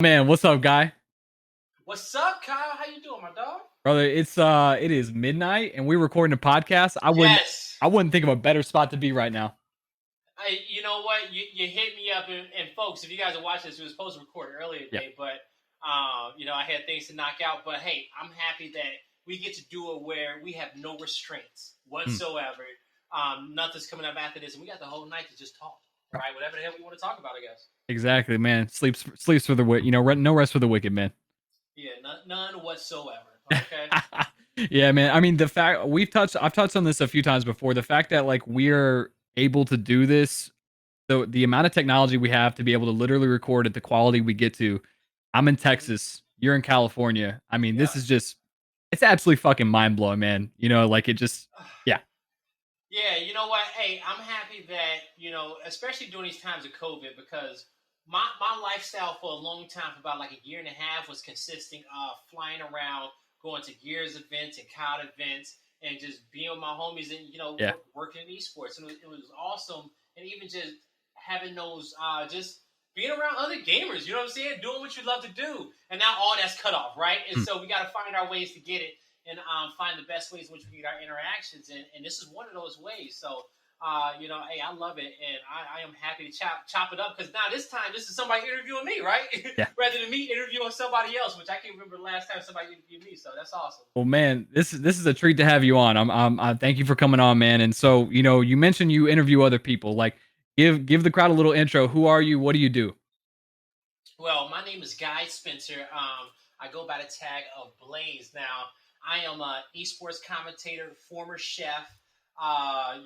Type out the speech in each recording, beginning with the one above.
Man, what's up, guy? What's up, Kyle? How you doing, my dog? Brother, it is midnight and we're recording a podcast. I wouldn't Yes. I wouldn't think of a better spot to be right now. You know what? You hit me up, and folks, if you guys are watching this, we were supposed to record earlier Yeah. today, but I had things to knock out. But hey, I'm happy that we get to do it where we have no restraints Mm. whatsoever. Nothing's coming up after this, and we got the whole night to just talk, right? Whatever the hell we want to talk about, I guess. Exactly, man. Sleeps for the no rest for the wicked, man. Yeah, none whatsoever. Okay. Yeah, man. I mean, I've touched on this a few times before. The fact that like we're able to do this, the amount of technology we have to be able to literally record at the quality we get to. I'm in Mhm. Texas, you're in California. I mean, Yeah. this is just it's absolutely fucking mind blowing, man. Like it just yeah. Yeah, you know what? Hey, I'm happy that, especially during these times of COVID, because my lifestyle for a long time, for about like a year and a half, was consisting of flying around, going to Gears events and COD events, and just being with my homies and, Yeah. working in esports. And it was awesome. And even just having those, just being around other gamers, you know what I'm saying? Doing what you love to do. And now all that's cut off, right? And Mm. so we got to find our ways to get it and find the best ways in which we get our interactions. And this is one of those ways. So, hey, I love it. And I am happy to chop it up because now this time, this is somebody interviewing me, right? Yeah. Rather than me interviewing somebody else, which I can't remember the last time somebody interviewed me. So that's awesome. Well, man, this is a treat to have you on. I thank you for coming on, man. And so, you mentioned you interview other people. Like, give the crowd a little intro. Who are you? What do you do? Well, my name is Guy Spencer. I go by the tag of Blaze. Now, I am an esports commentator, former chef. I'm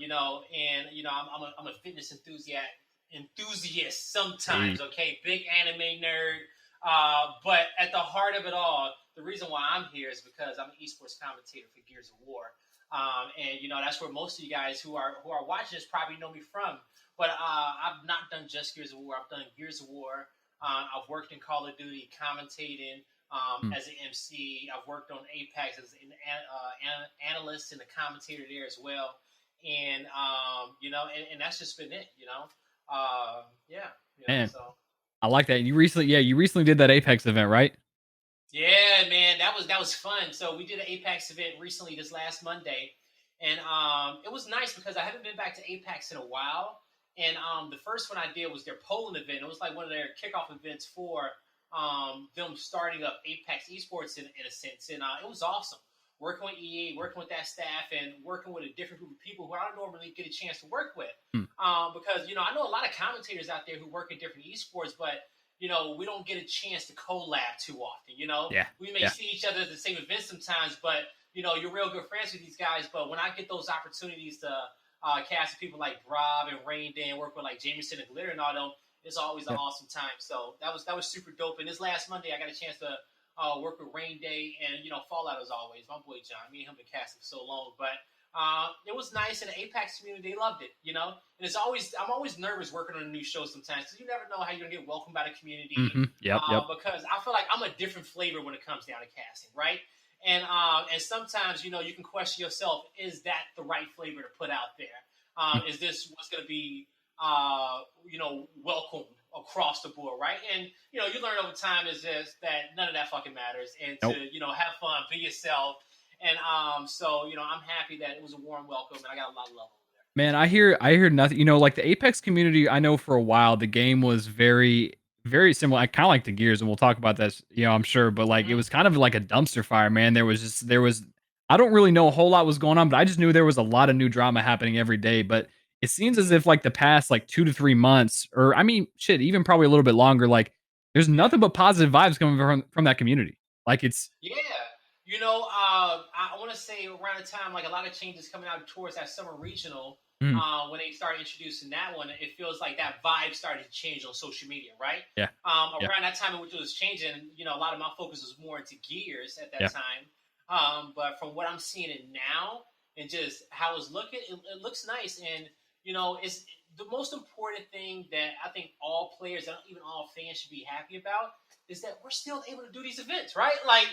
a fitness enthusiast Hey. sometimes. Okay, big anime nerd. But at the heart of it all, the reason why I'm here is because I'm an esports commentator for Gears of War. And that's where most of you guys who are watching this probably know me from. But I've not done just Gears of War. I've done Gears of War. I've worked in Call of Duty commentating Mm. as an MC. I've worked on Apex as an analyst and a commentator there as well. And and that's just been it. Yeah, Man, so. I like that. You recently did that Apex event, right? Yeah, man, that was fun. So we did an Apex event recently this last Monday, and it was nice because I haven't been back to Apex in a while. And the first one I did was their Poland event. It was like one of their kickoff events for them starting up Apex Esports in a sense, and it was awesome. Working with EA, working with that staff, and working with a different group of people who I don't normally get a chance to work with. Mm. Because I know a lot of commentators out there who work in different esports, but we don't get a chance to collab too often. Yeah. We may Yeah. see each other at the same event sometimes, but you're real good friends with these guys. But when I get those opportunities to cast with people like Rob and Rain Day and work with like Jameson and Glitter and all them, it's always an Yeah. awesome time. So that was super dope. And this last Monday, I got a chance to work with Rain Day and Fallout as always. My boy John, me and him been casting for so long, but it was nice, and the Apex community, they loved it, And I'm always nervous working on a new show sometimes because you never know how you're gonna get welcomed by the community. Mm-hmm. Yep. Yep. Because I feel like I'm a different flavor when it comes down to casting, right? And sometimes you can question yourself: is that the right flavor to put out there? Mm. Is this what's gonna be welcomed across the board, right? And you learn over time is just that none of that fucking matters, and to Nope. have fun, be yourself, and so I'm happy that it was a warm welcome, and I got a lot of love over there. Man, I hear nothing. Like the Apex community, I know for a while the game was very, very similar. I kind of like the Gears, and we'll talk about this, I'm sure. But like it Mm-hmm. was kind of like a dumpster fire, man. There was I don't really know a whole lot was going on, but I just knew there was a lot of new drama happening every day. But it seems as if like the past like 2 to 3 months, or I mean, shit, even probably a little bit longer, like there's Yeah. nothing but positive vibes coming from that community. Like it's Yeah. I want to say around the time, like a lot of changes coming out towards that summer regional, mm, when they started introducing that one, it feels like that vibe started to change on social media, right? yeah, yeah, Around that time in which it was changing, a lot of my focus was more into gears at that yeah. time. But from what I'm seeing it now and just how it's looking, it looks nice. And, it's the most important thing that I think all players and even all fans should be happy about is that we're still able to do these events, right? Like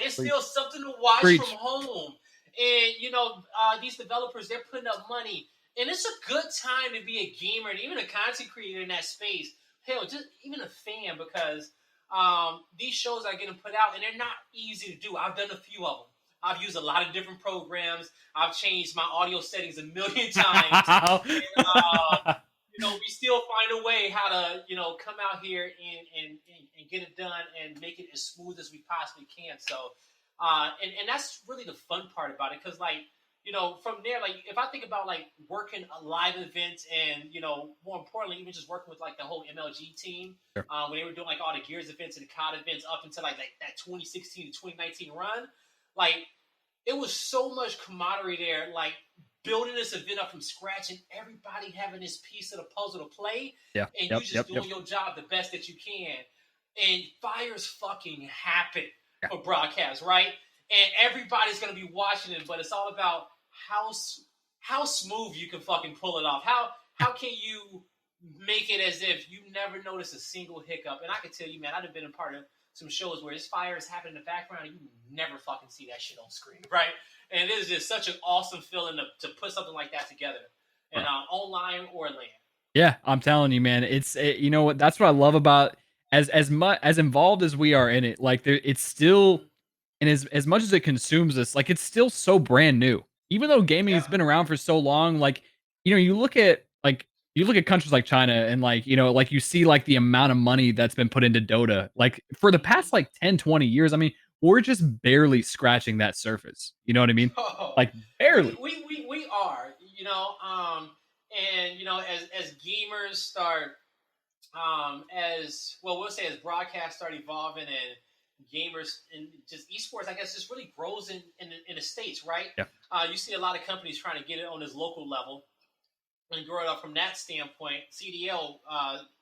it's still Preach, something to watch from preach. home. And these developers, they're putting up money, and it's a good time to be a gamer and even a content creator in that space. Hell, just even a fan, because these shows are getting put out, and they're not easy to do. I've done a few of them. I've used a lot of different programs. I've changed my audio settings a million times. And, we still find a way how to, come out here and get it done and make it as smooth as we possibly can. So, and that's really the fun part about it. Cause from there, like if I think about like working a live event and, more importantly, even just working with like the whole MLG team, Sure. When they were doing like all the Gears events and the COD events up until like that 2016 to 2019 run, like it was so much camaraderie there, like building this event up from scratch and everybody having this piece of the puzzle to play, Yeah. and you just doing your job the best that you can. And fires fucking happen for broadcast, right? And everybody's gonna be watching it, but it's all about how smooth you can fucking pull it off. How can you make it as if you never notice a single hiccup? And I can tell you, man, I've been a part of some shows where this fire is happening in the background and you never fucking see that shit on screen, right? And it is just such an awesome feeling to put something like that together, and online or land. Yeah, I'm telling you, man. You know what? That's what I love about as much as involved as we are in it. Like it's still, and as much as it consumes us, like it's still so brand new. Even though gaming Yeah. has been around for so long, like you look at countries like China and like you see like the amount of money that's been put into Dota. Like for the past like 10, 20 years, I mean, we're just barely scratching that surface. You know what I mean? Oh, Like barely. we are, and as gamers start, as well, we'll say as broadcasts start evolving and gamers and just esports, I guess, just really grows in the states, right? Yeah. You see a lot of companies trying to get it on this local level and grow it up from that standpoint. CDL,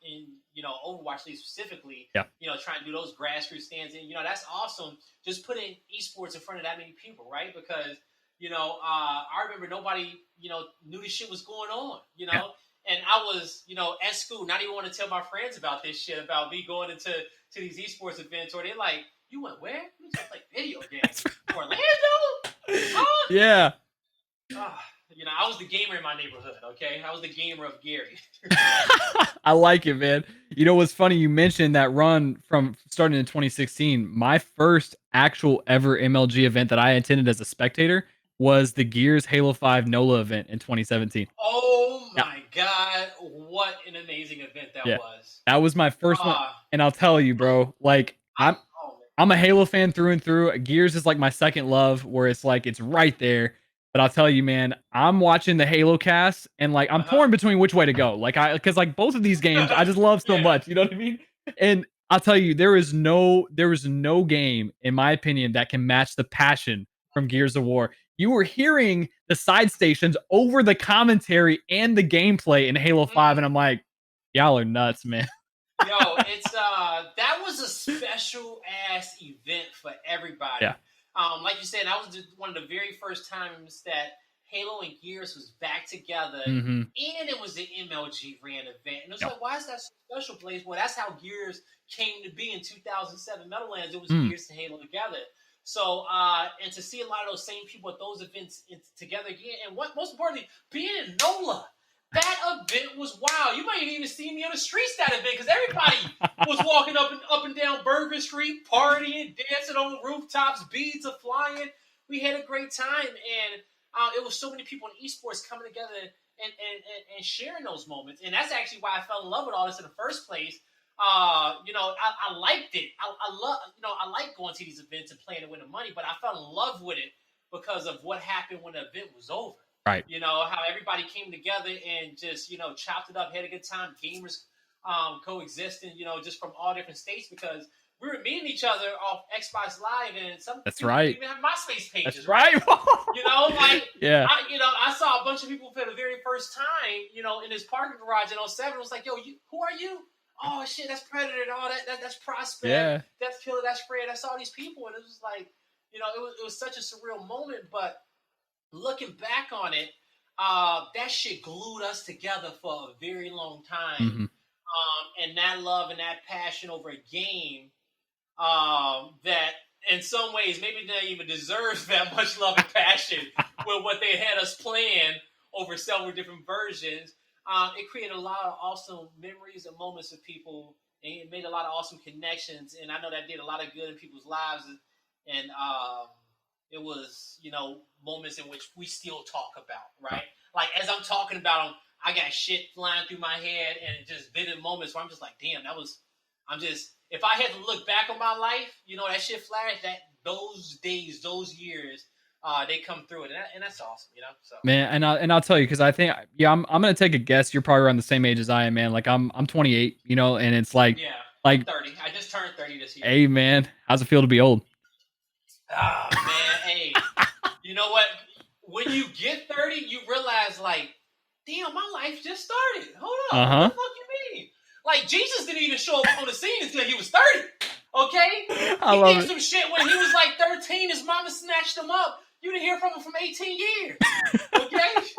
in Overwatch League specifically, trying to do those grassroots stands, and that's awesome. Just putting esports in front of that many people, right? Because I remember nobody knew this shit was going on, and I was at school, not even want to tell my friends about this shit, about me going into these esports events, or they're like, "You went where? You just like video games, Orlando? Huh?" Yeah. I was the gamer in my neighborhood, okay? I was the gamer of Gary. I like it, man. You know what's funny? You mentioned that run from starting in 2016. My first actual ever MLG event that I attended as a spectator was the Gears Halo 5 NOLA event in 2017. Oh Yeah. my God. What an amazing event that Yeah. was. That was my first one. And I'll tell you, bro, like I'm a Halo fan through and through. Gears is like my second love, where it's like it's right there. But I'll tell you, man, I'm watching the Halo cast and like I'm torn between which way to go. Because like both of these games I just love so much. You know what I mean? And I'll tell you, there is no game, in my opinion, that can match the passion from Gears of War. You were hearing the side stations over the commentary and the gameplay in Halo 5, and I'm like, y'all are nuts, man. Yo, it's that was a special ass event for everybody. Yeah. Like you said, that was one of the very first times that Halo and Gears was back together, Mm-hmm. and it was the MLG ran event. And it was Yep. like, why is that so special, Blaze? Well, that's how Gears came to be in 2007 Meadowlands. It was Gears and Halo together. So, and to see a lot of those same people at those events together again, and most importantly, being in NOLA. That event was wild. You might even see me on the streets that event, because everybody was walking up and down Burger Street, partying, dancing on rooftops, beads are flying. We had a great time, and it was so many people in esports coming together and sharing those moments. And that's actually why I fell in love with all this in the first place. I liked it. I love, I like going to these events and playing and winning money, but I fell in love with it because of what happened when the event was over. Right. How everybody came together and just, chopped it up, had a good time, gamers coexisting, just from all different states, because we were meeting each other off Xbox Live, and some people didn't even have MySpace pages. That's right. Yeah. I saw a bunch of people for the very first time, in this parking garage in 07. It was like, yo, who are you? Oh shit, that's Predator and all that. That's Prospect. Yeah. That's Killer. That's Fred. I saw these people, and it was like, it was such a surreal moment. But looking back on it, that shit glued us together for a very long time. Mm-hmm. And that love and that passion over a game, that in some ways maybe didn't even deserve that much love and passion with what they had us playing over several different versions. It created a lot of awesome memories and moments with people and it made a lot of awesome connections. And I know that did a lot of good in people's lives. And it was, moments in which we still talk about, right? Like as I'm talking about them, I got shit flying through my head, and just vivid moments where I'm just like, damn, if I had to look back on my life, that shit flashed, that those days, those years, they come through it, and that's awesome, So Man, and I'll tell you because I think yeah, I'm gonna take a guess. You're probably around the same age as I am, man. Like I'm 28, and it's yeah, I'm like, 30. I just turned 30 this year. hey, man, how's it feel to be old? Ah, man, hey, you know what? When you get 30, you realize like, damn, my life just started. Hold Uh up, what the huh. fuck you mean? Like Jesus didn't even show up on the scene until he was 30. Okay, I he love did it. some shit when he was like 13. His mama snatched him up. You didn't hear from him from 18 years. Okay, it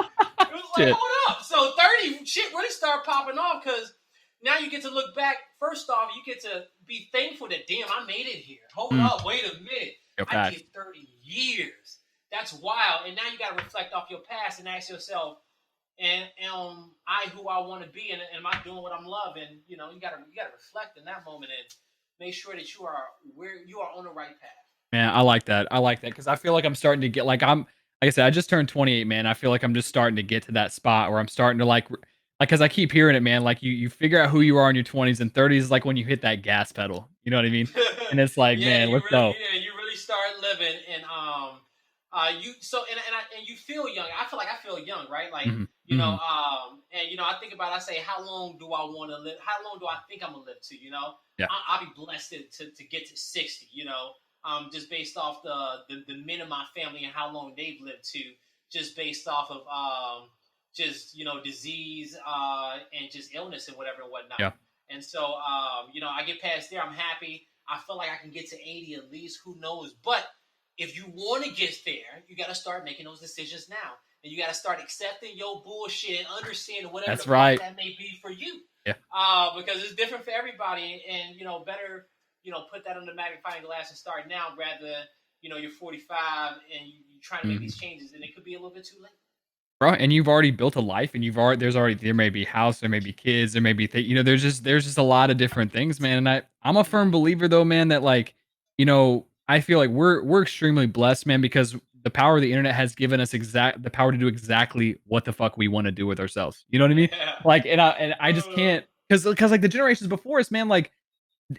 was like, Shit. hold up. So 30, shit really started popping off because now you get to look back. First off, you get to be thankful that damn, I made it here. Hold Mm, up, wait a minute. Yo, I facts. did 30 years. That's wild. And now you got to reflect off your past and ask yourself, and am I who I want to be, and am I doing what I'm loving? You gotta reflect in that moment and make sure that you are on the right path. Man, I like that. I like that because I feel like I'm starting to get like I said, I just turned 28, man. I feel like I'm just starting to get to that spot where I'm starting to because I keep hearing it, man. Like you figure out who you are in your 20s and 30s is like when you hit that gas pedal. You know what I mean? And it's like, Yeah, man, let's go. you really start living, and you so and you feel young. I feel like I feel young, right? Like Hmm. Hmm. and I think about, I say, how long do I want to live? How long do I think I'm gonna live to? Yeah, I'll be blessed to get to 60. Just based off the men in my family and how long they've lived to, just based off of just disease and just illness and whatever and whatnot. yeah. And so I get past there, I'm happy. I feel like I can get to 80 at least. Who knows? But if you want to get there, you got to start making those decisions now. And you got to start accepting your bullshit and understanding whatever That's the fuck right. that may be for you. Yeah. Because it's different for everybody. And, better, put that under the magnifying glass and start now rather than, you're 45 and you're trying to make Hmm. these changes and it could be a little bit too late. Bro, and you've already built a life, and there may be a house, there may be kids, there may be there's just a lot of different things, man. And I'm a firm Mm-hmm. believer though, man, that I feel like we're extremely blessed, man, because the power of the internet has given us the power to do exactly what the fuck we want to do with ourselves. You know what I mean? Yeah. Like, and I just can't because like the generations before us, man, like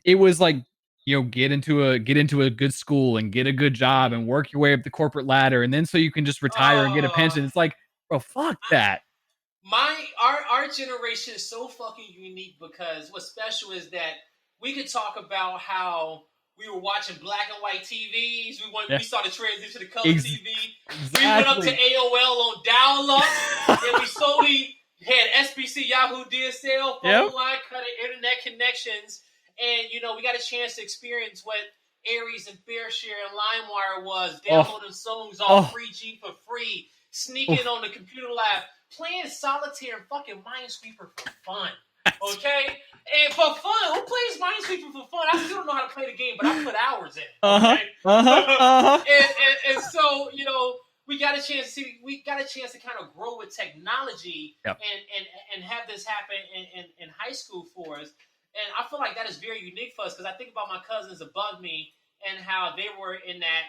it was like, get into a good school and get a good job Mm-hmm. and work your way up the corporate ladder, and then so you can just retire and get a Uh, pension. It's like, bro, fuck that. our generation is so fucking unique because what's special is that we could talk about how we were watching black and white TVs. Yeah, We started transition to color ex- TV. We went up to exactly. AOL on dial up. Then we slowly had SBC Yahoo DSL Yep. phone line, cutting internet connections, and we got a chance to experience what Aries and Fairshare and LimeWire was, Oh, downloading songs off oh, free G for free, sneaking oof. on the computer lab, playing solitaire and fucking Minesweeper for fun. That's Okay? And for fun, who plays Minesweeper for fun? I still don't know how to play the game, but I put hours in. uh huh, Okay? uh huh, uh huh. and so, we got a chance to kind of grow with technology Yep. and have this happen in high school for us. And I feel like that is very unique for us because I think about my cousins above me and how they were in that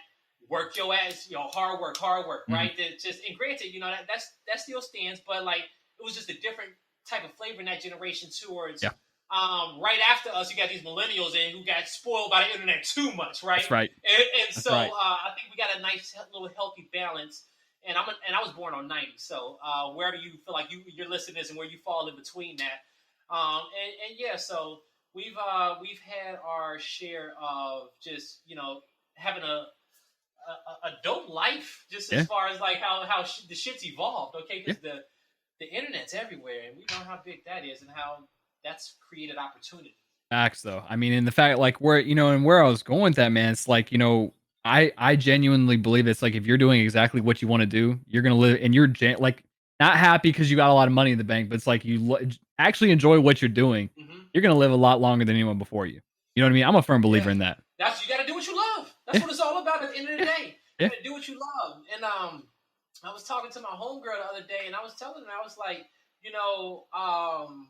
work your ass, hard work, Hmm. right? That just, and granted, that still stands, but like it was just a different type of flavor in that generation towards Yeah, right after us. You got these millennials in who got spoiled by the internet too much, right? that's right. And That's so right. I think we got a nice little healthy balance. And I was born on 90, so wherever you feel like you're listening to this and where you fall in between that, and yeah, so we've had our share of just having a dope life, just as Yeah, far as like how the shit's evolved, okay? yeah. Because the internet's everywhere, and we know how big that is and how that's created opportunity. Facts though. I mean, in the fact like and where I was going with that, man, it's like, I genuinely believe it's like if you're doing exactly what you want to do, you're gonna live and like not happy because you got a lot of money in the bank, but it's like actually enjoy what you're doing. Mm-hmm. You're gonna live a lot longer than anyone before you. You know what I mean? I'm a firm Yeah, believer in that. you got to do what you love. That's Yeah, what it's all about at the end of the yeah, day. yeah. You got to do what you love. And I was talking to my homegirl the other day, and I was telling her, I was like, you know, um,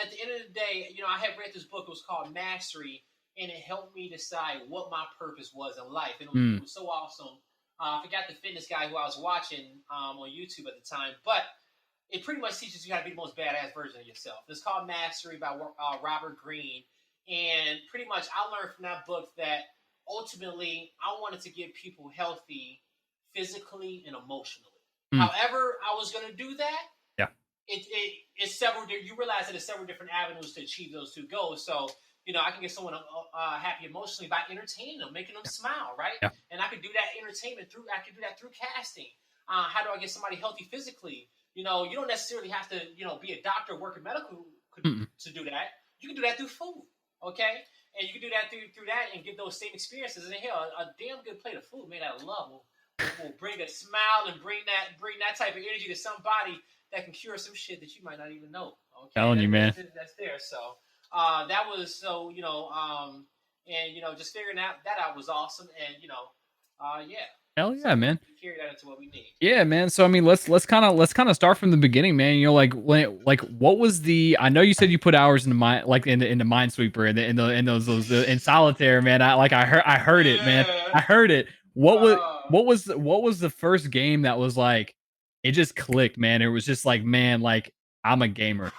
at the end of the day, I had read this book. It was called Mastery, and it helped me decide what my purpose was in life. And it was so awesome. I forgot the fitness guy who I was watching on YouTube at the time, but it pretty much teaches you how to be the most badass version of yourself. It's called Mastery by Robert Greene. And pretty much I learned from that book that ultimately I wanted to get people healthy physically and emotionally. However, I was going to do that. Yeah. It's several. You realize that there's several different avenues to achieve those two goals. So, I can get someone happy emotionally by entertaining them, making them smile, right? Yeah. And I can do that I can do that through casting. How do I get somebody healthy physically? You don't necessarily have to, be a doctor or work in medical to do that. You can do that through food, okay? And you can do that through that and get those same experiences. And hell, a damn good plate of food made out of love will bring a smile and bring that type of energy to somebody that can cure some shit that you might not even know. Okay, Telling you, man. That's there. So that was so and just figuring that out was awesome. And yeah. Hell yeah, so man. Carry that into what we need. Yeah, man. So I mean, let's kind of start from the beginning, man. Like what was the? I know you said you put hours into my like in the Minesweeper and in those in solitaire, man. I heard it, man. I heard it. What was the first game that was like it just clicked, man? It was just like, man, like I'm a gamer.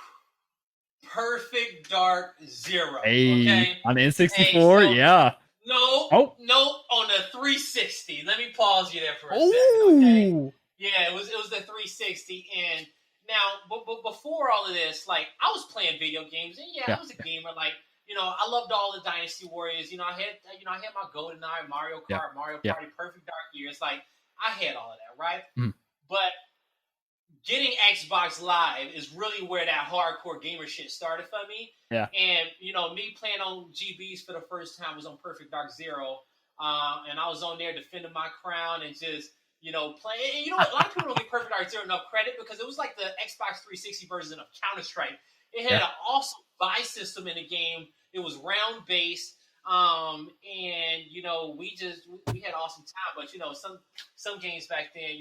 Perfect Dark Zero. Hey, okay, on the N64, yeah. No, on the 360. Let me pause you there for a second, okay? Yeah, it was the 360, and now, but before all of this, like I was playing video games, and I was a gamer. Like I loved all the Dynasty Warriors. I had my GoldenEye, Mario Kart, Mario Party, Perfect Dark years. Like I had all of that, right? But getting Xbox Live is really where that hardcore gamer shit started for me. Yeah. And, me playing on GBs for the first time was on Perfect Dark Zero. And I was on there defending my crown and just, playing. And a lot of people don't give Perfect Dark Zero enough credit because it was like the Xbox 360 version of Counter-Strike. It had an awesome buy system in the game. It was round-based. And, we had awesome time. But, some games back then,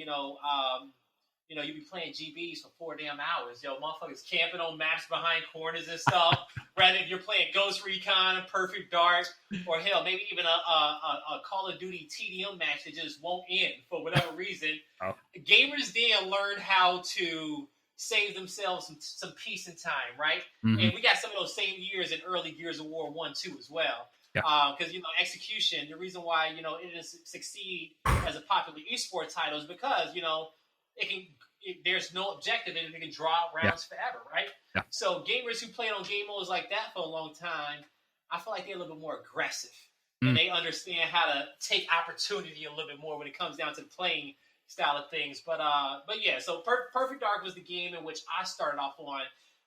you'd be playing GBs for 4 damn hours. Motherfuckers camping on maps behind corners and stuff. Rather if you're playing Ghost Recon, Perfect Dark, or hell, maybe even a Call of Duty TDM match that just won't end for whatever reason. Gamers then learned how to save themselves some peace and time, right? And we got some of those same years in early Gears of War 1, 2 as well. Because, execution, the reason why, it didn't succeed as a popular esports title is because, there's no objective and it can draw out rounds forever, right? Yeah. So gamers who played on game modes like that for a long time, I feel like they're a little bit more aggressive and they understand how to take opportunity a little bit more when it comes down to the playing style of things. But yeah, so Perfect Dark was the game in which I started off on,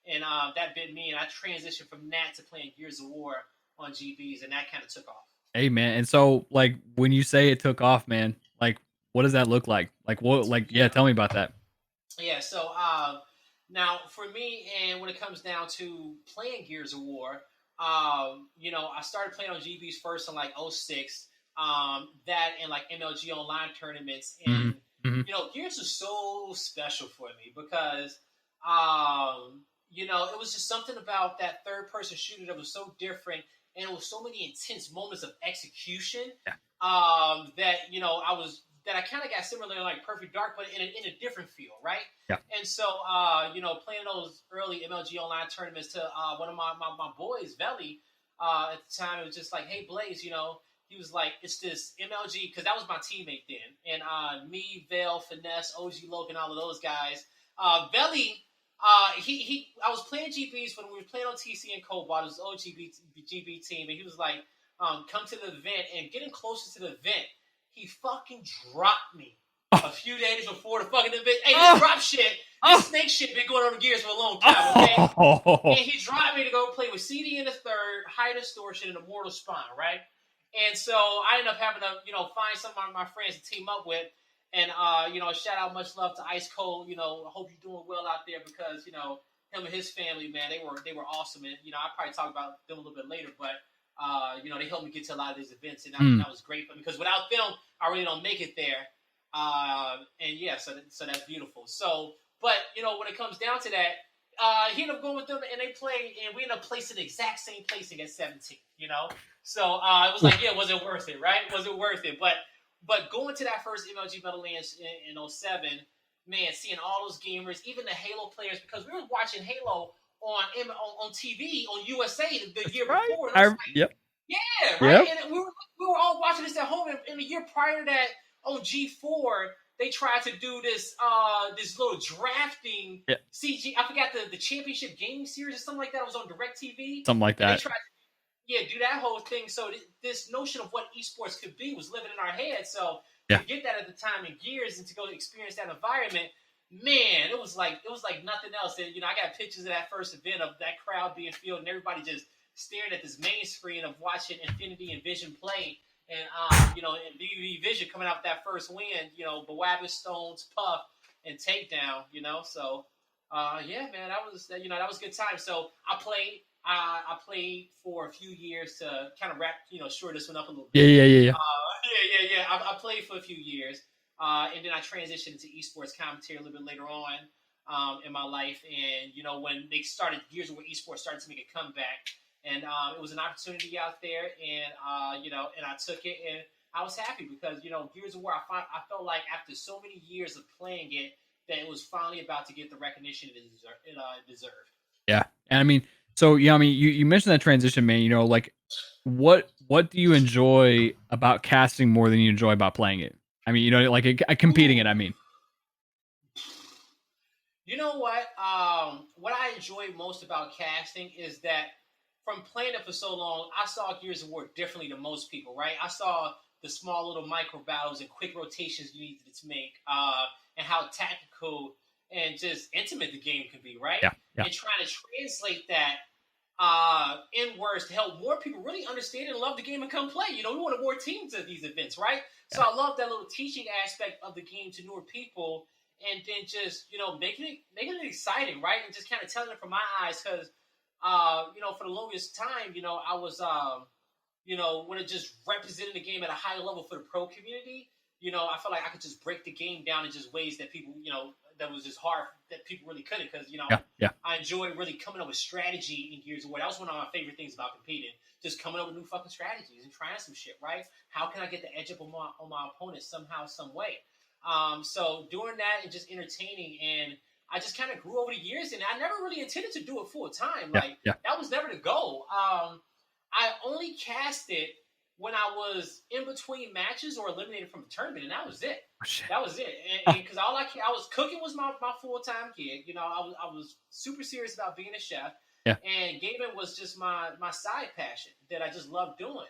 and that bit me, and I transitioned from that to playing Gears of War on GBs, and that kind of took off. Hey, man, and so like when you say it took off, man, like what does that look like? Like what? Like tell me about that. Yeah, so now for me, and when it comes down to playing Gears of War, I started playing on GBs first in like 06, that and like MLG Online tournaments, and Gears was so special for me because it was just something about that third person shooter that was so different, and it was so many intense moments of execution that I kind of got similar like Perfect Dark, but in a different feel, right? Yeah. And so, playing those early MLG Online tournaments to one of my boys, Veli, at the time, it was just like, hey, Blaze, he was like, it's this MLG, because that was my teammate then. And me, Vale, Finesse, OG Loke, and all of those guys. Veli, I was playing GBs when we were playing on TC and Cobalt. It was OGB team, and he was like, come to the event, and getting closer to the event, he fucking dropped me a few days before the fucking event. Hey, this drop shit, this snake shit been going on the Gears for a long time, okay? And he dropped me to go play with CD in the third, High Distortion, and Immortal Spawn, right? And so I ended up having to, find some of my friends to team up with. And, shout out, much love to Ice Cold. I hope you're doing well out there because, him and his family, man, they were awesome. And, I'll probably talk about them a little bit later, but they helped me get to a lot of these events, and that was great for me because without them, I really don't make it there. And yeah, so that's beautiful. So, but when it comes down to that, he ended up going with them, and they played, and we ended up placing the exact same placing at 17. So it was like, yeah, was it worth it, right? Was it worth it? But going to that first MLG Meadowlands in '07, man, seeing all those gamers, even the Halo players, because we were watching Halo on TV on USA the That's year right. before, and I was like, Yep. yeah, right. Yep. And we were all watching this at home. And the year prior to that, on G4, they tried to do this little drafting Yeah. CG. I forgot the championship gaming series or something like that. It was on DirecTV, Something like and they that. tried do that whole thing. So this notion of what esports could be was living in our heads. So to Yeah. get that at the time in Gears and to go experience that environment, man, it was like nothing else. And I got pictures of that first event of that crowd being filled and everybody just staring at this main screen of watching Infinity and Vision play. And and VV Vision coming out with that first win, Bawabba, Stones, Puff, and Takedown, So yeah, man, that was a good time. So I played for a few years to kind of shore this one up a little Yeah. bit. Yeah. Yeah. Yeah. Yeah. I played for a few years, and then I transitioned into esports commentary a little bit later on in my life. And when they started years where esports started to make a comeback, and it was an opportunity out there, and and I took it, and I was happy because Gears of War, I felt like after so many years of playing it, that it was finally about to get the recognition it deserved. Yeah. And I mean, so yeah, I mean, you mentioned that transition, man. Like what do you enjoy about casting more than you enjoy about playing it? I mean, like competing it. Ooh. I mean, You know what? What I enjoy most about casting is that from playing it for so long, I saw Gears of War differently than most people, right? I saw the small little micro battles and quick rotations you needed to make, and how tactical and just intimate the game can be, right? yeah, yeah, And trying to translate that in words to help more people really understand and love the game and come play. We want more teams at these events, right? So yeah, I love that little teaching aspect of the game to newer people, and then just making it exciting, right? And just kind of telling it from my eyes, because for the longest time, I was when it just represented the game at a high level for the pro community. I felt like I could just break the game down in just ways that people, that was just hard that people really couldn't, because yeah, yeah. I enjoy really coming up with strategy in Gears of War. That was one of my favorite things about competing, just coming up with new fucking strategies and trying some shit, right? How can I get the edge up on my opponent somehow, some way? So doing that and just entertaining, and I just kind of grew over the years, and I never really intended to do it full time. Yeah, Like, yeah. that was never the goal. I only cast it when I was in between matches or eliminated from the tournament, and that was it. Oh, shit. That was it. Ah, And because all I was cooking was my full time gig. I was super serious about being a chef, yeah. and gaming was just my side passion that I just loved doing.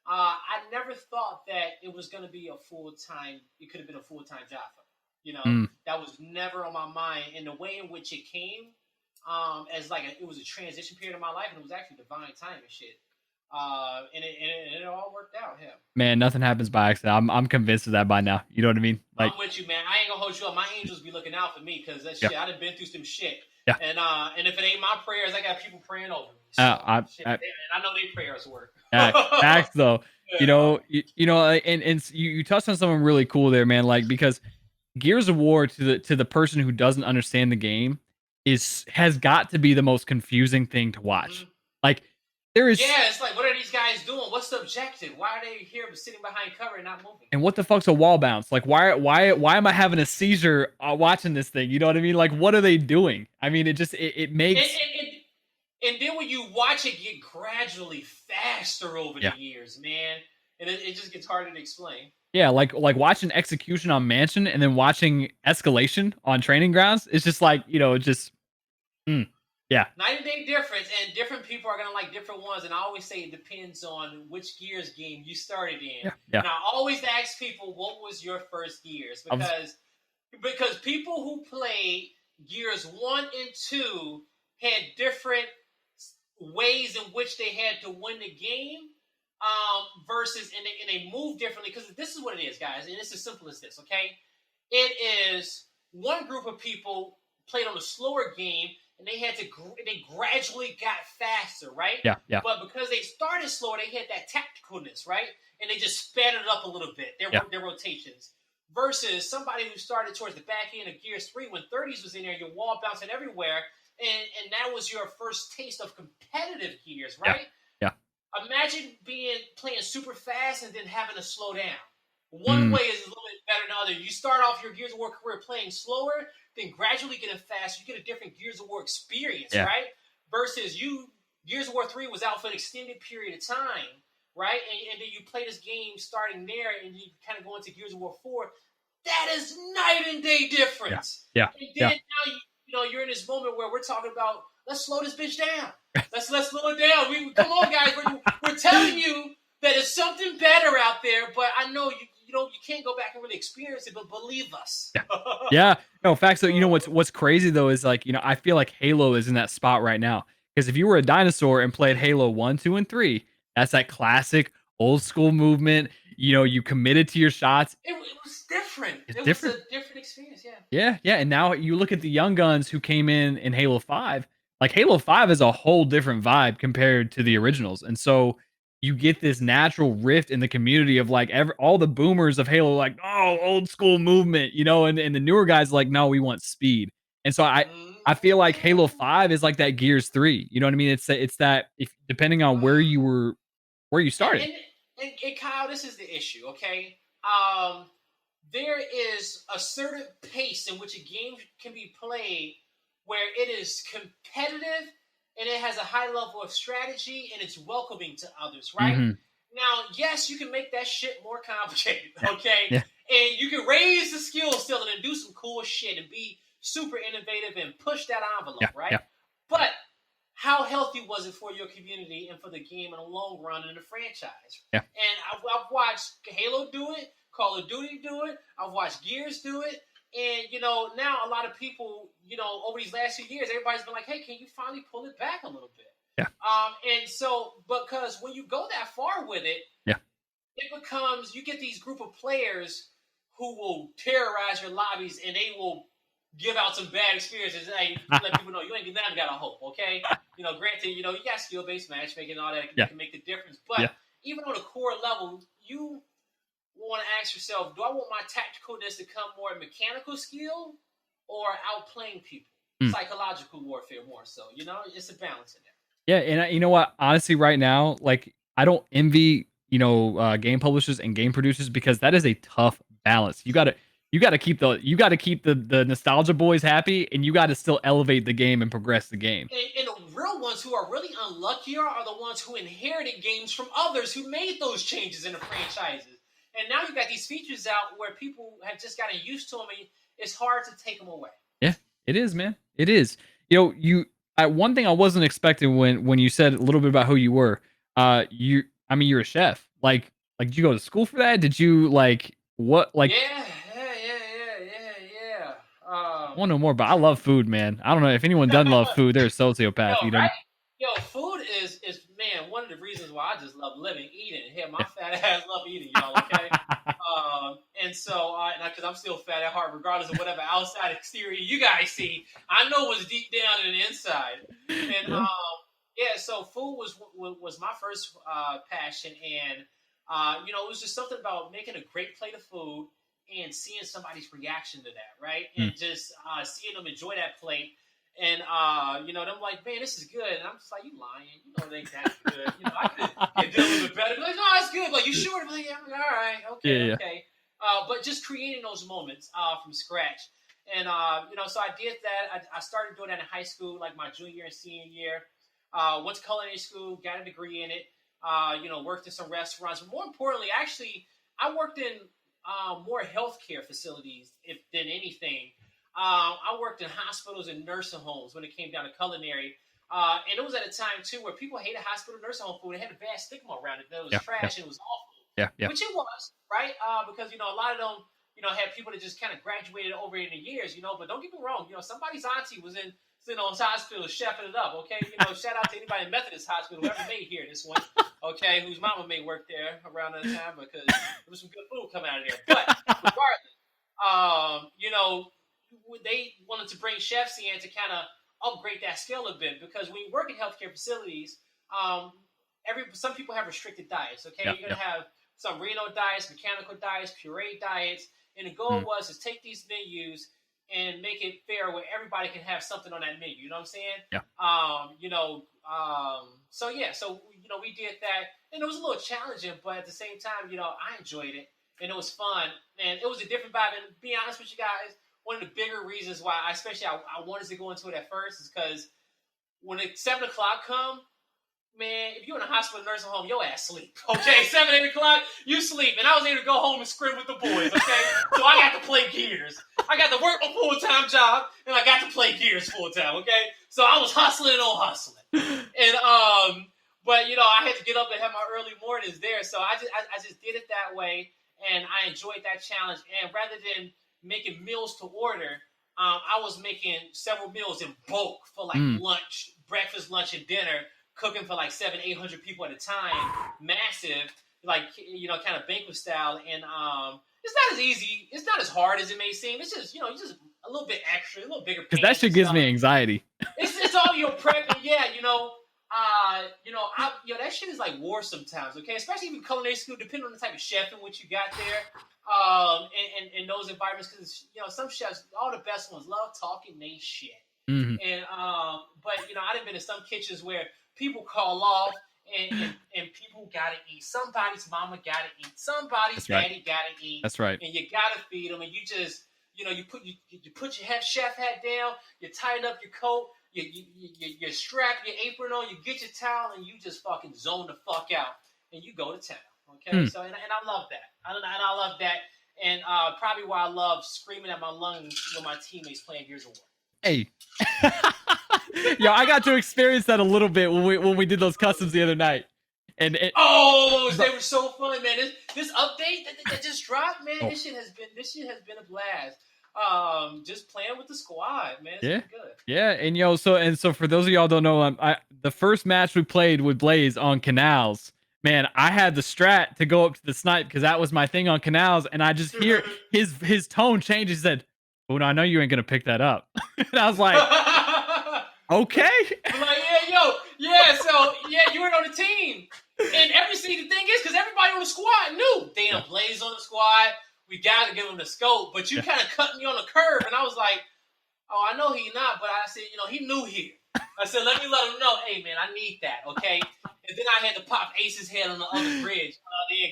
I never thought that it was going to be a full time. It could have been a full time job for me. Mm, That was never on my mind, and the way in which it came, as like it was a transition period of my life, and it was actually divine time and shit. And it all worked out. Yeah. man, nothing happens by accident. I'm convinced of that by now. You know what I mean? Like, I'm with you, man. I ain't gonna hold you up. My angels be looking out for me, because that yeah, shit, I done been through some shit. yeah. And if it ain't my prayers, I got people praying over me. Uh, So I, shit, I and I know their prayers work. facts though. Yeah. And you touched on something really cool there, man. Like because Gears of War to the person who doesn't understand the game has got to be the most confusing thing to watch. Hmm. Like there is Yeah, it's like, what are these guys doing? What's the objective? Why are they here sitting behind cover and not moving? and what the fuck's a wall bounce? Like why am I having a seizure watching this thing? You know what I mean? Like what are they doing? I mean it And, makes and, and, and then when you watch it get gradually faster over the yeah. years, man, and it just gets harder to explain. Yeah, like watching execution on Mansion and then watching escalation on training grounds. It's just like, just mm, yeah. Night and day difference, and different people are gonna like different ones. And I always say it depends on which Gears game you started in. Yeah. Yeah. And I always ask people, what was your first Gears? Because people who played Gears 1 and 2 had different ways in which they had to win the game, versus and they move differently. Because this is what it is, guys, and it's as simple as this. Okay, it is one group of people played on a slower game, and they gradually got faster, right? Yeah. Yeah. But because they started slower, they had that tacticalness, right? And they just sped it up a little bit, Yeah. their rotations. Versus somebody who started towards the back end of Gears 3 when 30s was in there, your wall bouncing everywhere, and that was your first taste of competitive Gears, Yeah. right? Yeah. Imagine playing super fast and then having to slow down. One Mm, way is a little bit better than the other. You start off your Gears of War career playing slower, then gradually getting faster. You get a different Gears of War experience, yeah. right? Versus Gears of War 3 was out for an extended period of time, right? And then you play this game starting there, and you kind of go into Gears of War 4. That is night and day Yeah. difference. Yeah. And Yeah. then now you're in this moment where we're talking about, let's slow this bitch down. Let's slow it down. Come on, guys. We're telling you that there's something better out there, but I know you can't go back and really experience it, but believe us. Yeah. Yeah. No, facts. So, what's crazy though is like, I feel like Halo is in that spot right now. Because if you were a dinosaur and played Halo 1, 2, and 3, that's that classic old school movement. You committed to your shots. It was different. It's It was different. a different experience, yeah. Yeah, yeah. And now you look at the young guns who came in Halo 5. Like Halo 5 is a whole different vibe compared to the originals. And so you get this natural rift in the community of like all the boomers of Halo, like, oh, old school movement, and the newer guys like, no, we want speed. And so I feel like Halo 5 is like that Gears 3. You know what I mean? It's that if depending on where you And, started. and, and Kyle, this is the issue, okay? There is a certain pace in which a game can be played where it is competitive and it has a high level of strategy and it's welcoming to others, right? Hmm. Now, yes, you can make that shit more complicated, Yeah. okay? Yeah. And you can raise the skill ceiling and do some cool shit and be super innovative and push that envelope, Yeah. right? Yeah. But how healthy was it for your community and for the game in the long run in the franchise? Yeah. And I've watched Halo do it, Call of Duty do it, I've watched Gears do it, and now a lot of people, over these last few years, everybody's been like, "Hey, can you finally pull it back a little bit?" Yeah. And so because when you go that far with it, Yeah. it becomes you get these group of players who will terrorize your lobbies and they will give out some bad experiences. Hey, let people know you ain't never got a hope, okay? Granted, you got skill based matchmaking and all that Yeah. can make the difference. But Yeah. even on a core level, you want to ask yourself, do I want my tacticalness to come more mechanical skill or outplaying people? Mm. Psychological warfare more so. It's a balance in there. Yeah, and you know what? Honestly, right now, like I don't envy game publishers and game producers because that is a tough balance. You got to keep the nostalgia boys happy, and you got to still elevate the game and progress the game. And the real ones who are really unlucky are the ones who inherited games from others who made those changes in the franchises. And now you've got these features out where people have just gotten used to them, and it's hard to take them away. Yeah, it is, man. It is. One thing I wasn't expecting when you said a little bit about who you were. I mean, you're a chef. Did you go to school for that? Did you like what? Like, Yeah. I want to know more. But I love food, man. I don't know if anyone doesn't love food. They're a Yo, sociopath. You know what I right? mean? Yo, food is man one of the reasons why I just love living, eating. Hell, my Yeah. fat ass love eating, y'all. Okay, and so because I'm still fat at heart, regardless of whatever outside exterior you guys see, I know what's deep down in the inside. And Yeah. yeah, so food was my first passion, and it was just something about making a great plate of food and seeing somebody's reaction to that, right? Mm. And just seeing them enjoy that plate. And them like, man, this is good. And I'm just like, you lying? It ain't that good. I could do a little bit better. But like, no, it's good. Like, you sure? Like, yeah, I'm like, all right, Yeah. okay, Yeah. okay. But just creating those moments from scratch. And so I did that. I started doing that in high school, like my junior and senior year. Went to culinary school, got a degree in it. Worked in some restaurants. But more importantly, actually, I worked in more healthcare facilities than anything. I worked in hospitals and nursing homes when it came down to culinary. And it was at a time, too, where people hated hospital nursing home food. It had a bad stigma around it. That it was Yeah. trash and it was awful. Yeah. Yeah. Which it was, right? Because, a lot of them, had people that just kind of graduated over in the years, But don't get me wrong. Somebody's auntie was in hospital chefing it up, okay? Shout out to anybody in Methodist Hospital, whoever may hear this one, okay? Whose mama may work there around that time because there was some good food coming out of there. But regardless, they wanted to bring chefs in to kind of upgrade that skill a bit because when you work in healthcare facilities, some people have restricted diets. Okay, Yeah. you're gonna have some Reno diets, mechanical diets, puree diets, and the goal was to take these menus and make it fair where everybody can have something on that menu. You know what I'm saying? Yeah. So yeah, so we did that, and it was a little challenging, but at the same time, I enjoyed it, and it was fun, and it was a different vibe. And to be honest with you guys, one of the bigger reasons why, I wanted to go into it at first, is because when it 7 o'clock come, man, if you're in a hospital nursing home, your ass sleep. Okay, 7, 8 o'clock, you sleep. And I was able to go home and scrim with the boys, okay? So I got to play Gears. I got to work a full-time job, and I got to play Gears full-time, okay? So I was hustling on hustling. And, but, I had to get up and have my early mornings there. So I just did it that way, and I enjoyed that challenge. And rather than making meals to order, I was making several meals in bulk for like lunch, breakfast, lunch, and dinner, cooking for like 700-800 people at a time, massive, like, kind of banquet style. And it's not as easy, it's not as hard as it may seem. It's just, just a little bit extra, a little bigger. Because that shit gives me anxiety. It's all your prep, and yeah, that shit is like war sometimes, okay? Especially in culinary school, depending on the type of chef and what you got there, and those environments, because some chefs, all the best ones, love talking they shit. Mm-hmm. And but I done been in some kitchens where people call off, and people gotta eat. Somebody's mama gotta eat. Somebody's daddy gotta eat. That's right. And you gotta feed them. And you just, you put your chef hat down. You tighten up your coat. You strap your apron on. You get your towel, and you just fucking zone the fuck out. And you go to town. Okay. So and I love that. I love that. And probably why I love screaming at my lungs when my teammates playing Gears of War. Hey. Yo, I got to experience that a little bit when we did those customs the other night. And they were so fun, man. This update that just dropped, man. This shit has been a blast. Just playing with the squad, man. It's been good. Yeah, and so for those of y'all don't know, the first match we played with Blaze on Canals, man, I had the strat to go up to the snipe because that was my thing on Canals, and I just hear his tone change. He said, "Oh no, I know you ain't gonna pick that up." And I was like, "Okay." I'm like, so you were on the team, and the thing is, because everybody on the squad knew damn Blaze on the squad. We got to give him the scope, but you kind of cut me on the curve, and I was like, "Oh, I know he not," but I said, he new here. I said, let me let him know, hey man, I need that, okay? And then I had to pop Ace's head on the other bridge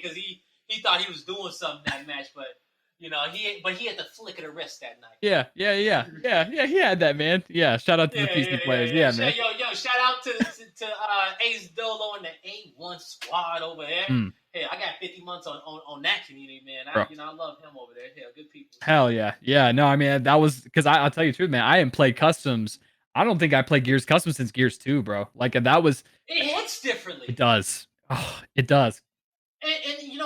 because he thought he was doing something that match, but he had the flick of the wrist that night. Yeah. He had that, man. Yeah, shout out to the PC players. Yeah, man. Yo, shout out to Ace Dolo and the A1 squad over there. Hey, I got 50 months on that community, man. I love him over there. Hell, good people. Hell yeah. Yeah, no, I mean, that was because I'll tell you the truth, man. I didn't play customs. I don't think I played Gears Custom since Gears 2, bro. Like, that was... It hits differently. It does. Oh, it does. And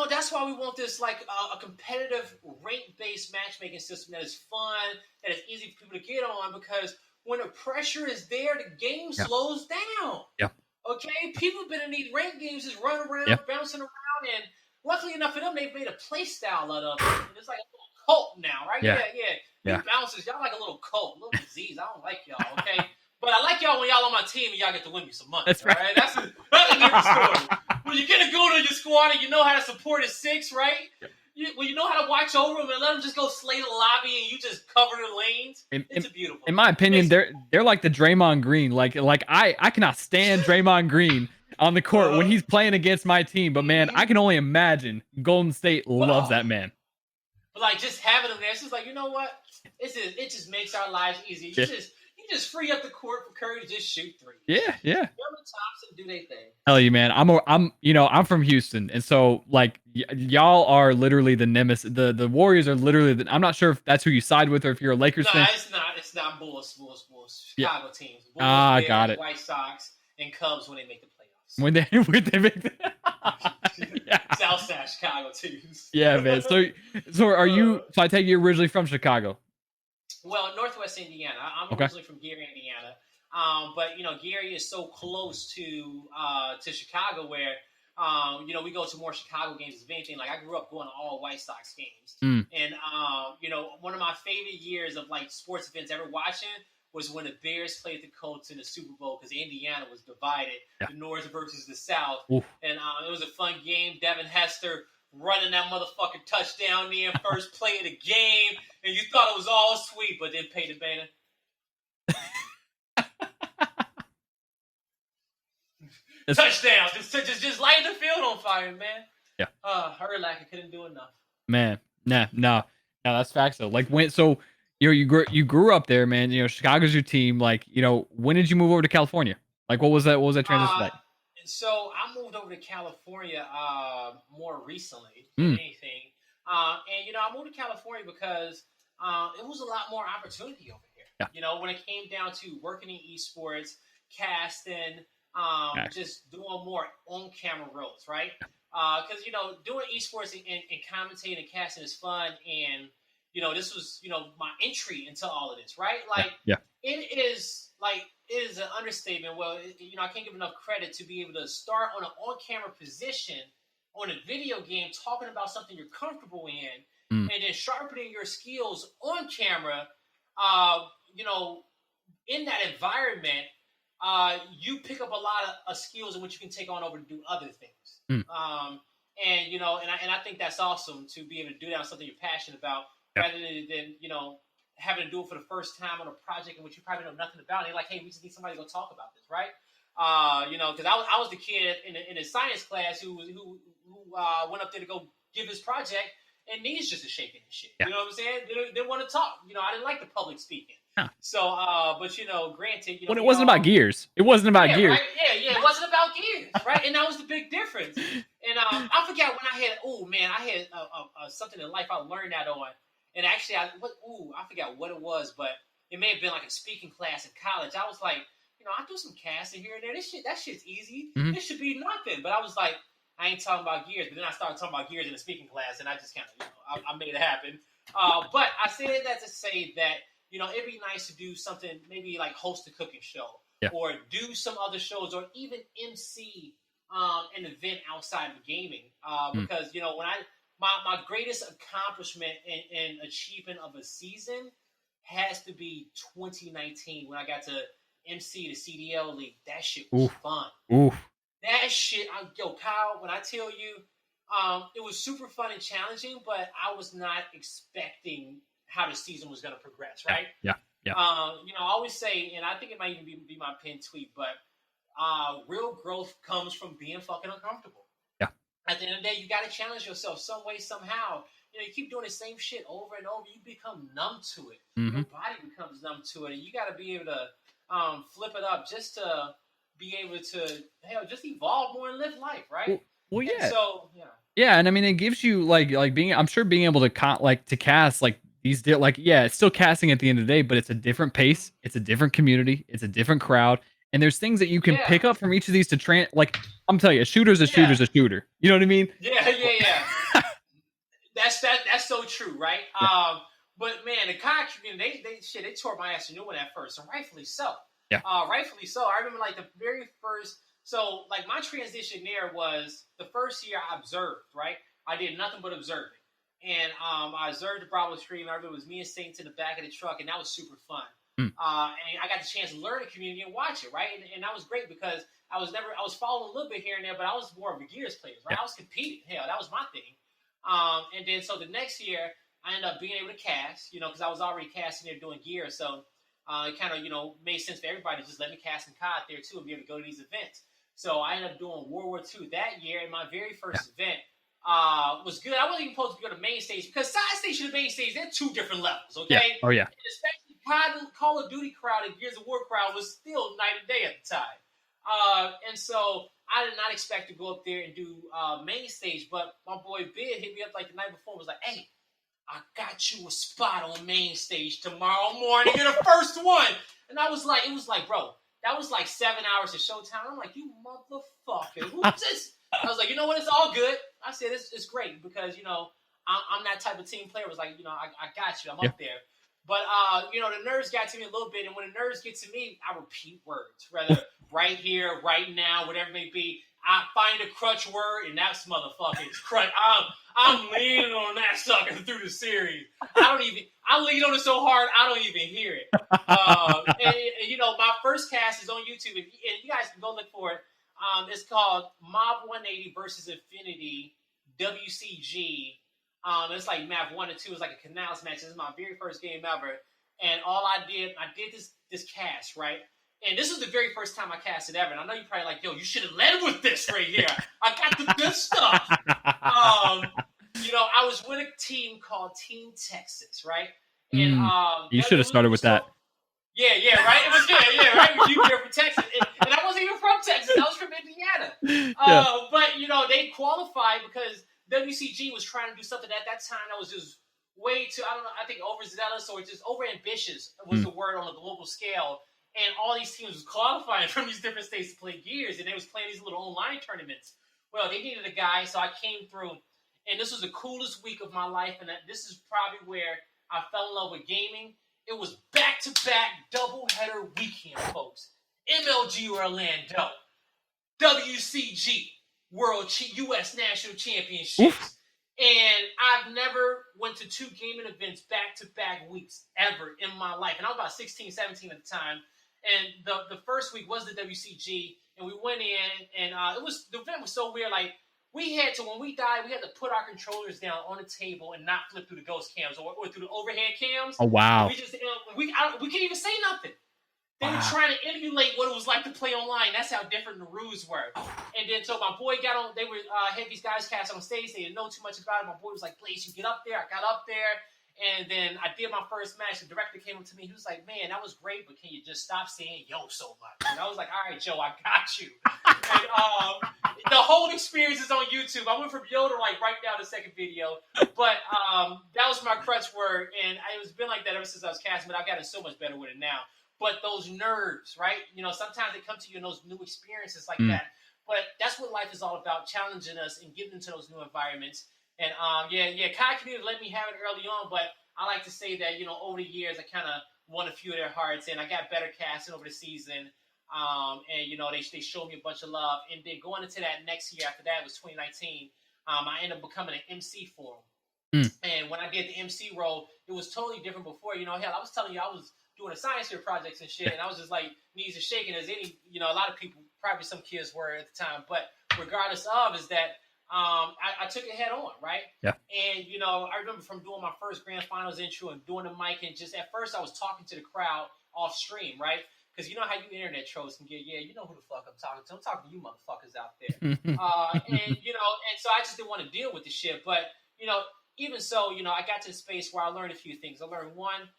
that's why we want this, like, a competitive rank-based matchmaking system that is fun, that is easy for people to get on, because when the pressure is there, the game slows down. Yeah. Okay? People have been in these rank games just running around, bouncing around, and luckily enough for them, they've made a play style out of it. And it's like a little cult now, right? Yeah. Bouncers, y'all like a little cult, a little disease. I don't like y'all, okay? But I like y'all when y'all on my team and y'all get to win me some money. That's right. Right? That's a different story. When you get a goon on your squad and you know how to support a six, right? When you know how to watch over them and let them just go slay the lobby and you just cover the lanes, it's beautiful. In my opinion, they're like the Draymond Green. Like I cannot stand Draymond Green on the court when he's playing against my team. But man, I can only imagine Golden State loves that man. But like just having them there, it's just like, you know what? It just makes our lives easy. You just free up the court for Curry to just shoot three. Yeah. Thompson do their thing. Hell yeah, man. I'm from Houston, and so like y'all are literally the nemesis. The Warriors are literally. I'm not sure if that's who you side with or if you're a Lakers fan. It's not Bulls. Chicago teams. Bulls, Bears, got it. White Sox and Cubs when they make the playoffs. When they make the Southside Chicago teams. Yeah, man. So are you? So I take you originally from Chicago. Well, Northwest Indiana. I'm originally from Gary, Indiana. But Gary is so close to Chicago, where we go to more Chicago games as anything. Like I grew up going to all White Sox games, and one of my favorite years of like sports events ever watching was when the Bears played the Colts in the Super Bowl because Indiana was divided, the North versus the South, and it was a fun game. Devin Hester running that motherfucking touchdown there, first play of the game, and you thought it was all sweet, but then Peyton Manning. Touchdown. Just lighting the field on fire, man. Yeah. Urlacher couldn't do enough. Man, no, that's facts though. Like you grew up there, man. Chicago's your team. Like, when did you move over to California? Like, what was that? What was that transition like? So I moved over to California more recently than anything. And I moved to California because it was a lot more opportunity over here. Yeah. When it came down to working in esports, casting, just doing more on-camera roles, right? Because doing esports and commentating and casting is fun, and this was my entry into all of this, right? Like, it is an understatement. Well, I can't give enough credit to be able to start on an on-camera position on a video game, talking about something you're comfortable in, and then sharpening your skills on camera. In that environment, you pick up a lot of skills in which you can take on over to do other things. And I think that's awesome to be able to do that on something you're passionate about, rather than having to do it for the first time on a project in which you probably know nothing about. And they're like, hey, we just need somebody to go talk about this, right? Because I was the kid in a science class who went up there to go give his project, and knees just a shaking and shit. You know what I'm saying? They didn't want to talk. I didn't like the public speaking. Huh. So, but granted, when it wasn't about gears. It wasn't about gears. Right? Yeah, it wasn't about gears, right? And that was the big difference. And I forgot when I had something in life I learned that on. And actually, I forgot what it was, but it may have been like a speaking class in college. I was like, I do some casting here and there. That shit's easy. This should be nothing. But I was like, I ain't talking about gears. But then I started talking about gears in the speaking class, and I just kind of, I made it happen. But I said that to say that, it'd be nice to do something, maybe like host a cooking show, or do some other shows, or even MC an event outside of gaming. Because, when my greatest accomplishment and achievement of a season has to be 2019, when I got to MC the CDL League. That shit was fun. That shit, Kyle, when I tell you, it was super fun and challenging, but I was not expecting how the season was going to progress, right? Yeah. I always say, and I think it might even be my pinned tweet, but real growth comes from being fucking uncomfortable. Yeah. At the end of the day, you got to challenge yourself some way, somehow. You keep doing the same shit over and over, you become numb to it. Your body becomes numb to it, and you got to be able to flip it up just to be able to just evolve more and live life, right? Well, yeah. And so, yeah, and I mean, it gives you like being. I'm sure being able to to cast like these, it's still casting at the end of the day, but it's a different pace, it's a different community, it's a different crowd, and there's things that you can pick up from each of these to like. I'm telling you, a shooter's a shooter's a shooter. You know what I mean? Yeah. That's so true, right? Yeah. But man, the COD community, they tore my ass a new one at first, and rightfully so. Yeah. Rightfully so. I remember like the very first. So like my transition there was the first year I observed, right? I did nothing but observing. And I observed the Bravo stream. I remember it was me and Saints in the back of the truck, and that was super fun. And I got the chance to learn the community and watch it, right? And that was great because I was following a little bit here and there, but I was more of a Gears player, right? I was competing. Hell, that was my thing. And then so the next year, I ended up being able to cast, because I was already casting there doing Gears. So it kind of, made sense for everybody to just let me cast in COD there too and be able to go to these events. So I ended up doing World War II that year, and my very first event was good. I wasn't even supposed to go to main stage because side stage and main stage, they're two different levels, okay? Yeah. Oh, yeah. And especially Call of Duty crowd and Gears of War crowd was still night and day at the time. And so I did not expect to go up there and do main stage, but my boy Bid hit me up like the night before and was like, hey, I got you a spot on main stage tomorrow morning. You're the first one. And it was like, bro, that was like 7 hours of showtime. I'm like, you motherfucker. Who's this? I was like, you know what? It's all good. I said, it's great because, I'm that type of team player. It was like, I got you. I'm up there. But, the nerds got to me a little bit. And when the nerds get to me, I repeat words, whether right here, right now, whatever it may be. I find a crutch word, and that's motherfucking crutch. I'm leaning on that sucker through the series. I lean on it so hard, I don't even hear it. And my first cast is on YouTube, and you guys can go look for it. It's called Mob 180 versus Infinity WCG. It's like map 1 and 2. It's like a canals match. This is my very first game ever. And all I did this cast, right? And this was the very first time I casted ever. And I know you're probably like, yo, you should have led with this right here. I got the good stuff. I was with a team called Team Texas, right? And you should have started with that. Yeah, right. It was right. You here from Texas, and I wasn't even from Texas. I was from Indiana. But they qualified because WCG was trying to do something at that time that was just way too, I don't know, I think overzealous or just overambitious was the word on a global scale. And all these teams was qualifying from these different states to play gears, and they was playing these little online tournaments. Well, they needed a guy, so I came through, and this was the coolest week of my life, and this is probably where I fell in love with gaming. It was back-to-back doubleheader weekend, folks. MLG Orlando, WCG U.S. National Championships. Oof. And I've never went to 2 gaming events back-to-back weeks ever in my life. And I was about 16, 17 at the time. And the first week was the WCG, and we went in, and the event was so weird. Like, we had to, when we died, we had to put our controllers down on the table and not flip through the ghost cams or through the overhead cams. Oh, wow. We just, we couldn't even say nothing. They were trying to emulate what it was like to play online. That's how different the rules were. And then, so my boy got on, they were, had these guys cast on stage. They didn't know too much about it. My boy was like, Blaze, you get up there. I got up there. And then I did my first match. The director came up to me. He was like, man, that was great, but can you just stop saying yo so much? And I was like, all right, Joe, I got you. And the whole experience is on YouTube. I went from yo to like right now the second video. But that was my crutch word. And it's been like that ever since I was casting, but I've gotten so much better with it now. But those nerves, right? Sometimes they come to you in those new experiences like that. But that's what life is all about, challenging us and getting into those new environments. And Kai community let me have it early on, but I like to say that, over the years, I kind of won a few of their hearts, and I got better casting over the season. They showed me a bunch of love. And then going into that next year after that, it was 2019, I ended up becoming an MC for them. And when I did the MC role, it was totally different before. Hell, I was telling you, I was doing a science fair projects and shit, and I was just like knees are shaking as any, a lot of people, probably some kids were at the time. But regardless of, is that I took it head on, right? Yeah. And, I remember from doing my first grand finals intro and doing the mic, and just at first I was talking to the crowd off stream, right? Because you know how you internet trolls can get, you know who the fuck I'm talking to. I'm talking to you motherfuckers out there. And so I just didn't want to deal with the shit. But, even so, I got to a space where I learned a few things. I learned, one,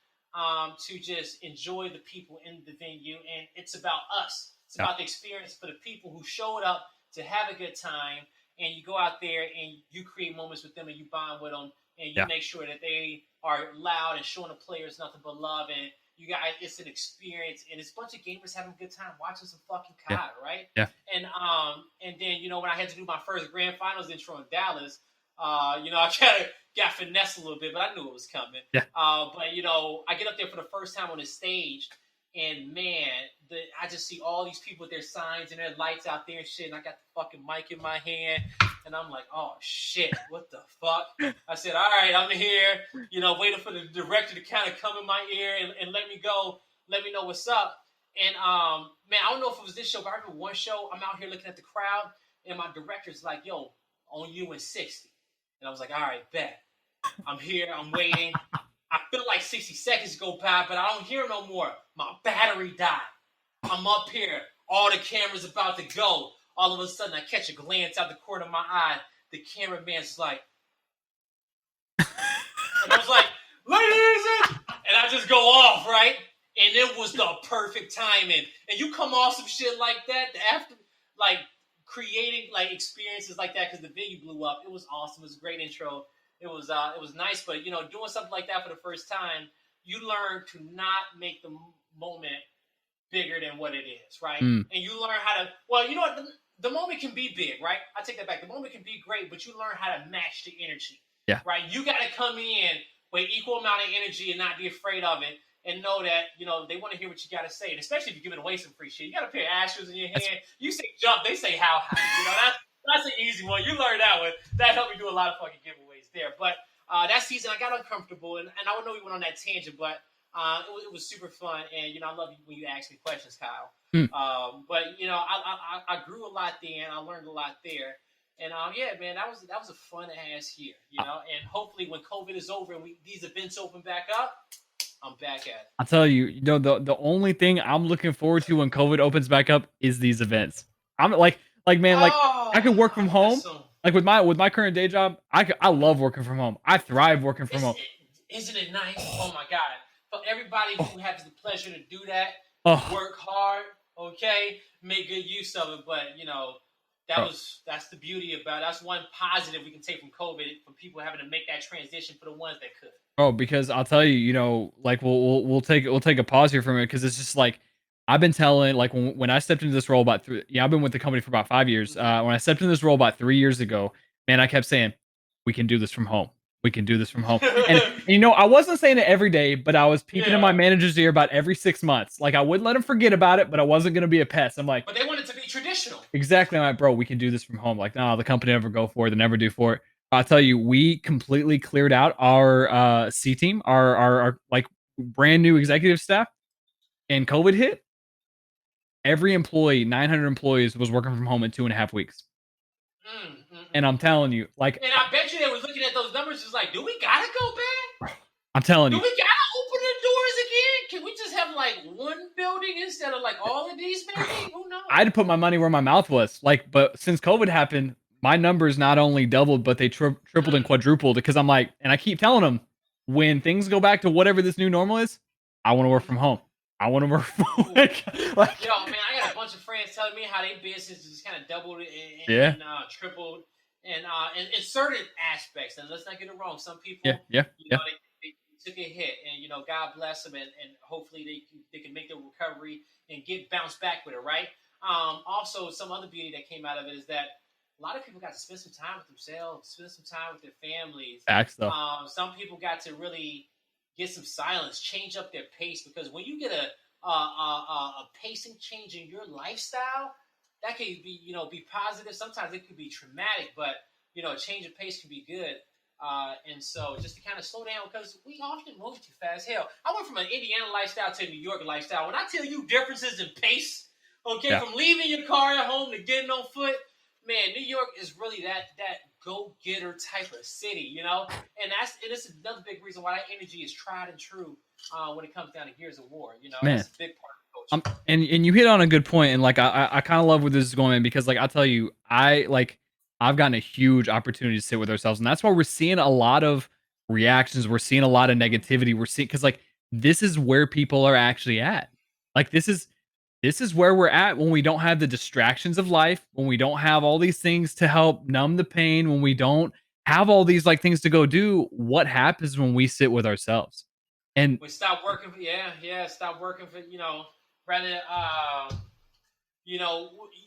to just enjoy the people in the venue. And it's about us. It's about the experience for the people who showed up to have a good time. And you go out there and you create moments with them and you bond with them. And you make sure that they are loud and showing the players nothing but love. And you guys, it's an experience. And it's a bunch of gamers having a good time watching some fucking COD, right? Yeah. And then, when I had to do my first grand finals intro in Dallas, I kind of got finessed a little bit, but I knew it was coming. Yeah. I get up there for the first time on the stage, and man, I just see all these people with their signs and their lights out there and shit, and I got the fucking mic in my hand, and I'm like, oh shit, what the fuck? I said, all right, I'm here, waiting for the director to kind of come in my ear and let me go, let me know what's up. And man, I don't know if it was this show, but I remember one show, I'm out here looking at the crowd, and my director's like, yo, on you in 60. And I was like, all right, bet. I'm here, I'm waiting. I feel like 60 seconds go by, but I don't hear no more. My battery died. I'm up here. All the cameras about to go. All of a sudden, I catch a glance out the corner of my eye. The cameraman's like, and I was like, ladies, and I just go off, right? And it was the perfect timing. And you come off some shit like that after, like, creating like experiences like that, because the venue blew up. It was awesome. It was a great intro. It was nice, but doing something like that for the first time, you learn to not make the moment bigger than what it is, right? And you learn how to, the moment can be big, right? I take that back. The moment can be great, but you learn how to match the energy, right? You got to come in with equal amount of energy and not be afraid of it, and know that, they want to hear what you got to say. And especially if you're giving away some free shit. You got a pair of Astros in your hand. You say jump, they say how high. That's an easy one. You learn that one. That helped me do a lot of fucking giveaways there. But that season, I got uncomfortable. And I don't know we went on that tangent, but it was super fun. And, I love you when you ask me questions, Kyle. But, I grew a lot there, and I learned a lot there. And yeah, man, that was a fun ass year, you I- know. And hopefully, when COVID is over and these events open back up, I'm back at it. I'll tell you, the only thing I'm looking forward to when COVID opens back up is these events. I'm like man, like I Oh, could work I from got home. some. Like with my current day job, I love working from home. I thrive working from It's, home. isn't it nice? Oh my God. For everybody Oh, who has the pleasure to do that, oh, work hard, okay, make good use of it. But bro, that's the beauty about it. That's one positive we can take from COVID for people having to make that transition for the ones that could. bro, because I'll tell you, like we'll take a pause here from it because it's just like I've been telling like when I stepped into this role about three, yeah, I've been with the company for about 5 years. Mm-hmm. When I stepped into this role about 3 years ago, man, I kept saying we can do this from home. We can do this from home. And I wasn't saying it every day, but I was peeping in my Yeah. manager's ear about every 6 months. Like I wouldn't let him forget about it, but I wasn't gonna be a pest. I'm like, But they want it to be traditional. exactly. I'm like, bro, we can do this from home. Like, no, the company never go for it. They never do for it. I'll tell you, we completely cleared out our C team, our like brand new executive staff, and COVID hit. Every employee, 900 employees, was working from home in 2.5 weeks. Mm, mm, And mm, I'm mm. telling you, like, And I bet you they was looking at those numbers just like, do we gotta go back? I'm telling Do you, we gotta open the doors again? Can we just have like one building instead of like all of these? Maybe who I had knows? to put my money where my mouth was. Like, but since COVID happened, my numbers not only doubled, but they tripled and Mm, quadrupled. Because I'm like, and I keep telling them, when things go back to whatever this new normal is, I want to work from mm. home. I want to work from Ooh. like, Yo, man, I got a bunch of friends telling me how their business just kind of doubled yeah, and tripled and in certain aspects. And let's not get it wrong. Some yeah, people, yeah, yeah. they took a hit, and God bless them, and hopefully they can make the recovery and get bounced back with it, right? Also, some other beauty that came out of it is that a lot of people got to spend some time with themselves, spend some time with their families. Facts though. Some people got to really get some silence, change up their pace, because when you get a pacing change in your lifestyle, that can be positive. Sometimes it could be traumatic, but a change of pace can be good. And so just to kind of slow down, because we often move too fast. Hell, I went from an Indiana lifestyle to a New York lifestyle. When I tell you differences in pace, okay, Yeah. from leaving your car at home to getting on foot, man, New York is really that go getter type of city, and it's another big reason why that energy is tried and true when it comes down to Gears of War. Man, That's a big part of the culture. and you hit on a good point, and like I kind of love where this is going, man, because like I'll tell you, I've gotten a huge opportunity to sit with ourselves, and that's why we're seeing a lot of reactions. We're seeing a lot of negativity. We're seeing because like this is where people are actually at. Like this is where we're at when we don't have the distractions of life, when we don't have all these things to help numb the pain, when we don't have all these like things to go do. What happens when we sit with ourselves? And We stop working for stop working for rather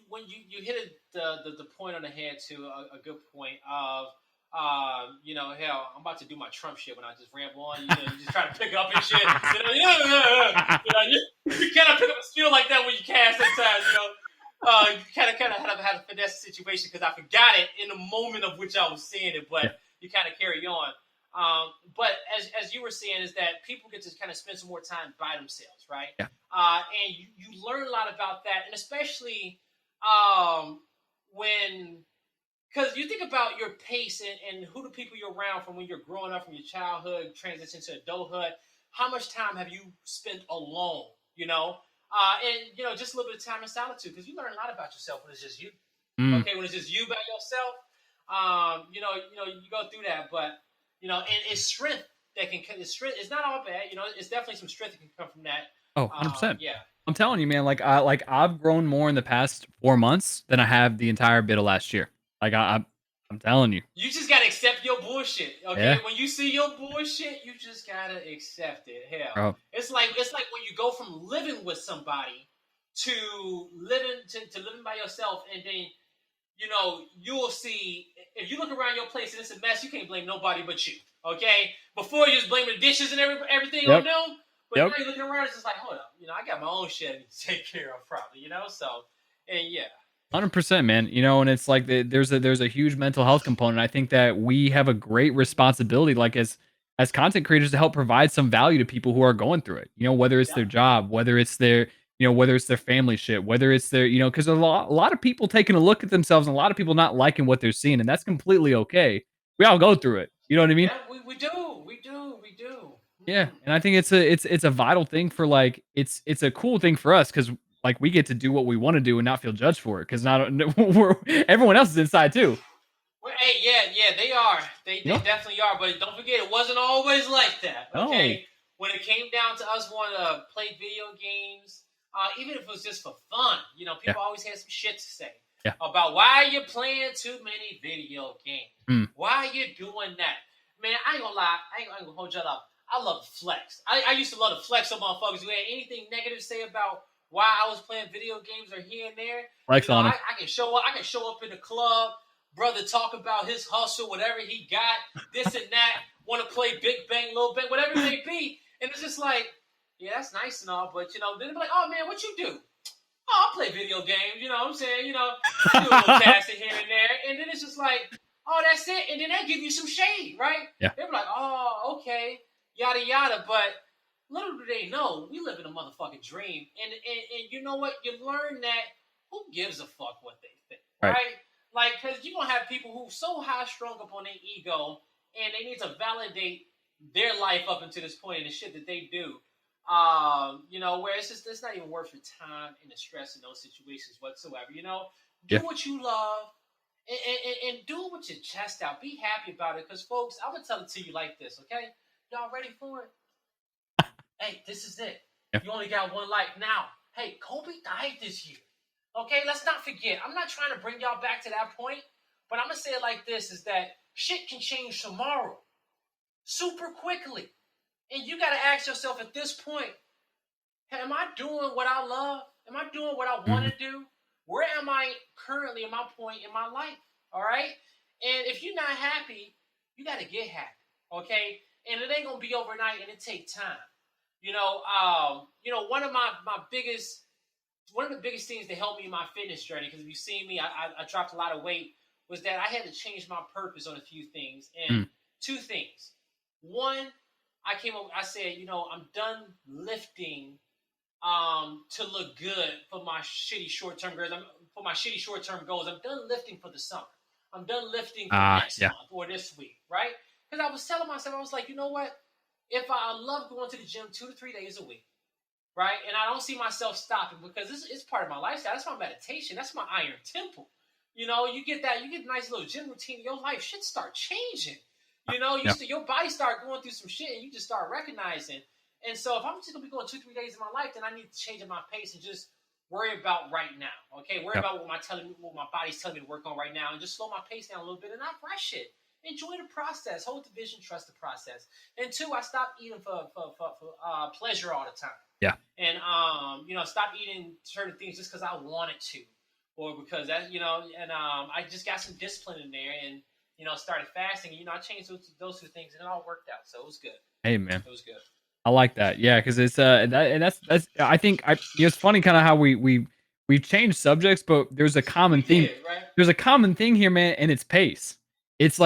when you hit the point on the head to a good point of hell, I'm about to do my Trump shit when I just ramble on. You just try to pick up and shit. You cannot pick up a skill like that when you cast sometimes. You kind of have to finesse the situation because I forgot it in the moment of which I was saying it, but yeah, you kind of carry on. But as you were saying, is that people get to kind of spend some more time by themselves, right? yeah, And you learn a lot about that, and especially when because you think about your pace and who the people you're around from when you're growing up from your childhood, transition to adulthood. How much time have you spent alone? And just a little bit of time in solitude because you learn a lot about yourself when it's just you. mm, Okay, when it's just you by yourself, you go through that, but and it's strength that can. It's strength. It's not all bad. It's definitely some strength that can come from that. oh, 100%. Yeah. I'm telling you, man, I've grown more in the past 4 months than I have the entire bit of last year. Like I'm telling you, You just gotta accept your bullshit, okay? yeah, When you see your bullshit, you just gotta accept it. Hell, bro. it's like when you go from living with somebody to living by yourself, and then you will see if you look around your place and it's a mess, you can't blame nobody but you. Okay, before you just blame the dishes and everything on Yep, them, but now yep. you're looking around, it's just like, hold up, I got my own shit I need to take care of, probably, So, and yeah, 100%, man. And it's like there's a huge mental health component. I think that we have a great responsibility, like as content creators, to help provide some value to people who are going through it. Whether it's their yep, job, whether it's their whether it's their family shit, whether it's their, because a lot of people taking a look at themselves and a lot of people not liking what they're seeing, and that's completely okay. We all go through it. You know what I mean? Yeah, we do. Yeah, Hmm. and I think it's a vital thing for like it's a cool thing for us because like we get to do what we want to do and not feel judged for it because not everyone else is inside too. Well, hey, yeah, they are. They You they know? definitely are. But don't forget, it wasn't always like that. No. Okay, when it came down to us wanting to play video games, even if it was just for fun, Yeah. people always had some shit to say Yeah. about why you're playing too many video games. Mm. Why you doing that? Man, I ain't gonna lie. I ain't gonna hold you up. I love to flex. I used to love to flex on motherfuckers who had anything negative to say about why I was playing video games or here and there. Flex on them. I can show up. I can show up in the club, brother, talk about his hustle, whatever he got, this and that. Want to play Big Bang, Little Bang, whatever it may be. And it's just like, yeah, that's nice and all, but then they're like, oh man, what you do? Oh, I play video games. You know what I'm saying? I do a little casting here and there, and then it's just like, oh, that's it. And then they give you some shade, right? Yeah. They're like, oh, okay, yada yada. But little do they know, we live in a motherfucking dream. And you know what? You learn that who gives a fuck what they think, Right. right? Like, because you're going to have people who so high strung up on their ego and they need to validate their life up until this point and the shit that they do. Where it's not even worth your time and the stress in those situations whatsoever. Do what you love and do it with your chest out. Be happy about it. Because, folks, I'm going to tell it to you like this, okay? Y'all ready for it? Hey, this is it. Yeah. You only got one life now. Hey, Kobe died this year. Okay, let's not forget. I'm not trying to bring y'all back to that point, but I'm going to say it like this, is that shit can change tomorrow super quickly. And you got to ask yourself at this point, hey, am I doing what I love? Am I doing what I want to do? Where am I currently at my point in my life? All right? And if you're not happy, you got to get happy, okay? And it ain't going to be overnight, and it takes time. One of the biggest things that helped me in my fitness journey, because if you've seen me, I dropped a lot of weight, was that I had to change my purpose on a few things. And two things. One, I said, I'm done lifting to look good for my shitty short-term goals. I'm done lifting for the summer. I'm done lifting for next month or this week, right? Because I was telling myself, I was like, you know what? If I love going to the gym 2 to 3 days a week, right? And I don't see myself stopping because it's part of my lifestyle. That's my meditation. That's my iron temple. You get a nice little gym routine. Your life should start changing. Your body start going through some shit and you just start recognizing. And so if I'm just going to be going 2, 3 days of my life, then I need to change my pace and just worry about right now. Okay. Worry about what my body's telling me to work on right now and just slow my pace down a little bit and not rush it. Enjoy the process. Hold the vision. Trust the process. And 2, I stopped eating for pleasure all the time. Yeah. And stop eating certain things just because I wanted to, or because that I just got some discipline in there and started fasting. And, I changed those 2 things and it all worked out. So it was good. Hey man, It was good. I like that. Yeah, because it's that's I think it's funny kind of how we've changed subjects, but there's a common We theme. did, right? There's a common thing here, man, and it's pace. It's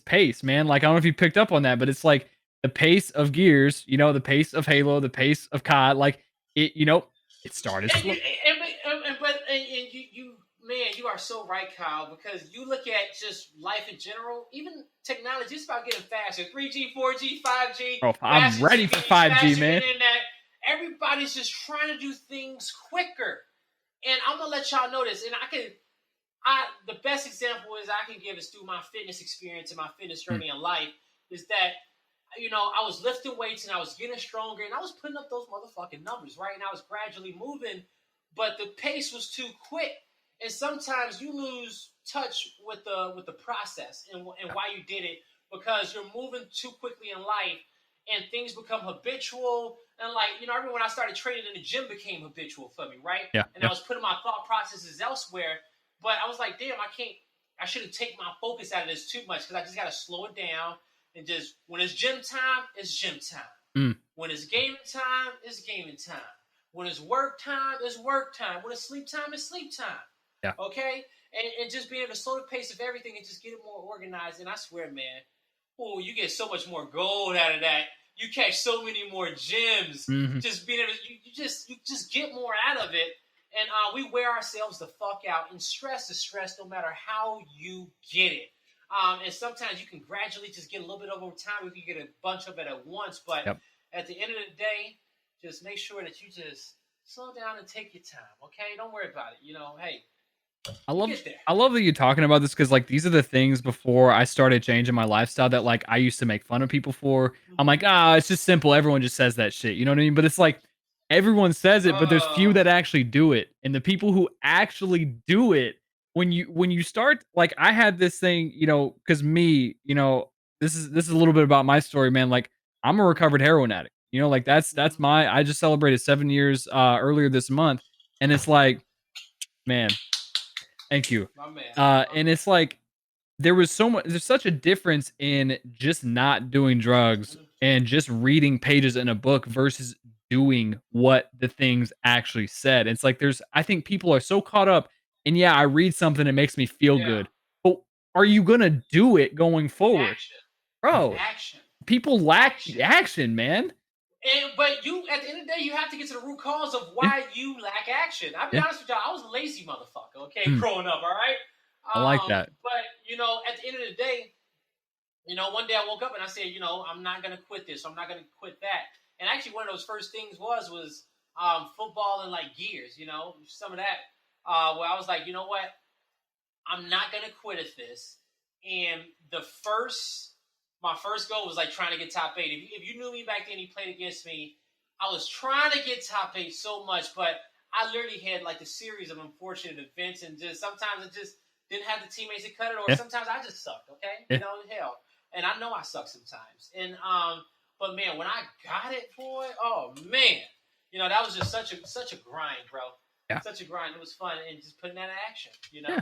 pace, man. Like I don't know if you picked up on that, but it's like the pace of Gears, the pace of Halo, the pace of COD. Like it started And slow. you, man, you are so right, Kyle, because you look at just life in general, even technology, it's about getting faster. 3G, 4G, 5G, Bro, I'm faster ready for TV, 5G, faster man. internet. Everybody's just trying to do things quicker. And I'm gonna let y'all know this. And the best example is I can give is through my fitness experience and my fitness journey in life, is that I was lifting weights and I was getting stronger and I was putting up those motherfucking numbers, right? And I was gradually moving, but the pace was too quick. And sometimes you lose touch with the process and why you did it, because you're moving too quickly in life and things become habitual. And I remember when I started training in the gym became habitual for me, right? Yeah. And I was putting my thought processes elsewhere, but I was like, damn, I shouldn't take my focus out of this too much because I just got to slow it down. And just when it's gym time, it's gym time. When it's gaming time, it's gaming time. When it's work time, it's work time. When it's sleep time, it's sleep time. Yeah. Okay? And just being able to slow the pace of everything and just get it more organized. And I swear, man, you get so much more gold out of that you catch so many more gems. Mhm. Just being able, you just get more out of it, and we wear ourselves the fuck out. And stress is stress, no matter how you get it. And sometimes you can gradually just get a little bit over time. You can get a bunch of it at once, but Yep. at the end of the day, just make sure that you just slow down and take your time. Okay, don't worry about it. Hey, I you love get there. I love that you're talking about this because like these are the things before I started changing my lifestyle that like I used to make fun of people for. I'm like, Mm-hmm. it's just simple. Everyone just says that shit. You know what I mean? But it's like everyone says it, but there's few Uh, that actually do it. And the people who actually do it, when you start like I had this thing, because me, this is a little bit about my story, man. Like I'm a recovered heroin addict. Like that's mhm, my I just celebrated 7 years earlier this month. And it's like, man, thank you. my man, my And man. it's like there's such a difference in just not doing drugs Mhm. and just reading pages in a book versus doing what the things actually said. It's like I think people are so caught up and yeah, I read something, it makes me feel Yeah, good. But are you gonna do it going forward? action, Bro, action, people lack the action. action, man. But you, at the end of the day, you have to get to the root cause of Yeah, why you lack action. I'll be yeah. honest with y'all, I was a lazy motherfucker, okay, Mm, growing up, all right? I like that. But, at the end of the day, one day I woke up and I said, I'm not going to quit this. I'm not going to quit that. And actually, one of those first things was football and like gears, some of that. Where I was like, you know what? I'm not going to quit at this. And my first goal was like trying to get top eight. If you knew me back then, you played against me. I was trying to get top eight so much, but I literally had like a series of unfortunate events, and just sometimes I just didn't have the teammates to cut it, or Yeah, sometimes I just sucked. Okay, yeah. hell, and I know I suck sometimes. And but man, when I got it, boy, oh man, that was just such a grind, bro. Yeah. Such a grind. It was fun, and just putting that in action. Yeah.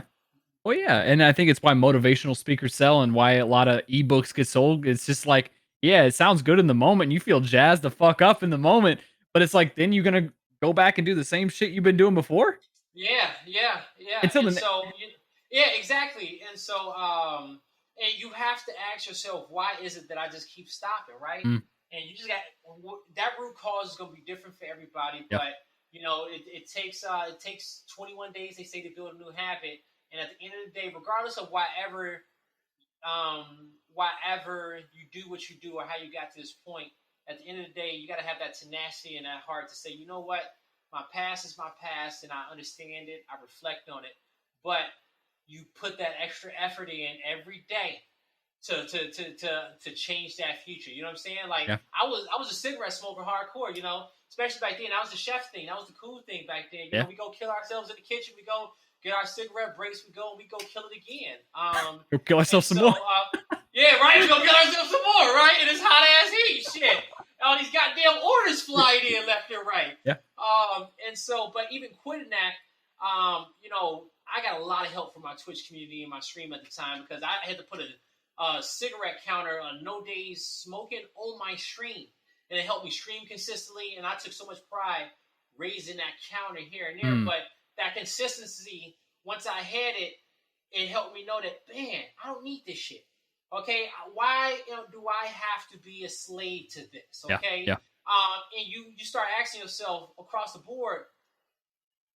Well, yeah, and I think it's why motivational speakers sell and why a lot of ebooks get sold. It's just like, yeah, it sounds good in the moment. You feel jazzed the fuck up in the moment, but it's like then you're gonna go back and do the same shit you've been doing before Yeah, yeah, yeah. until And the so, yeah, exactly. And so, and you have to ask yourself, why is it that I just keep stopping, right? mm, And you just got that root cause is going to be different for everybody, yep, but it takes 21 days, they say, to build a new habit. And at the end of the day, regardless of whatever you do, what you do, or how you got to this point, at the end of the day, you got to have that tenacity and that heart to say, you know what, my past is my past, and I understand it. I reflect on it, but you put that extra effort in every day to change that future. You know what I'm saying? Like yeah, I was a cigarette smoker hardcore. Especially back then. That was the chef thing. That was the cool thing back then. yeah. We go kill ourselves in the kitchen. We go get our cigarette breaks. We go kill it again. Go kill And myself some so, more. yeah, right. We go kill ourselves some more, right? And it's hot ass heat, shit. All these goddamn orders flying in left and right. Yeah, And so, but even quitting that, I got a lot of help from my Twitch community and my stream at the time, because I had to put a cigarette counter on no days smoking on my stream, and it helped me stream consistently. And I took so much pride raising that counter here and there, mm, but that consistency, once I had it, it helped me know that, man, I don't need this shit. Okay, why do I have to be a slave to this? yeah, Okay, yeah, and you start asking yourself across the board,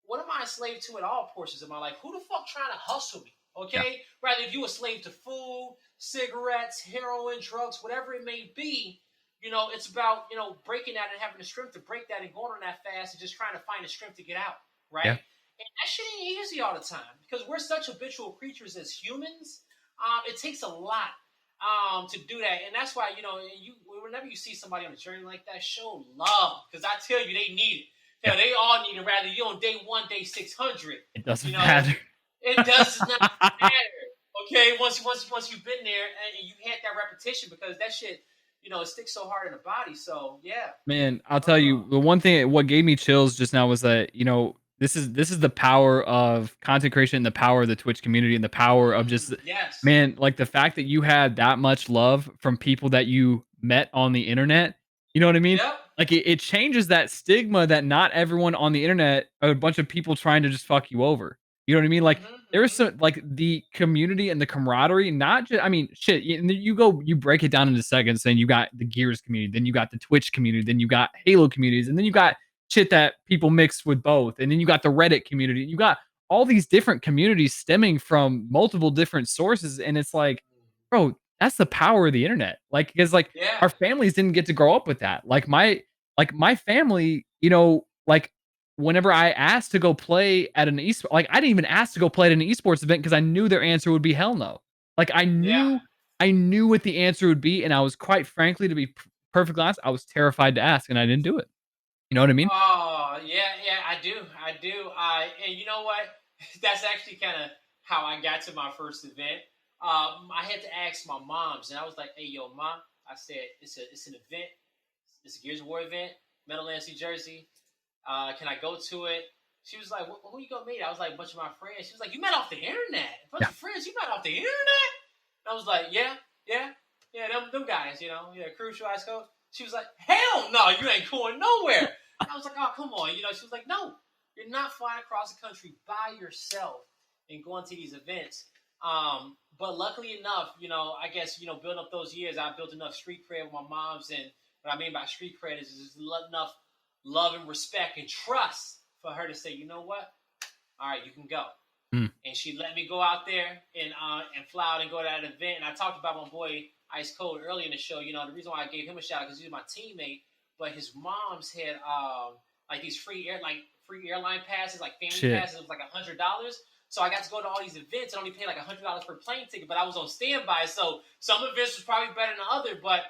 what am I a slave to at all portions of my life? Who the fuck trying to hustle me? yeah, Okay, rather if you a slave to food, cigarettes, heroin, drugs, whatever it may be, it's about breaking that and having the strength to break that and going on that fast and just trying to find the strength to get out, right? yeah. And that shit ain't easy all the time, because we're such habitual creatures as humans. It takes a lot to do that, and that's why whenever you see somebody on a journey like that, show love, because I tell you, they need it. Yeah. They all need it. Rather you on day one, day 600. It You doesn't know, matter. it does not matter. Okay, once you've been there and you had that repetition, because that shit, it sticks so hard in the body. So yeah. Man, I'll tell Uh, you the one thing what gave me chills just now was that, this is the power of content creation and the power of the Twitch community and the power of just yes. man, like the fact that you had that much love from people that you met on the internet. You know what I mean? Yep. Like it changes that stigma that not everyone on the internet are a bunch of people trying to just fuck you over. You know what I mean? Like, there's Hmm. so like the community and the camaraderie, not just, I mean, shit, you go, you break it down into seconds, and you got the Gears community, then you got the Twitch community, then you got Halo communities, and then you got shit that people mix with both, and then you got the Reddit community. You got all these different communities stemming from multiple different sources, and it's like, bro, that's the power of the internet. Like, because like Yeah, our families didn't get to grow up with that. Like my family, you know, like whenever I asked to go play at an esport, like I didn't even ask to go play at an esports event because I knew their answer would be hell no. Like yeah. I knew what the answer would be, and I was quite frankly, to be perfectly honest, I was terrified to ask, and I didn't do it. You know what I mean? Oh, yeah, yeah, I do. I do. And you know what? That's actually kind of how I got to my first event. I had to ask my moms, and I was like, "Hey, yo, mom," I said, "It's an event. It's a Gears of War event, Meadowlands, New Jersey. Can I go to it?" She was like, "Who you gonna meet?" I was like, "A bunch of my friends." She was like, "You met off the internet? A bunch Yeah. of friends you met off the internet?" And I was like, "Yeah, yeah, yeah, them guys, Crucial Ice Coach." She was like, "Hell no, you ain't going nowhere." I was like, "Oh, come on," She was like, "No, you're not flying across the country by yourself and going to these events." But luckily enough, I guess building up those years, I built enough street cred with my moms, and what I mean by street cred is just enough love and respect and trust for her to say, "You know what? All right, you can go." Mm. And she let me go out there and fly out and go to that event. And I talked about my boy Ice Cold earlier in the show. The reason why I gave him a shout out because he was my teammate, but his mom's had like these free airline passes, like family Shit. passes. It was like $100. So I got to go to all these events and only pay like $100 per plane ticket, but I was on standby. So some events was probably better than other, but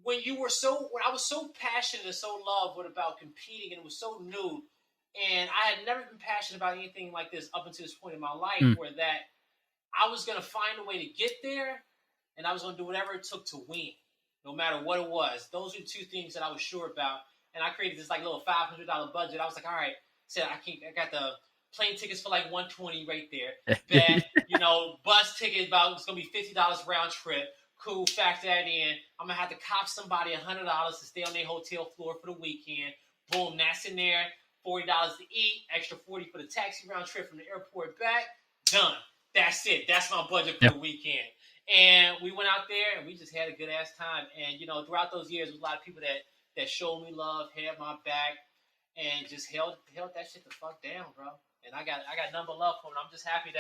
when I was so passionate and so loved about competing, and it was so new, and I had never been passionate about anything like this up until this point in my life, Mm. where that I was gonna find a way to get there, and I was gonna do whatever it took to win, no matter what it was. Those are two things that I was sure about, and I created this like little $500 budget. I was like, all right, said I got the plane tickets for like 120 right there. Bet, bus ticket it's gonna be $50 round trip. Cool, factor that in. I'm gonna have to cop somebody $100 to stay on their hotel floor for the weekend. Boom, that's in there. $40 to eat, extra 40 for the taxi round trip from the airport back. Done. That's it. That's my budget for Yeah. the weekend. And we went out there and we just had a good ass time. And throughout those years, there was a lot of people that showed me love, had my back, and just held that shit the fuck down, bro. And I got nothing but love for them. I'm just happy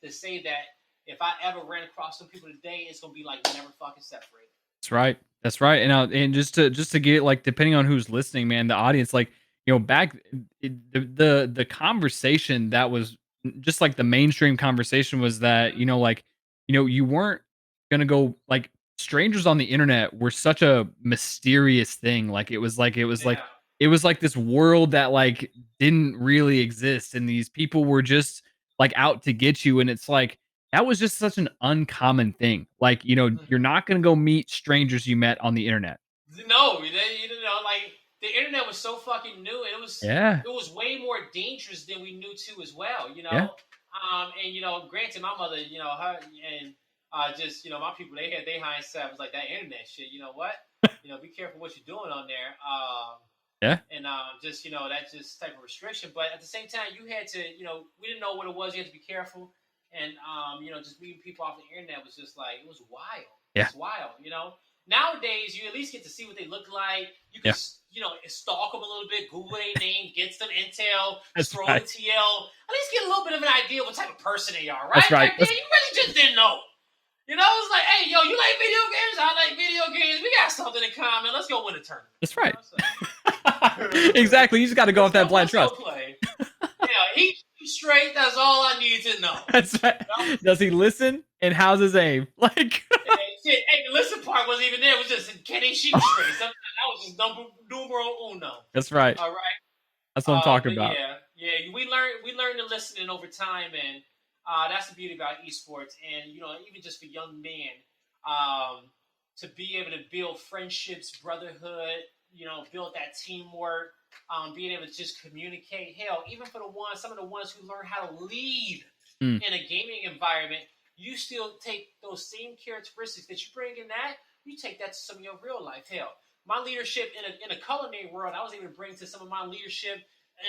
to say that if I ever ran across some people today, it's gonna be like we never fucking separated. That's right. That's right. And just to get like, depending on who's listening, man, the audience, like, back the conversation that was just like the mainstream conversation was that, like, you weren't gonna go like strangers on the internet were such a mysterious thing. Like Yeah. it was like this world that like didn't really exist, and these people were just like out to get you. And it's like that was just such an uncommon thing. Like, you're Mm-hmm. not going to go meet strangers you met on the internet. No, like the internet was so fucking new, and Yeah. it was way more dangerous than we knew too as well. Yeah. And granted, my mother, her and just my people, they had their hindsight was like that internet shit. You know what? Be careful what you're doing on there. Yeah. And just that just type of restriction. But at the same time, you had to, we didn't know what it was. You had to be careful, and just meeting people off the internet was just like it was wild. Yeah. It's wild. Nowadays, you at least get to see what they look like. You can, Yeah. stalk them a little bit, Google their name, get some intel, That's scroll the right. TL, at least get a little bit of an idea what type of person they are, That's right? right. Back then, you really just didn't know. It's like, hey, yo, you like video games? I like video games. We got something in common. Let's go win a tournament. That's right. So. Exactly. You just got to go with that blind trust. Let's go play. He's straight. That's all I need to know. That's right. Does he listen? And how's his aim? Like, hey, the listen part wasn't even there. It was just, can he shoot straight? That was just numero uno. that's right. All right. That's what I'm talking But about. yeah. We learned the listening over time, and that's the beauty about esports. And even just for young men, to be able to build friendships, brotherhood, build that teamwork, being able to just communicate. Hell, even for some of the ones who learn how to lead Mm. in a gaming environment, you still take those same characteristics that you bring in that, you take that to some of your real life. Hell, my leadership in a culinary world, I was able to bring to some of my leadership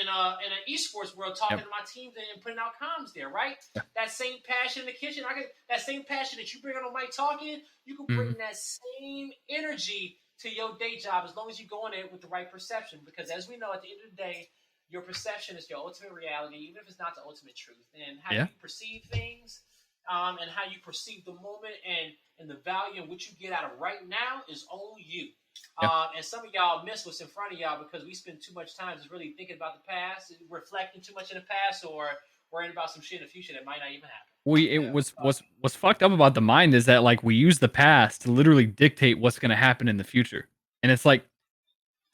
in an esports world, talking Yep. to my teams and putting out comms there, right? Yeah. That same passion in the kitchen, that same passion that you bring on the mic talking, you can bring Mhm. that same energy to your day job as long as you go in it with the right perception. Because as we know, at the end of the day, your perception is your ultimate reality, even if it's not the ultimate truth. And how Yeah. you perceive things, and how you perceive the moment, and the value in which you get out of right now is only you. Yeah. And some of y'all miss what's in front of y'all because we spend too much time just really thinking about the past, reflecting too much in the past, or worrying about some shit in the future that might not even happen. We it Yeah. what's fucked up about the mind is that like we use the past to literally dictate what's gonna happen in the future. And it's like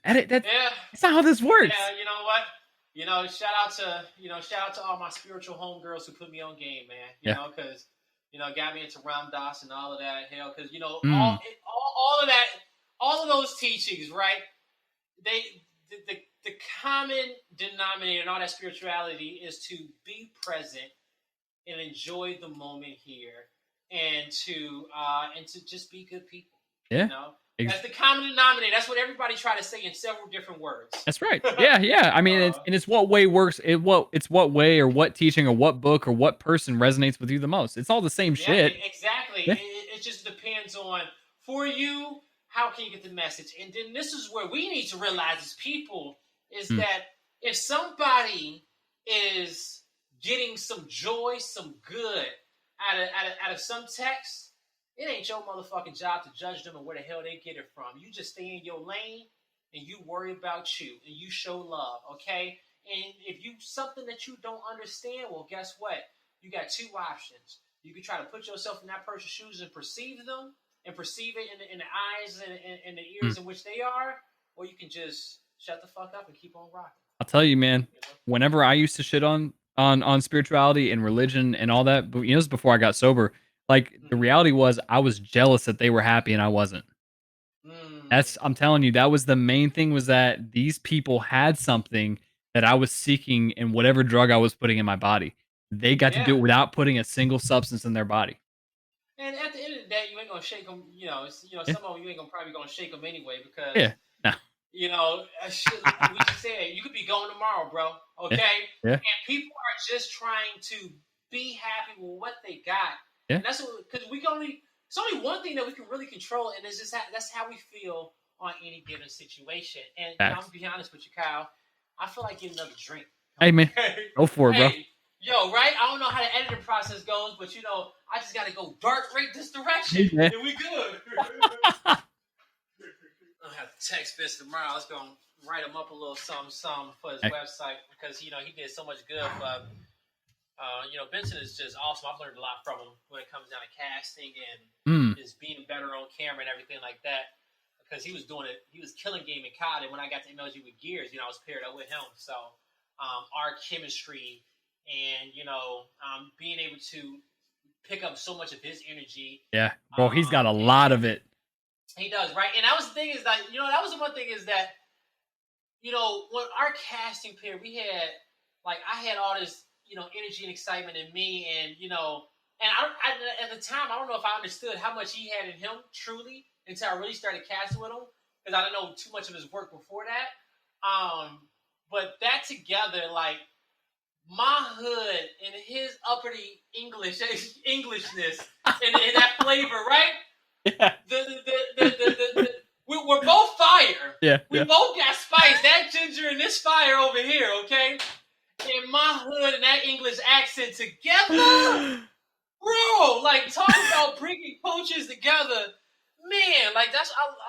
Yeah. that's not how this works. Yeah. You know what? Shout out to all my spiritual homegirls who put me on game, man. Yeah. Because got me into Ram Dass and all of that. Hell, because Mm. all of that, all of those teachings, right? They the common denominator in all that spirituality is to be present and enjoy the moment here, and to just be good people. You Yeah. know, Ex that's the common denominator. That's what everybody try to say in several different words. That's right. Yeah, yeah. I mean, it's what way works. It's what way or what teaching or what book or what person resonates with you the most. It's all the same Yeah, shit. exactly. Yeah. It just depends on, for you, how can you get the message? And then this is where we need to realize as people is Mm. that if somebody is getting some joy, some good out of some text, it ain't your motherfucking job to judge them and where the hell they get it from. You just stay in your lane and you worry about you and you show love, okay? And if you something that you don't understand, well, guess what? You got two options. You can try to put yourself in that person's shoes and perceive them and perceive it in the eyes and the Mm. ears in which they are, or you can just shut the fuck up and keep on rocking. I'll tell you, man. You know? Whenever I used to shit on spirituality and religion and all that, but you know, this is before I got sober. Like the Mm-hmm. reality was, I was jealous that they were happy and I wasn't. Mm. That's I'm telling you, that was the main thing was that these people had something that I was seeking in whatever drug I was putting in my body. They got to Yeah. do it without putting a single substance in their body. And at the end of the day, you ain't gonna shake them. Yeah. Some of them you ain't gonna probably gonna shake them anyway because Yeah. No. shit, we just said you could be going tomorrow, bro. Yeah. Okay, Yeah. and people are just trying to be happy with what they got, Yeah. and that's what because we can only. It's only one thing that we can really control, and it's just that's how we feel on any given situation. And I'm Facts. gonna be honest with you, Kyle. I feel like getting another drink. Hey man, Okay, go for it, bro. hey, yo, right? I don't know how the editing process goes, but I just got to go dark right this direction, Hey, man. and we good. I'll have to text Vince tomorrow. Let's go write him up a little something for his Hey. website because he did so much good. But Benson is just awesome. I've learned a lot from him when it comes down to casting and Mm. just being better on camera and everything like that. Because he was doing it, he was killing game in COD. And when I got to MLG with Gears, I was paired up with him. So our chemistry and being able to pick up so much of his energy. Yeah, bro, he's got a And lot of it. he does, right? And that was the thing is that that was the one thing is that when our casting period, we had I had all this energy and excitement in me, and at the time I don't know if I understood how much he had in him truly until I really started casting with him because I didn't know too much of his work before that. But that together, like my hood and his uppity Englishness and that flavor, right? Yeah. We're both fire. Yeah. We Yeah. both got spice. That ginger and this fire over here, okay? And my hood and that English accent together, bro. Like talk about bringing coaches together, man. Like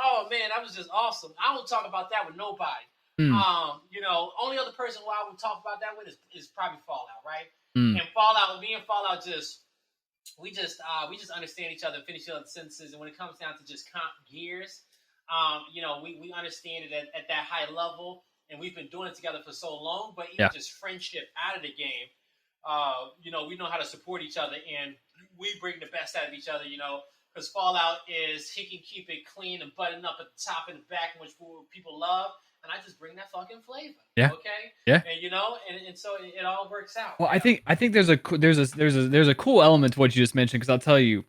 oh man, that was just awesome. I don't talk about that with nobody. Mm. Only other person who I would talk about that with is probably Fallout, right? Mm. And Fallout, me and Fallout we just understand each other, finish each other's sentences, and when it comes down to just comp gears, we understand it at that high level, and we've been doing it together for so long. But even Yeah. just friendship out of the game, we know how to support each other, and we bring the best out of each other. Because Fallout he can keep it clean and buttoned up at the top and the back, which people love, and I just bring that fucking flavor. Yeah. Okay. Yeah. And so it all works out. Well, I think there's a cool element to what you just mentioned because I'll tell you,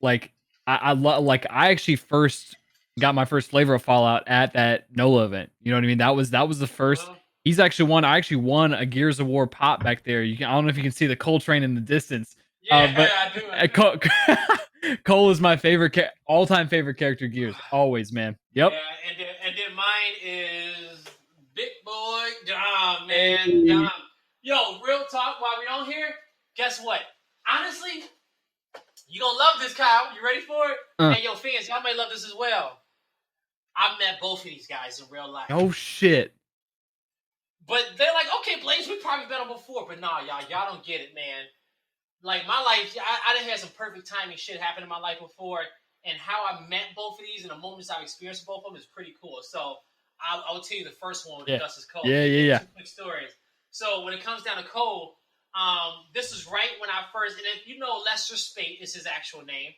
like I actually first got my first flavor of Fallout at that NOLA event. You know what I mean? That was the first Well, He's actually won. I actually won a Gears of War pop back there. I don't know if you can see the Cole train in the distance, Yeah, but I do. I do. Cole is my favorite, all-time favorite character. Gears, always, man. Yep. Yeah, and then mine is Big Boy Dom, man. Hey. Dom. Yo, real talk while we on here, guess what? Honestly, you gonna love this, Kyle. You ready for it? Hey, yo, fans, y'all may love this as well. I've met both of these guys in real life. Oh shit. But they're like, okay, Blaze, we probably met them before, but nah, y'all don't get it, man. Like my life, I done had some perfect timing shit happen in my life before, and how I met both of these and the moments I've experienced both of them is pretty cool. So I'll tell you the first one with Gus is Cole. Yeah. Two quick stories. So when it comes down to Cole, this is right when I first, and if you know Lester Spate is his actual name,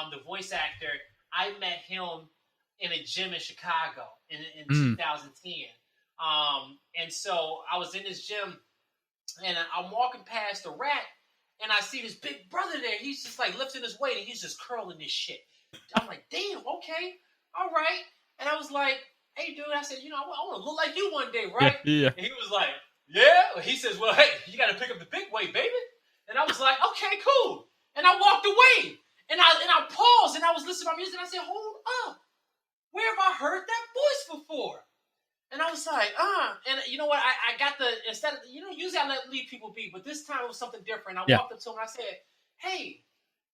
the voice actor. I met him in a gym in Chicago in 2010. And so I was in this gym, and I'm walking past the rack, and I see this big brother there. He's just like lifting his weight, and he's just curling this shit. I'm like, damn, okay, all right. And I was like, hey, dude, I said, I want to look like you one day, right? Yeah. And he was like, yeah. He says, well, hey, you got to pick up the big weight, baby. And I was like, okay, cool. And I walked away, and I paused, and I was listening to my music, and I said, hold up, where have I heard that voice before? And I was like, and you know what? I got instead of, usually I leave people be, but this time it was something different. I walked up to him and I said, hey,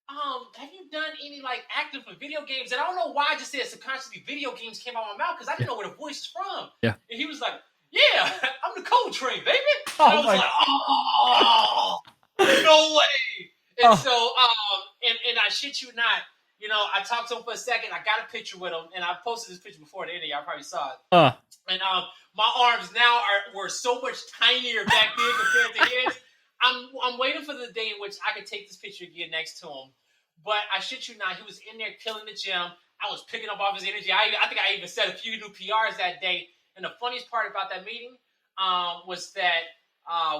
have you done any like acting for video games? And I don't know why I just said subconsciously video games came out of my mouth because I didn't know where the voice is from. Yeah. And he was like, yeah, I'm the Cole Train, baby. Oh, and I was like, no way. And so, and I shit you not, I talked to him for a second. I got a picture with him, and I posted this picture before the interview. Y'all probably saw it. And my arms now were so much tinier back then compared to his. I'm waiting for the day in which I could take this picture again next to him. But I shit you not, he was in there killing the gym. I was picking up off his energy. I think I even set a few new PRs that day. And the funniest part about that meeting was that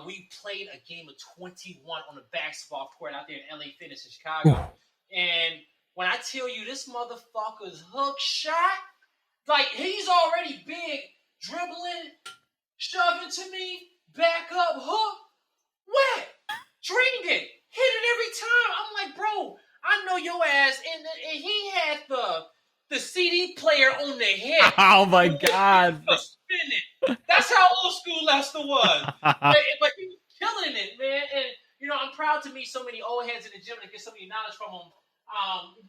we played a game of 21 on the basketball court out there in LA Fitness in Chicago. And when I tell you this motherfucker's hook shot, like he's already big, dribbling, shoving to me, back up, hook, wet, drained it, hit it every time. I'm like, bro, I know your ass. And he had the CD player on the head. Oh my God. Spinning. That's how old school Lester was. but he was killing it, man. And, I'm proud to meet so many old heads in the gym and get so many knowledge from them.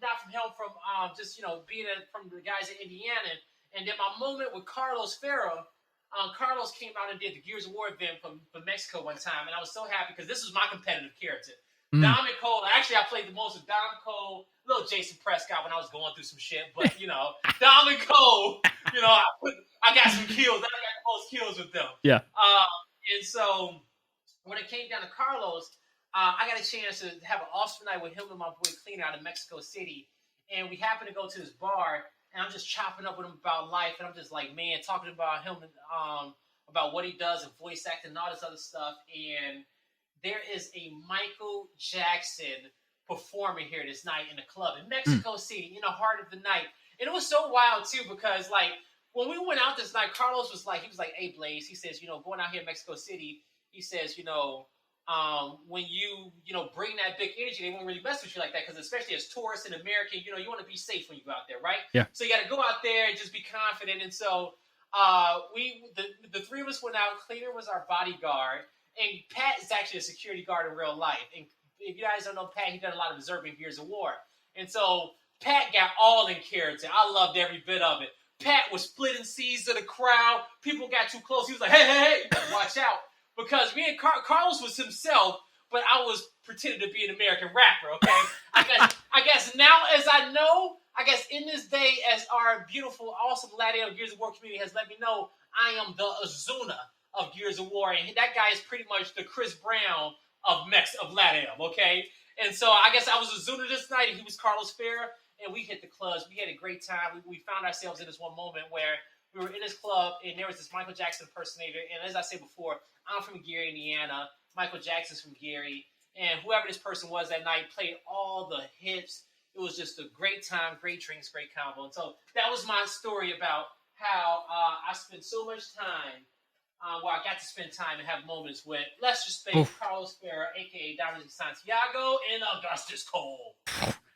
Not from him, from just, being from the guys in Indiana. And then my moment with Carlos Ferro, Carlos came out and did the Gears of War event from Mexico one time, and I was so happy because this was my competitive character. Dom and Cole, actually I played the most with Dom Cole, little Jason Prescott when I was going through some shit, but, Dom and Cole, I got some kills. I got the most kills with them. Yeah. And so when it came down to Carlos, I got a chance to have an awesome night with him and my boy Cleaner out of Mexico City, and we happened to go to this bar. And I'm just chopping up with him about life, and I'm just like, man, talking about him and about what he does and voice acting and all this other stuff. And there is a Michael Jackson performing here this night in the club in Mexico City, in the heart of the night. And it was so wild too because like when we went out this night, Carlos was like, hey Blaze, he says, going out here in Mexico City, he says, when you bring that big energy, they won't really mess with you like that because especially as tourists and American, you want to be safe when you go out there, right? Yeah. So you got to go out there and just be confident. And so the three of us went out. Cleaner was our bodyguard, and Pat is actually a security guard in real life. And if you guys don't know Pat, he done a lot of observing Gears of War. And so Pat got all in character. I loved every bit of it. Pat was splitting seas to the crowd. People got too close. He was like, hey, watch out. Because me and Carlos was himself, but I was pretending to be an American rapper, okay? I guess now as I know, in this day, as our beautiful, awesome Latin Gears of War community has let me know, I am the Azuna of Gears of War. And that guy is pretty much the Chris Brown of Latin, okay? And so I guess I was Azuna this night, and he was Carlos Ferrer, and we hit the clubs. We had a great time. We found ourselves in this one moment where we were in this club, and there was this Michael Jackson impersonator. And as I said before, I'm from Gary, Indiana. Michael Jackson's from Gary. And whoever this person was that night played all the hits. It was just a great time, great drinks, great combo. And so that was my story about how I spent so much time where I got to spend time and have moments with Lester Spade, Oof. Carlos Ferrer, aka Dominic Santiago, and Augustus Cole.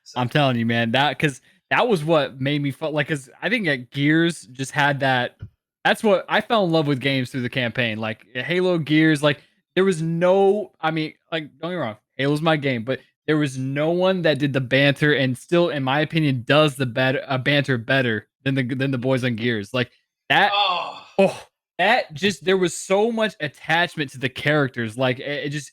So, I'm telling you, man, because that was what made me feel like. Because I think that Gears just had that. That's what I fell in love with games through the campaign, like Halo, Gears. Like there was no, I mean, like don't get me wrong, Halo's my game, but there was no one that did the banter and still, in my opinion, does the banter better than the boys on Gears. Like that. oh, Oh, that just there was so much attachment to the characters. Like it just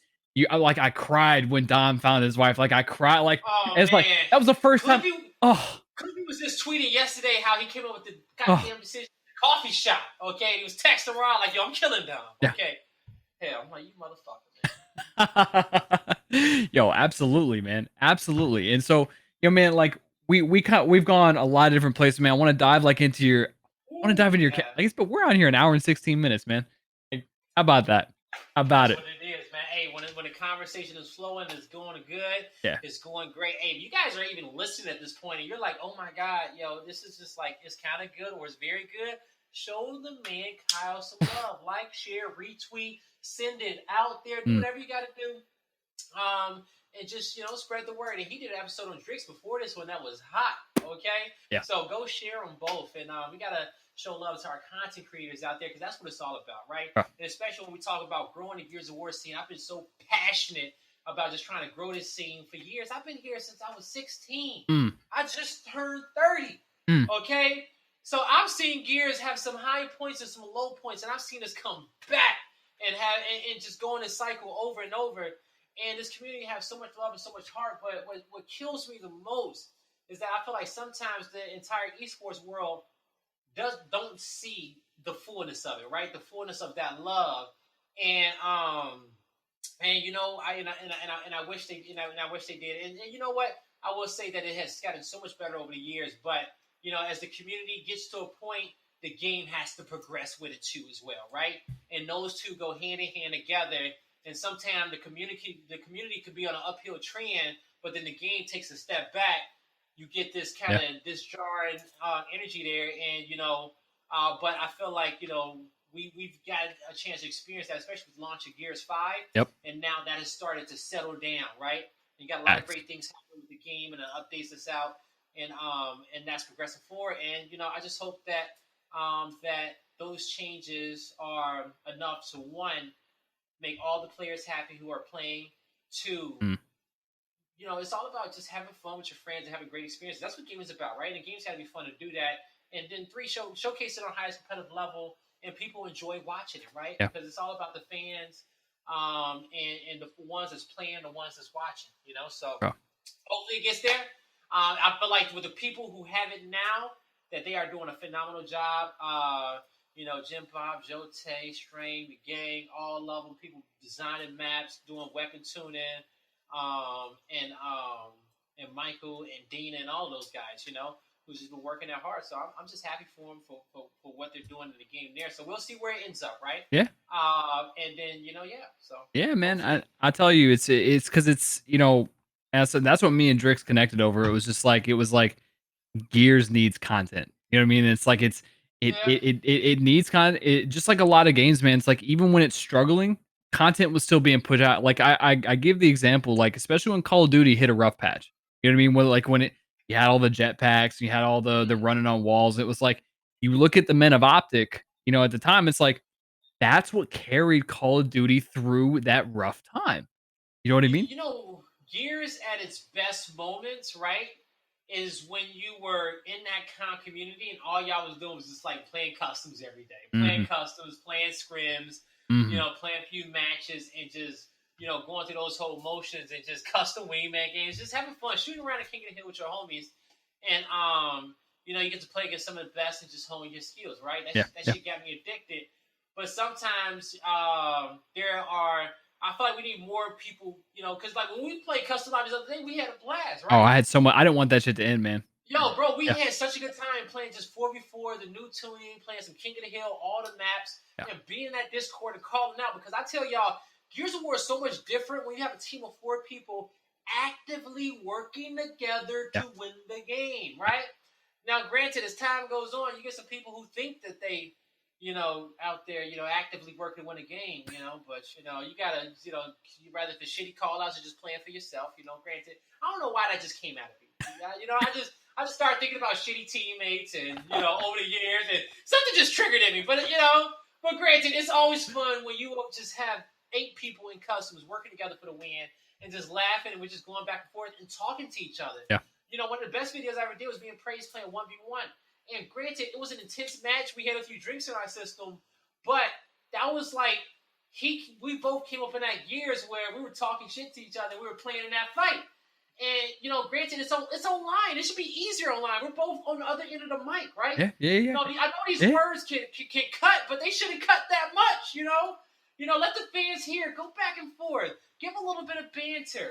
like I cried when Dom found his wife. Like I cried. Like oh and it's like man, that was the first time. Clippy, Oh, Clippy was just tweeting yesterday how he came up with the oh, goddamn decision. Coffee shop, okay? He was texting around like, "Yo, I'm killing Dom." yeah. Okay, hell, I'm like, "You motherfucker, man." Yo, absolutely, man, absolutely. And so, man, like we've gone a lot of different places, man. I want to dive like into your, I want to Ooh, dive into your, yeah. I guess, but we're on here an hour and 16 minutes, man. Like, how about that? How about That's it? what it is, man. Hey, when the conversation is flowing, it's going good, Yeah. it's going great. Hey, if you guys are even listening at this point and you're like, oh my God, yo, this is just like, it's kind of good or it's very good, show the man Kyle some love. Like, share, retweet, send it out there, do Mm, whatever you got to do. And just, spread the word. And he did an episode on Drix before this one that was hot, okay? yeah. So go share them both. And we got to show love to our content creators out there because that's what it's all about, right? Oh, And especially when we talk about growing the Gears of War scene. I've been so passionate about just trying to grow this scene for years. I've been here since I was 16. mm, I just turned 30, mm. okay? So I've seen Gears have some high points and some low points, and I've seen us come back and just go in this cycle over and over. And this community has so much love and so much heart. But what kills me the most is that I feel like sometimes the entire esports world don't see the fullness of it, right? The fullness of that love, and I wish they, and I wish they did. And you know what? I will say that it has gotten so much better over the years. But as the community gets to a point, the game has to progress with it too, as well, right? And those two go hand in hand together. And sometimes the community could be on an uphill trend, but then the game takes a step back. You get this kind Yeah. of this jarring energy there, and but I feel like we've got a chance to experience that, especially with the launch of Gears 5, Yep. and now that has started to settle down, right? You got a lot of Facts. great things happening with the game and the updates that's out, and that's progressing forward. And I just hope that that those changes are enough to, one, make all the players happy who are playing. Two, Mm. it's all about just having fun with your friends and having great experiences. That's what gaming is about, right? And games have to be fun to do that. And then three, showcase it on highest competitive level, and people enjoy watching it, right? Yeah. Because it's all about the fans, and the ones that's playing, the ones that's watching. So Oh, hopefully it gets there. I feel like with the people who have it now, that they are doing a phenomenal job. Jim Bob, Jote, Strain, the gang, all of them, people designing maps, doing weapon tuning, and Michael and Dina and all those guys, who's just been working that hard. So I'm just happy for them for what they're doing in the game there. So we'll see where it ends up, right? yeah. And then yeah. So Yeah, man. hopefully, I tell you, it's because it's and so that's what me and Drix connected over. It was like Gears needs content. You know what I mean? It's like yeah. it needs content. It, just like a lot of games, man. It's like even when it's struggling, content was still being put out. Like I give the example, like especially when Call of Duty hit a rough patch. You know what I mean? When it you had all the jetpacks, you had all the Mm-hmm. running on walls. It was like you look at the Men of Optic. At the time, it's like that's what carried Call of Duty through that rough time. You know what I mean? Gears at its best moments, right, is when you were in that community and all y'all was doing was just like playing customs every day, playing Mhm. customs, playing scrims, Mhm. playing a few matches, and just going through those whole motions and just custom wingman games, just having fun, shooting around the King of the Hill with your homies, and you get to play against some of the best and just honing your skills, right? Yeah. That Yeah. shit got me addicted. But sometimes there are I feel like we need more people, because like when we played custom lobbies the other day, we had a blast, Oh, right? I had so much. I didn't want that shit to end, man. Yo, bro, we Yeah. had such a good time playing just 4v4, the new tuning, playing some King of the Hill, all the maps, Yeah. and being in that Discord and calling out. Because I tell y'all, Gears of War is so much different when you have a team of 4 people actively working together Yeah. to win the game, right? Now, granted, as time goes on, you get some people who think that they out there, actively working to win a game, but you gotta, you rather the shitty call outs or just playing for yourself, granted, I don't know why that just came out of me. I just started thinking about shitty teammates and, over the years, and something just triggered in me, but granted, it's always fun when you just have 8 people in customers working together for the win and just laughing and we're just going back and forth and talking to each other. Yeah. One of the best videos I ever did was being praised playing 1v1. And granted, it was an intense match. We had a few drinks in our system, but that was like we both came up in that years where we were talking shit to each other. We were playing in that fight, and granted, it's online. It should be easier online. We're both on the other end of the mic, right? Yeah. I know these words can cut, but they shouldn't cut that much. Let the fans hear. Go back and forth. Give a little bit of banter.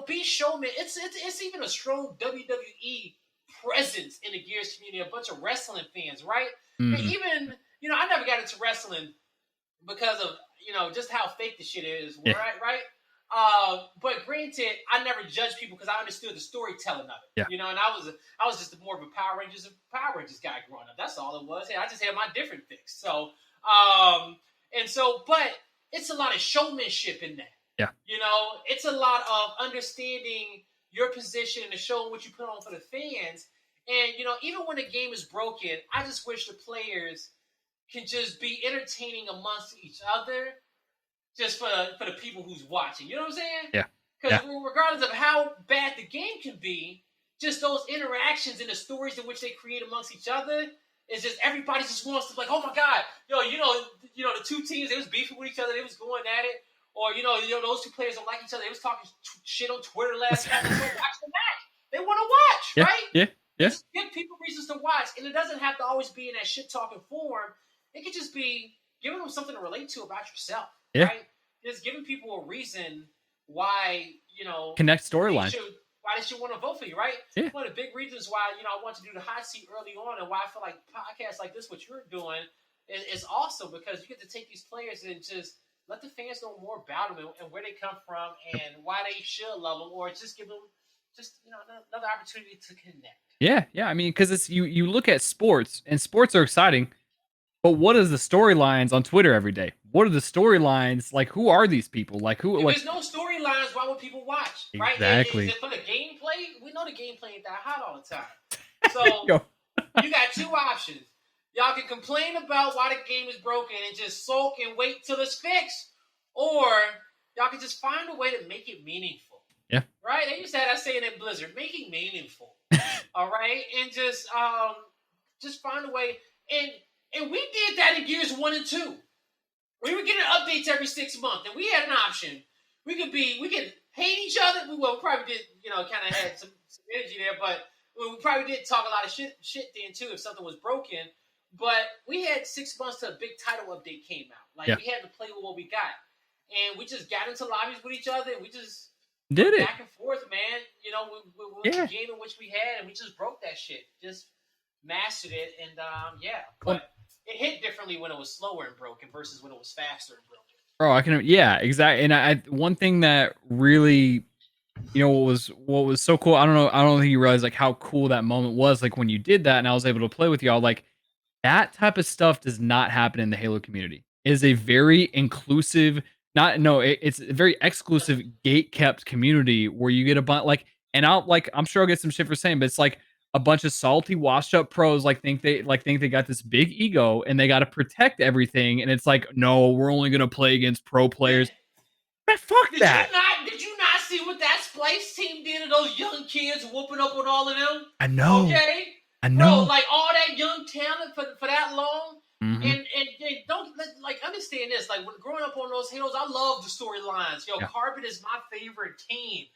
Be showman. It's even a strong WWE presence in the Gears community, a bunch of wrestling fans, right? Mm-hmm. And even, I never got into wrestling because of, just how fake the shit is, right? But granted, I never judged people because I understood the storytelling of it, and I was just more of a Power Rangers guy growing up. That's all it was. Hey, I just had my different fix. So, but it's a lot of showmanship in that. Yeah. It's a lot of understanding your position and showing what you put on for the fans. And, even when the game is broken, I just wish the players can just be entertaining amongst each other just for the people who's watching. You know what I'm saying? Yeah. Because regardless of how bad the game can be, just those interactions and the stories in which they create amongst each other, it's just everybody just wants to, like, oh my God, the 2 teams, they was beefing with each other, they was going at it. Or, those 2 players don't like each other. They was talking shit on Twitter last night. They watch the match. They want to watch, right? Yeah. Just give people reasons to watch. And it doesn't have to always be in that shit-talking form. It could just be giving them something to relate to about yourself, right? Just giving people a reason why, connect storyline. Why they should want to vote for you, right? Yeah. One of the big reasons why, I want to do the hot seat early on and why I feel like podcasts like this, what you're doing, is awesome because you get to take these players and just let the fans know more about them and where they come from and why they should love them, or just give them another opportunity to connect. Yeah. I mean, because it's you look at sports, and sports are exciting, but what is the storylines on Twitter every day? What are the storylines like? Who are these people? Like who? If Like there's no storylines, why would people watch? Right? Exactly. Is it for the gameplay? We know the gameplay ain't that hot all the time. So you got 2 options. Y'all can complain about why the game is broken and just sulk and wait till it's fixed. Or y'all can just find a way to make it meaningful. Yeah. Right? They used to have that saying in Blizzard, make it meaningful. All right? And just find a way. And we did that in Gears 1 and 2. We were getting updates every 6 months, and we had an option. We could hate each other. We probably did, kind of had some energy there, but we probably did talk a lot of shit then too if something was broken. But we had 6 months till a big title update came out. Like we had to play with what we got, and we just got into lobbies with each other, and we just did it back and forth, man. We the game in which we had, and we just broke that shit, just mastered it, and but it hit differently when it was slower and broken versus when it was faster and broken. Bro, I can, exactly. And I one thing that really, what was so cool. I don't think you realize like how cool that moment was. Like when you did that, and I was able to play with y'all. Like that type of stuff does not happen in the Halo community. It is a very inclusive, it's a very exclusive, gate kept community where you get a bunch and I'm sure I'll get some shit for saying, but it's like a bunch of salty, washed up pros think they got this big ego and they got to protect everything, and it's like, no, we're only gonna play against pro players. Man, fuck that. Did you not see what that Splice team did to those young kids whooping up on all of them? I know. Okay? I know. Bro, like all that young talent for that long. Mm-hmm. And don't understand this. Like when growing up on those Halos, I love the storylines. Carbon is my favorite team.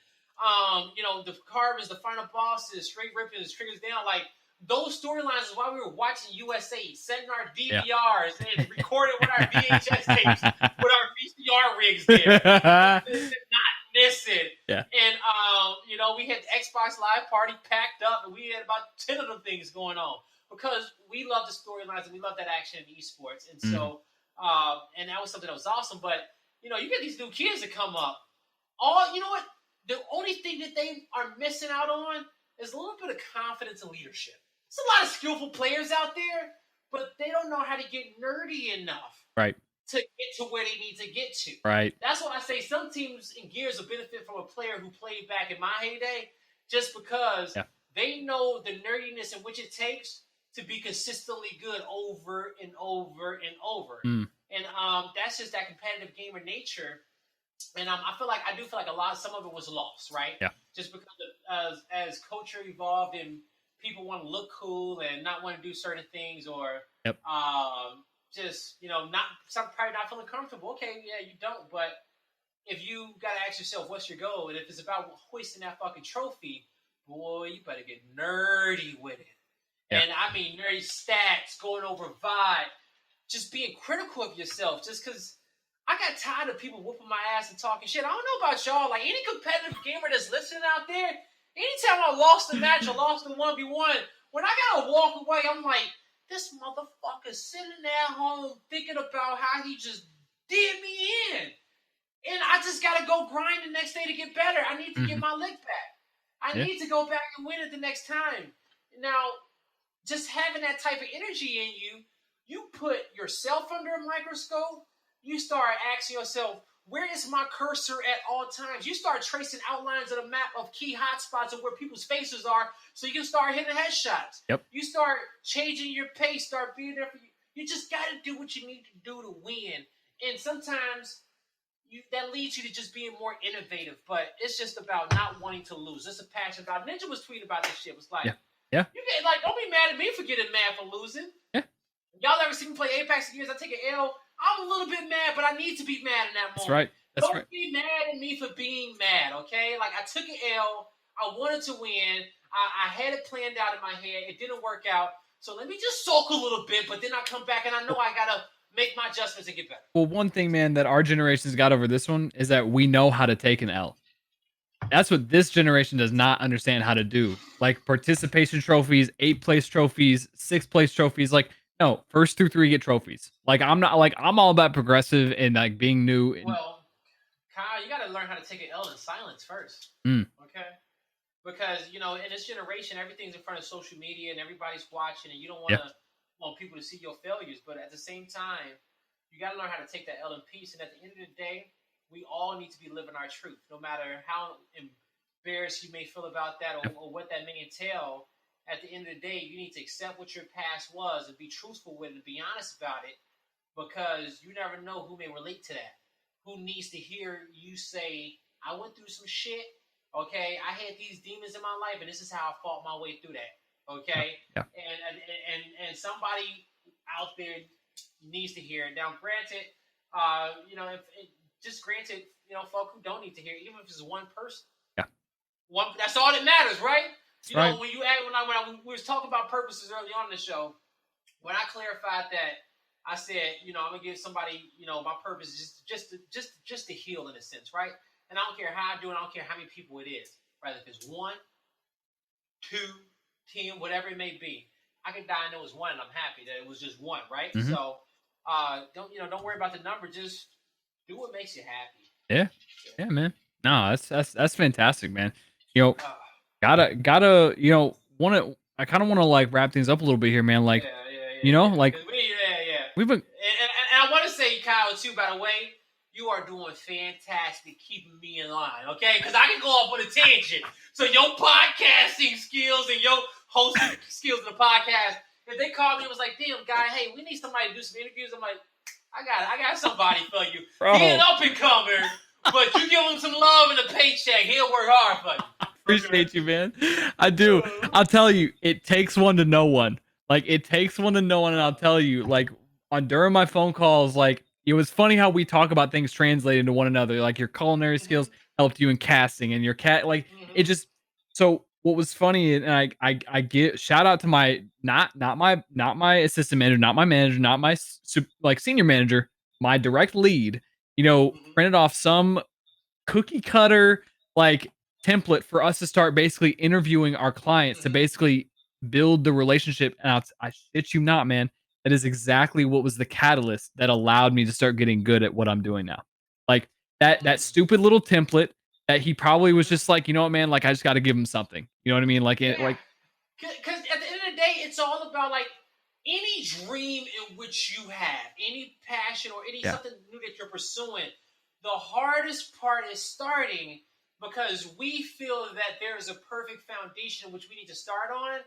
The Carbons, the final bosses, straight rippings, triggers down. Like those storylines is why we were watching USA, setting our DVRs and recording with our VHS tapes with our VCR rigs there. Not miss it. Yeah. And we had the Xbox Live Party packed up, and we had about 10 of them things going on because we love the storylines and we love that action in esports. And so, and that was something that was awesome. But you get these new kids that come up. The only thing that they are missing out on is a little bit of confidence and leadership. There's a lot of skillful players out there, but they don't know how to get nerdy enough Right. to get to where they need to get to. Right. That's why I say some teams in Gears will benefit from a player who played back in my heyday, just because Yeah. they know the nerdiness in which it takes to be consistently good over and over and over. Mm. And that's just that competitive gamer nature. And I do feel like some of it was lost, right? Yeah. Just because as culture evolved and people want to look cool and not want to do certain things, or Yep. just not some probably not feeling comfortable. Okay, yeah, you don't, but if you gotta ask yourself what's your goal, and if it's about hoisting that fucking trophy, boy, you better get nerdy with it. Yeah. And I mean nerdy stats, going over vibe, just being critical of yourself. Just because I got tired of people whooping my ass and talking shit. I don't know about y'all. Like any competitive gamer that's listening out there, anytime I lost a match or lost a 1v1, when I gotta walk away, I'm like, this motherfucker's sitting at home thinking about how he just did me in. And I just got to go grind the next day to get better. I need to get my lick back. I need to go back and win it the next time. Now, just having that type of energy in you, you put yourself under a microscope. You start asking yourself, where is my cursor at all times? You start tracing outlines of the map of key hotspots of where people's faces are so you can start hitting headshots. Yep. You start changing your pace, start being there for you. You just got to do what you need to do to win. And sometimes that leads you to just being more innovative, but it's just about not wanting to lose. It's a passion about. Ninja was tweeting about this shit. It was like, yeah. You get like, don't be mad at me for getting mad for losing. Yeah. Y'all ever seen me play Apex years? I take an L. I'm a little bit mad, but I need to be mad in that moment. That's right. Don't be mad at me for being mad, okay? Like I took an L. I wanted to win. I had it planned out in my head. It didn't work out. So let me just sulk a little bit, but then I come back and I know I gotta make my adjustments and get better. Well, one thing, man, that our generation's got over this one is that we know how to take an L. That's what this generation does not understand how to do. Like participation trophies, 8th place trophies, 6th place trophies. Like, no, first through 3 get trophies. Like, I'm not like I'm all about progressive and like being new. And, well, Kyle, you got to learn how to take an L in silence first. Mm. Okay. Because, in this generation, everything's in front of social media and everybody's watching, and you don't want people to see your failures. But at the same time, you got to learn how to take that L in peace. And at the end of the day, we all need to be living our truth, no matter how embarrassed you may feel about that or what that may entail. At the end of the day, you need to accept what your past was and be truthful with it and be honest about it, because you never know who may relate to that. Who needs to hear you say, I went through some shit. Okay, I had these demons in my life, and this is how I fought my way through that. Okay, yeah. And somebody out there needs to hear it. Now, granted, folk who don't need to hear it, even if it's one person. Yeah, that's all that matters, right? Right. When we was talking about purposes early on in the show, when I clarified that, I said, I'm gonna give somebody, my purpose is just to heal in a sense, right? And I don't care how I do it. I don't care how many people it is. Right? If it's 1, 2, 10, whatever it may be. I can die and it was 1 and I'm happy that it was just 1, right? Mm-hmm. So don't worry about the number. Just do what makes you happy. Yeah, man. No, that's fantastic, man. Gotta I kind of want to like wrap things up a little bit here, man. Like, like we've been. And I want to say, Kyle, too, by the way, you are doing fantastic keeping me in line, okay? Because I can go off on a tangent. So your podcasting skills and your hosting skills of the podcast, if they called me and was like, damn, guy, hey, we need somebody to do some interviews, I'm like, I got somebody for you. Bro. He an up-and-comer, but you give him some love and a paycheck, he'll work hard for you. Appreciate you, man. I do. I'll tell you, it takes one to know one. Like, it takes one to know one, and I'll tell you, like, during my phone calls, like, it was funny how we talk about things translating to one another. Like your culinary skills helped you in casting, and your it just. So what was funny, and I get shout out to my not my assistant manager, not my manager, not my senior manager, my direct lead. Printed off some cookie cutter like template for us to start basically interviewing our clients to basically build the relationship. And I shit you not, man. That is exactly what was the catalyst that allowed me to start getting good at what I'm doing now. Like that stupid little template that he probably was just like, you know what, man, like I just got to give him something. You know what I mean? Like because at the end of the day, it's all about like any dream in which you have, any passion or any something new that you're pursuing, the hardest part is starting because we feel that there is a perfect foundation which we need to start on,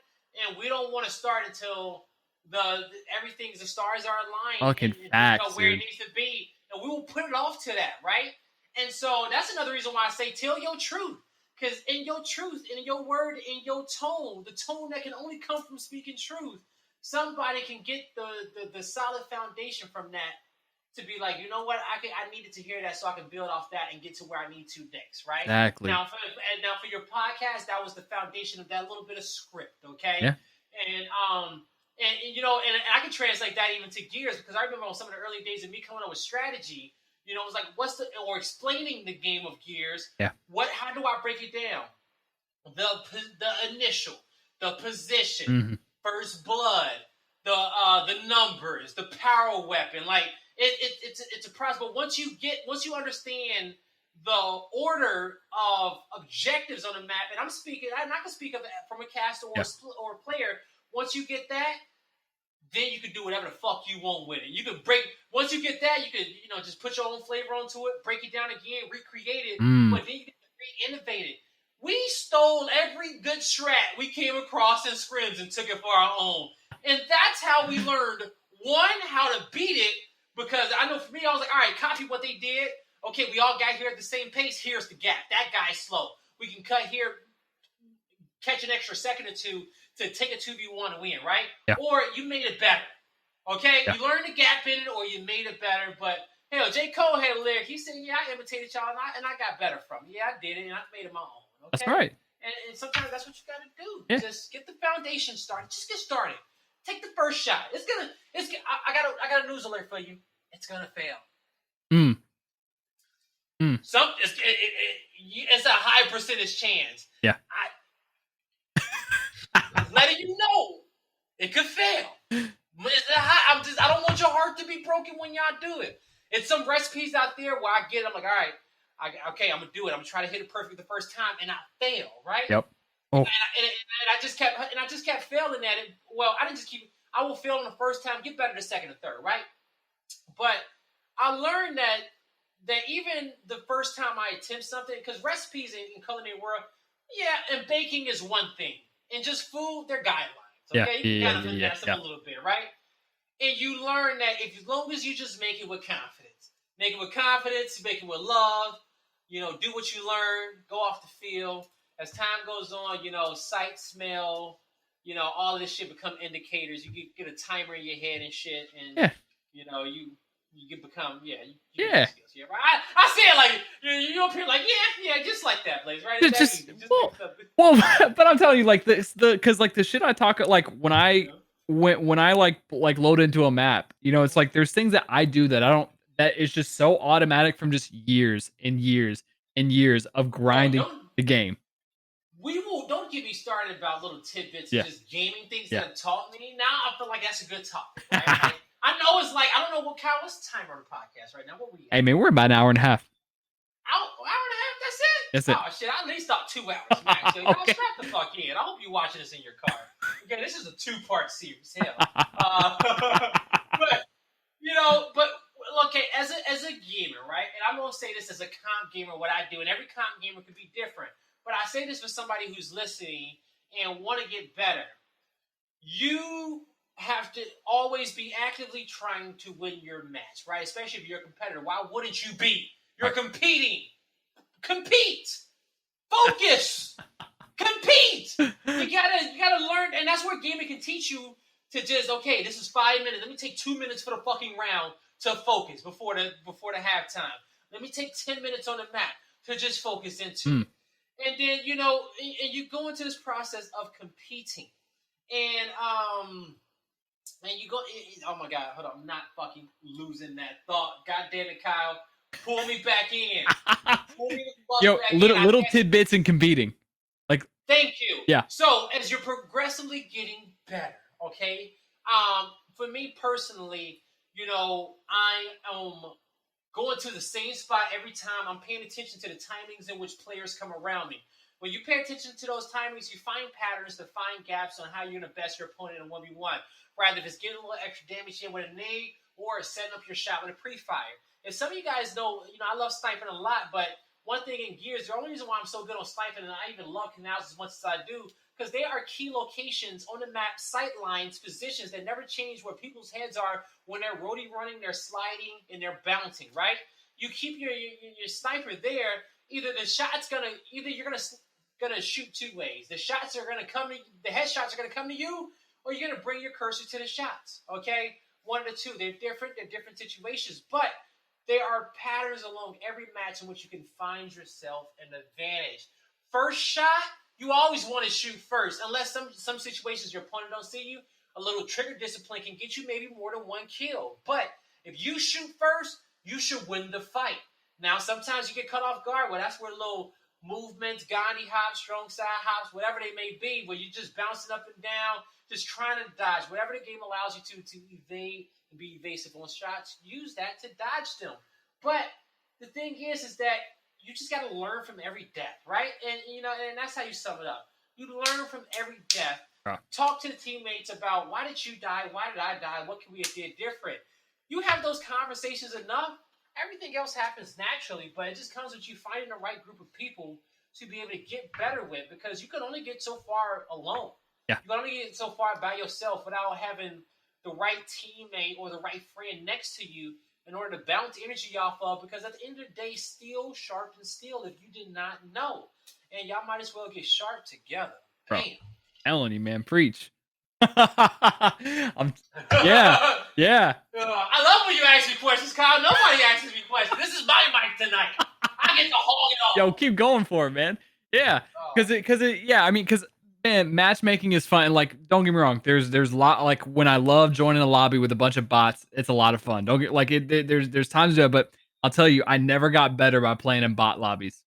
and we don't want to start until the stars are aligned Fucking and facts, where it dude. needs to be, and we will put it off to that, right? And so that's another reason why I say tell your truth. Because in your truth, in your word, in your tone, the tone that can only come from speaking truth, somebody can get the solid foundation from that to be like, you know what, I needed to hear that so I can build off that and get to where I need to next, right? Exactly. Now for your podcast, that was the foundation of that little bit of script, okay? Yeah. And you know, and I can translate that even to gears because I remember on some of the early days of me coming up with strategy. You know, it was like, or explaining the game of gears. Yeah. How do I break it down? The initial, the position, Mm-hmm. first blood, the numbers, the power weapon. Like it's a process. But once you understand the order of objectives on the map, and I can speak of from a caster or a player. Once you get that, then you can do whatever the fuck you want with it. You can once you get that, you can, just put your own flavor onto it, break it down again, recreate it, but then you can re-innovate it. We stole every good strat we came across in scrims and took it for our own. And that's how we learned, one, how to beat it, because I know for me, I was like, all right, copy what they did. Okay, we all got here at the same pace. Here's the gap. That guy's slow. We can cut here, catch an extra second or two to take a 2v1 and win, right? Yeah. Or you made it better. Okay? Yeah. You learned the gap in it or you made it better. But, hell, J. Cole had a lyric. He said, yeah, I imitated y'all and I got better from it. Yeah, I did it and I made it my own. Okay? That's right. And sometimes that's what you got to do. Yeah. Just get the foundation started. Just get started. Take the first shot. I got a news alert for you. It's going to fail. It's a high percentage chance. Yeah. Letting you know it could fail. I don't want your heart to be broken when y'all do it. It's some recipes out there where I get it. I'm like, all right, I'm gonna do it. I'm gonna try to hit it perfect the first time, and I fail, right? Yep. Oh. And I just kept failing at it. Well, I didn't just keep. I will fail on the first time, get better the second and third, right? But I learned that even the first time I attempt something, because recipes in culinary world, yeah, and baking is one thing. And just food, they're guidelines. Okay, you can kind of finesse them a little bit, right? And you learn that as long as you just make it with confidence, make it with love, do what you learn, go off the field. As time goes on, sight, smell, all of this shit become indicators. You get a timer in your head and shit, and you can become, you get skills. Yeah, right? I say it like, you appear like, yeah, just like that, Blaze, right? But I'm telling you, like, because, like, the shit I talk, like, when I like load into a map, it's like, there's things that I do that is just so automatic from just years and years and years of grinding the game. Don't get me started about little tidbits and just gaming things that have taught me. Now I feel like that's a good topic, right? I know it's like, I don't know Kyle, what's the timer on the podcast right now? What we at? Hey, man, we're about an hour and a half. Hour and a half? That's it? That's it. Oh, shit, I at least thought 2 hours, max. So, y'all strap the fuck in. I hope you're watching this in your car. Again, this is a 2-part series. Hell. But okay, as a gamer, right? And I'm going to say this as a comp gamer, what I do, and every comp gamer could be different. But I say this for somebody who's listening and want to get better. You have to always be actively trying to win your match, right? Especially if you're a competitor. Why wouldn't you be? You're competing. Compete. Focus. Compete. You gotta learn, and that's where gaming can teach you to just, okay, this is 5 minutes. Let me take 2 minutes for the fucking round to focus before the halftime. Let me take 10 minutes on the map to just focus into it. And then, and you go into this process of competing. And you go, oh my God, hold on, I'm not fucking losing that thought. God damn it, Kyle. Pull me back in. Little tidbits in competing. Like, thank you. Yeah. So as you're progressively getting better, okay? For me personally, I am going to the same spot every time. I'm paying attention to the timings in which players come around me. When you pay attention to those timings, you find patterns to find gaps on how you're going to best your opponent in 1v1. Rather, if it's getting a little extra damage in with a nade or setting up your shot with a pre-fire. And some of you guys know, I love sniping a lot, but one thing in Gears, the only reason why I'm so good on sniping and I even love canals as much as I do, because they are key locations on the map, sight lines, positions that never change where people's heads are when they're roadie running, they're sliding, and they're bouncing, right? You keep your sniper there, either the shot's you're gonna shoot two ways. The shots are gonna come to the headshots are gonna come to you, or you're gonna bring your cursor to the shots. Okay? One of the two. They're different situations, but there are patterns along every match in which you can find yourself an advantage. First shot, you always want to shoot first, unless some situations your opponent don't see you. A little trigger discipline can get you maybe more than one kill. But if you shoot first, you should win the fight. Now, sometimes you get cut off guard. Well, that's where little movements, Gandhi hops, strong side hops, whatever they may be, where you're just bouncing up and down, just trying to dodge. Whatever the game allows you to evade and be evasive on shots, use that to dodge them. But the thing is that you just got to learn from every death, right? And and that's how you sum it up. You learn from every death. Talk to the teammates about, why did you die? Why did I die? What can we have did different? You have those conversations enough, everything else happens naturally, but it just comes with you finding the right group of people to be able to get better with, because you can only get so far alone. Yeah. You can only get so far by yourself without having the right teammate or the right friend next to you in order to bounce energy off of, because at the end of the day, steel sharpens steel if you did not know. And y'all might as well get sharp together. Bam. Telling you, man, preach. Yeah. I love when you ask me questions, Kyle. Nobody asks me questions. This is my mic tonight. I get to hog it all. Yo, keep going for it, man. Yeah, because man, matchmaking is fun. Like, don't get me wrong. There's a lot, like, when I love joining a lobby with a bunch of bots, it's a lot of fun. Don't get like it. There's times to do it, but I'll tell you, I never got better by playing in bot lobbies.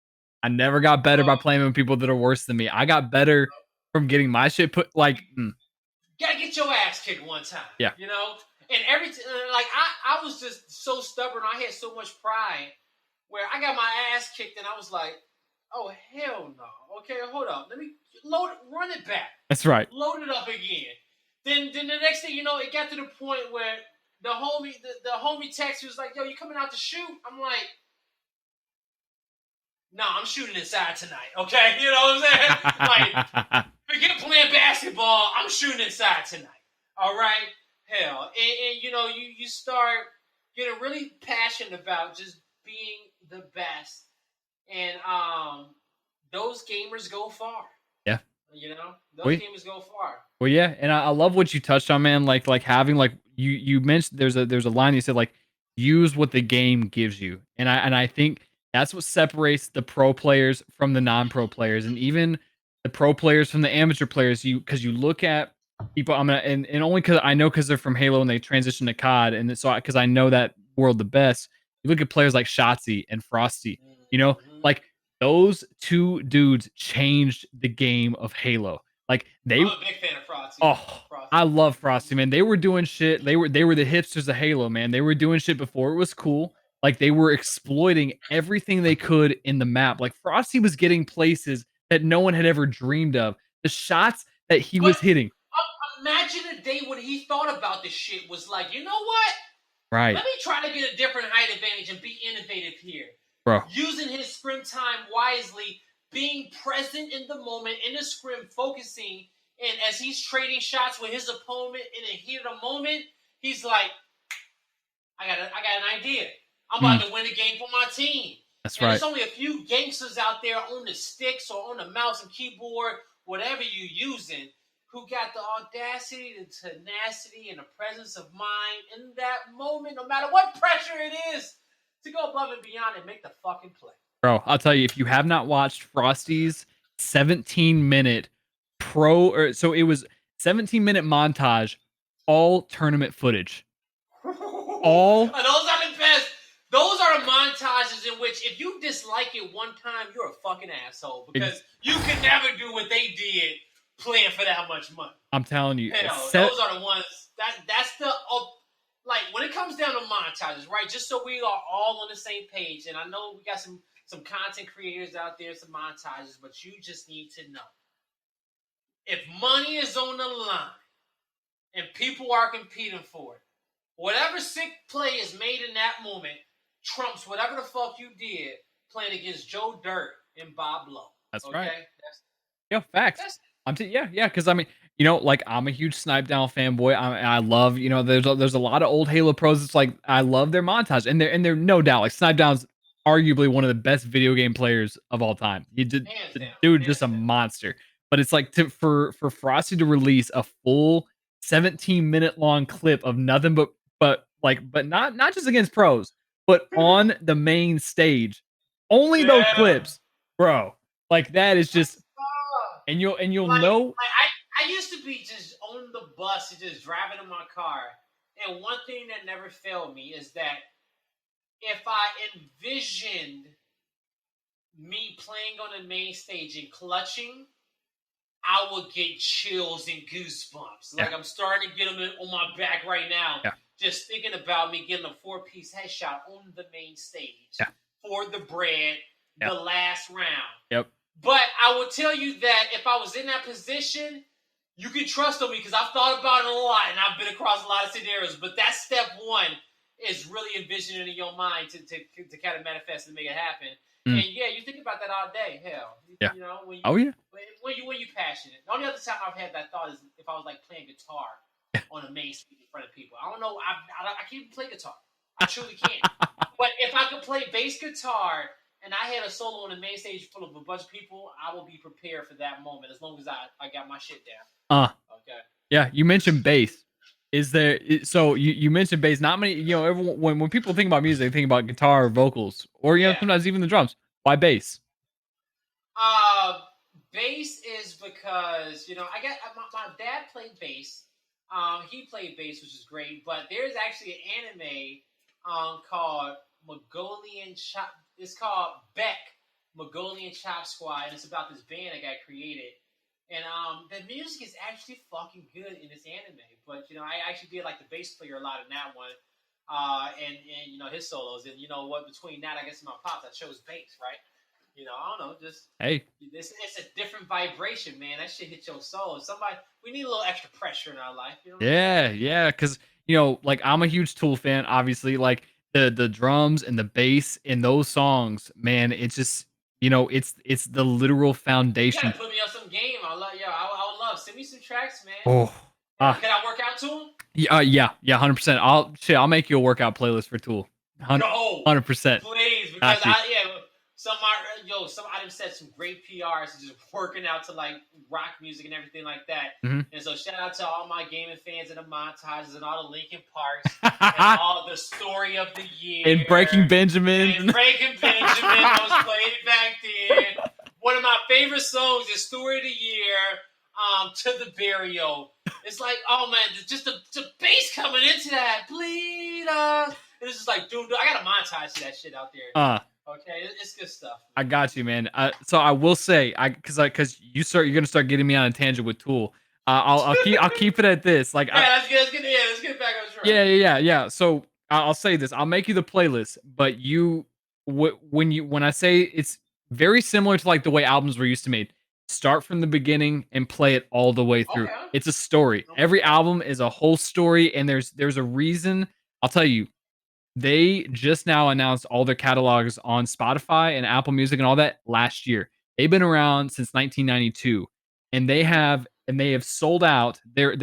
I never got better by playing with people that are worse than me. I got better from getting my shit put Gotta get your ass kicked one time. Yeah. And I was just so stubborn. I had so much pride where I got my ass kicked and I was like, oh, hell no. Okay, hold up. Let me run it back. That's right. Load it up again. Then the next thing you know, it got to the point where the homie text was like, yo, you coming out to shoot? I'm like, no, I'm shooting inside tonight. Okay? You know what I'm saying? Like, forget playing basketball. I'm shooting inside tonight. All right? Hell. And you start getting really passionate about just being the best. And those gamers go far. Yeah. Those gamers go far. Well, yeah, and I love what you touched on, man. Like having, like, you mentioned, there's a line you said, like, use what the game gives you, and I think that's what separates the pro players from the non-pro players, and even the pro players from the amateur players. Because you look at people, and only because they're from Halo and they transition to COD, and so because I know that world the best. You look at players like Shotzi and Frosty, like, those two dudes changed the game of Halo. Like, I'm a big fan of Frosty. Frosty. I love Frosty, man. They were doing shit. They were the hipsters of Halo, man. They were doing shit before it was cool. Like, they were exploiting everything they could in the map. Like, Frosty was getting places that no one had ever dreamed of. The shots that he was hitting. Imagine a day when he thought about this shit, was like, you know what? Right. Let me try to get a different height advantage and be innovative here. Bro. Using his scrim time wisely, being present in the moment, in the scrim, focusing, and as he's trading shots with his opponent in a heat of the moment, he's like, I got an idea. I'm about to win the game for my team. That's and right. There's only a few gangsters out there on the sticks or on the mouse and keyboard, whatever you're using, who got the audacity, the tenacity, and the presence of mind in that moment, no matter what pressure it is, to go above and beyond and make the fucking play. Bro, I'll tell you, if you have not watched Frosty's 17-minute so it was 17-minute montage, all tournament footage. All. Those are the best. Those are the montages in which, if you dislike it one time, you're a fucking asshole, because you can never do what they did playing for that much money. I'm telling you. Those are the ones that's the like, when it comes down to montages, right? Just so we are all on the same page, and I know we got some some content creators out there, some montages, but you just need to know if money is on the line and people are competing for it, whatever sick play is made in that moment trumps whatever the fuck you did playing against Joe Dirt and Bob Lowe. That's Okay, right. Yeah, facts. that's Yeah. Because I mean, like I'm a huge Snipe Down fanboy. I love, there's a lot of old Halo pros. It's like I love their montage, and they're no doubt like Snipe Down's arguably one of the best video game players of all time. He did hands the down, dude just hands a down. monster. But it's like for Frosty to release a full 17-minute long clip of nothing but not just against pros, but on the main stage, only those Yeah, clips, bro. Like that is just that's and you'll know. like I used to be just on the bus and just driving in my car, and one thing that never failed me is that if I envisioned me playing on the main stage and clutching, I would get chills and goosebumps. Yeah, Like I'm starting to get them on my back right now, yeah, just thinking about me getting a 4-piece headshot on the main stage yeah, for the bread, yeah, the last round. yep. But I will tell you that if I was in that position, you can trust on me because I've thought about it a lot and I've been across a lot of scenarios. But that step one is really envisioning in your mind to kind of manifest and make it happen. Mm, And yeah, you think about that all day. Hell, yeah. you know when you Oh yeah. when you passionate. The only other time I've had that thought is if I was like playing guitar on a main stage in front of people. I don't know. I can't even play guitar. I truly can't. But if I could play bass guitar and I had a solo on the main stage full of a bunch of people, I will be prepared for that moment as long as I got my shit down. Uh Okay. yeah. You mentioned bass. So you mentioned bass? Not many. Everyone when people think about music, they think about guitar, or vocals, or Yeah. sometimes even the drums. Why bass? Uh, Bass is because I got my dad played bass. He played bass, which is great. But there's actually an anime called Mongolian Chop. It's called Beck Mongolian Chop Squad, and it's about this band that got created. And the music is actually fucking good in this anime. But I actually did like the bass player a lot in that one. And his solos, and what between that, I guess, and my pops, I chose bass, right? I don't know, just Hey, it's a different vibration, man. That shit hit your soul. Somebody, we need a little extra pressure in our life. You know what I'm saying? yeah. Because like I'm a huge Tool fan. Obviously, like the drums and the bass in those songs, man. It's just it's the literal You foundation. gotta put me on some game. I love, yo. I would love. Send me some tracks, man. Oh, ah, Can I work out to them? yeah, 100%. I'll make you a workout playlist for Tool. Go, 100%. please, because Got you. some I done said some great PRs just working out to like rock music and everything like that. Mhm. And so shout out to all my gaming fans and the montages and all the Linkin Parks and all the story of the year And Breaking Benjamin. and Breaking Benjamin that was played back then. One of my favorite songs is Story of the Year, To the Burial. It's like, oh man, just the bass coming into that, bleed us. And it's just like, dude, I got a montage to that shit out there. Okay, it's good stuff. I got you, man. So I will say, because you're gonna start getting me on a tangent with Tool. I'll keep it at this. Like, Yeah, that's good. That's good. Yeah, let's get back on track. yeah. So I'll say this. I'll make you the playlist, but when I say it's very similar to like the way albums were used to made. Start from the beginning and play it all the way through. Okay. It's a story. Every album is a whole story, and there's a reason. I'll tell you. They just now announced all their catalogs on Spotify and Apple Music and all that last year. They've been around since 1992, and they have sold out. Their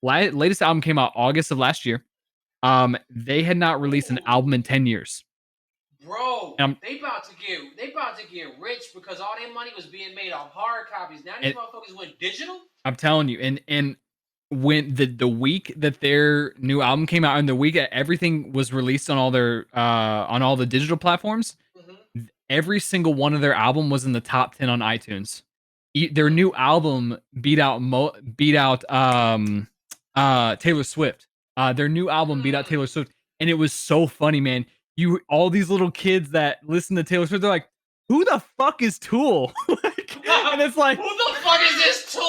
latest album came out August of last year. They had not released an Ooh, album in 10 years. bro, And, they about to get rich because all their money was being made off hard copies. Now these and motherfuckers went digital. I'm telling you, and when the week that their new album came out, and the week that everything was released on all the digital platforms, Mm-hmm. every single one of their album was in the top 10 on iTunes. Their new album beat out Taylor Swift. Their new album beat out Mm. Taylor Swift, and it was so funny, man. You all these little kids that listen to Taylor Swift, they're like, "Who the fuck is Tool?" And it's like, Who the fuck is this Tool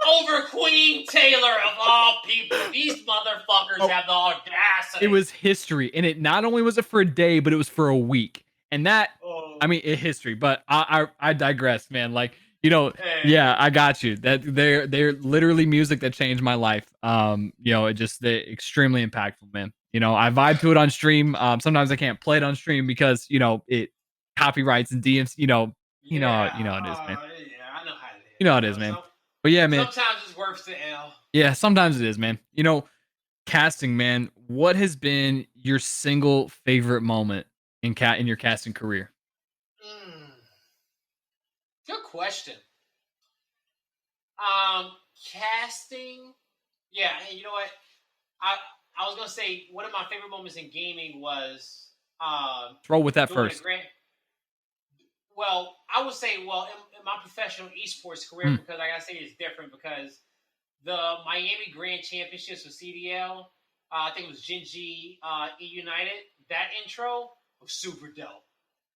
over Queen Taylor of all people? These motherfuckers have the audacity. it was history, and it not only was it for a day, but it was for a week, and that Oh I mean, history, but I digress, man. Like, Hey, yeah, I got you. That they're literally music that changed my life. It just they extremely impactful, man. I vibe to it on stream. Sometimes I can't play it on stream because it copyrights and DMs. yeah, You know how it is, man. yeah, I know how it You know is. how it is, man. Some But yeah, man. sometimes it's worth the L. Yeah, sometimes it is, man. Casting, man. What has been your single favorite moment in your casting career? Mm, good question. Um, Casting. Yeah, and you know what? I I was gonna say one of my favorite moments in gaming was Let's roll with that doing a first. grand. Well, I would say, in my professional esports career, Mm, because I gotta say it's different because the Miami Grand Championships with CDL, I think it was Genji E United. That intro was super dope.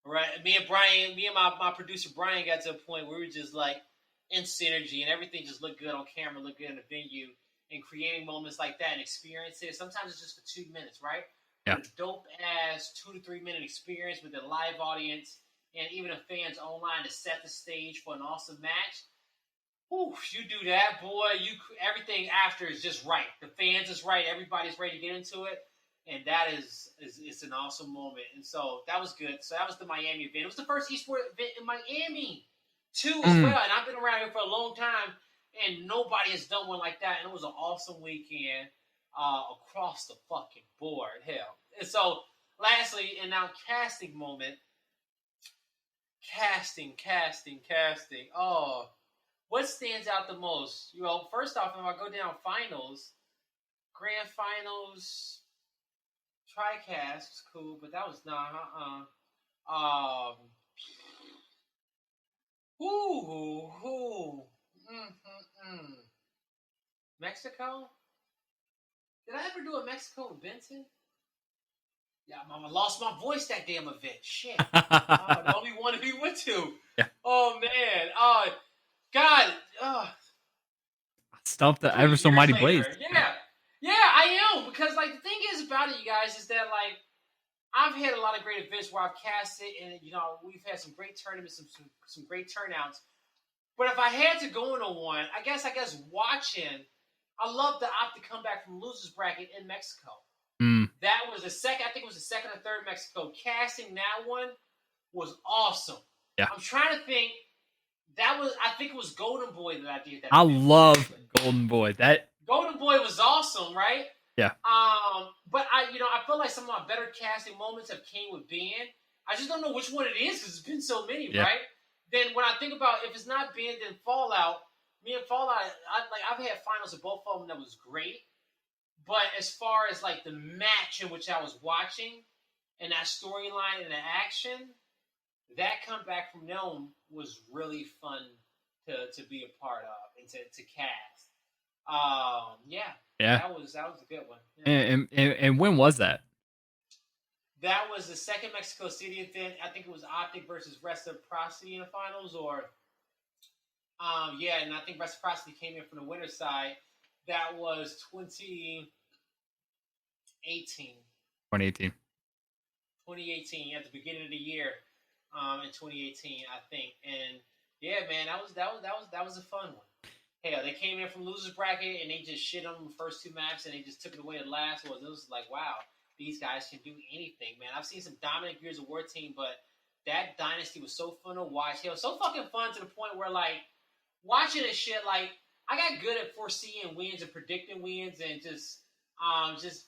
Right, me and my producer Brian got to a point where we were just like in synergy, and everything just looked good on camera, looked good in the venue, and creating moments like that and experiences. Sometimes it's just for 2 minutes, right? yeah. But a dope ass 2 to 3 minute experience with a live audience and even a fans online to set the stage for an awesome match. Whew, you do that, boy. Everything after is just right. The fans is right. Everybody's ready to get into it, and that is it's an awesome moment. And so that was good. So that was the Miami event. It was the first esports event in Miami too, as Mm. well. And I've been around here for a long time, and nobody has done one like that. And it was an awesome weekend across the fucking board. Hell. And so, lastly, and now casting moment. Casting. Oh, what stands out the most? First off, if I go down finals, grand finals, TriCast was cool, but that was not. Ooh. Mm-hmm-mm. Mexico? Did I ever do a Mexico in Benton? Yeah, I lost my voice that damn event. Shit. The only one we went to. Yeah. Oh man. God. Stumped the 3 ever so years mighty Blaze. later. Yeah, I am because like the thing is about it, you guys, is that like I've had a lot of great events where I've casted, and we've had some great tournaments, some great turnouts. But if I had to go into one, I guess watching, I love the opt to come back from losers bracket in Mexico. Mm, That was the second. I think it was the second or third Mexico. Casting that one was awesome. yeah. I'm trying to think. I think it was Golden Boy that I did that I event with, love actually. Golden Boy. That Golden Boy was awesome, right? yeah. But I feel like some of my better casting moments have came with band. I just don't know which one it is because it's been so many, Yeah. right? Then when I think about if it's not band, then Fallout. Me and Fallout, I've had finals of both of them that was great. But as far as like the match in which I was watching and that storyline and the action, that comeback from Gnome was really fun to be a part of and to cast. Yeah, Yeah. that was a good one. Yeah. And when was that? That was the second Mexico City event. I think it was Optic versus Reciprocity in the finals, or yeah, and I think Reciprocity came in from the winner's side. That was 2018. 2018. 2018 at the beginning of the year, in 2018, I think. And yeah, man, that was a fun one. Hell, they came in from losers bracket and they just shit on the first two maps and they just took it away at last. It was like, wow, these guys can do anything, man. I've seen some dominant Gears of War team, but that dynasty was so fun to watch. Hell, so fucking fun to the point where like watching this shit, like I got good at foreseeing wins and predicting wins and just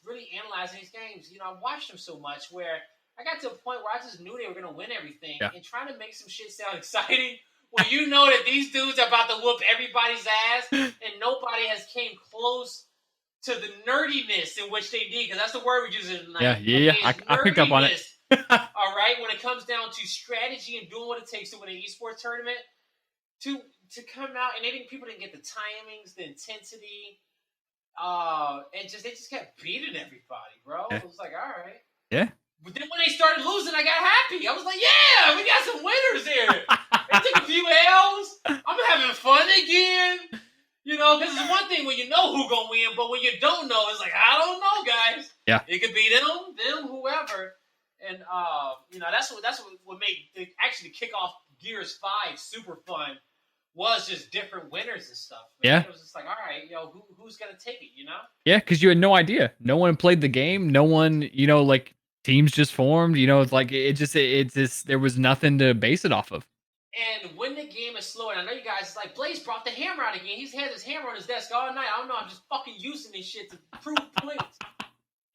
really analyzing these games. I watched them so much where I got to a point where I just knew they were gonna win everything, Yeah. and trying to make some shit sound exciting when you know that these dudes are about to whoop everybody's ass, and nobody has came close to the nerdiness in which they did, because that's the word we're using tonight. Yeah. Okay, it's I picked up on it. nerdiness. All right, when it comes down to strategy and doing what it takes to win an esports tournament, to come out, and people didn't get the timings, the intensity, and they just kept beating everybody, bro. Yeah. It was like, all right. Yeah. But then when they started losing, I got happy. I was like, yeah, we got some winners here. They took a few L's. I'm having fun again. Because it's one thing when you know who gonna win, but when you don't know, it's like, I don't know, guys. Yeah. It could be them, whoever. And that's what made actually kick off Gears 5 super fun was just different winners and stuff, man. Yeah. It was just like, all right, who's gonna take it, you know? Yeah, because you had no idea. No one played the game. No one, like teams just formed. It's like it just there was nothing to base it off of. And when the game is slow, and I know you guys is like, Blaze brought the hammer out again. He's had his hammer on his desk all night. I don't know. I'm just fucking using this shit to prove points.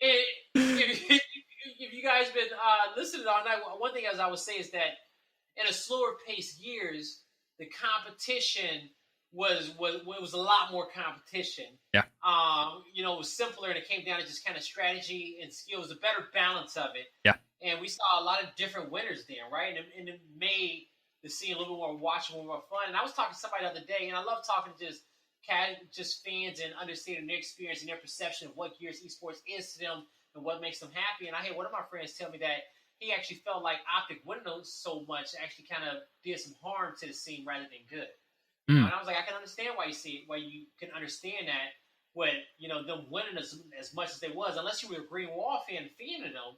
And if you guys been listening all night, one thing as I would say is that in a slower paced years, the competition was a lot more competition. Yeah. It was simpler and it came down to just kind of strategy and skills, a better balance of it. Yeah. And we saw a lot of different winners there, right? And it made the scene a little bit more watchable, more fun. And I was talking to somebody the other day, and I love talking to just fans and understanding their experience and their perception of what Gears Esports is to them and what makes them happy. And I had one of my friends tell me that he actually felt like Optic winning so much actually kind of did some harm to the scene rather than good. And I was like, I can understand why you can understand that when, them winning as much as they was, unless you were a Green Wall fan and feeding them,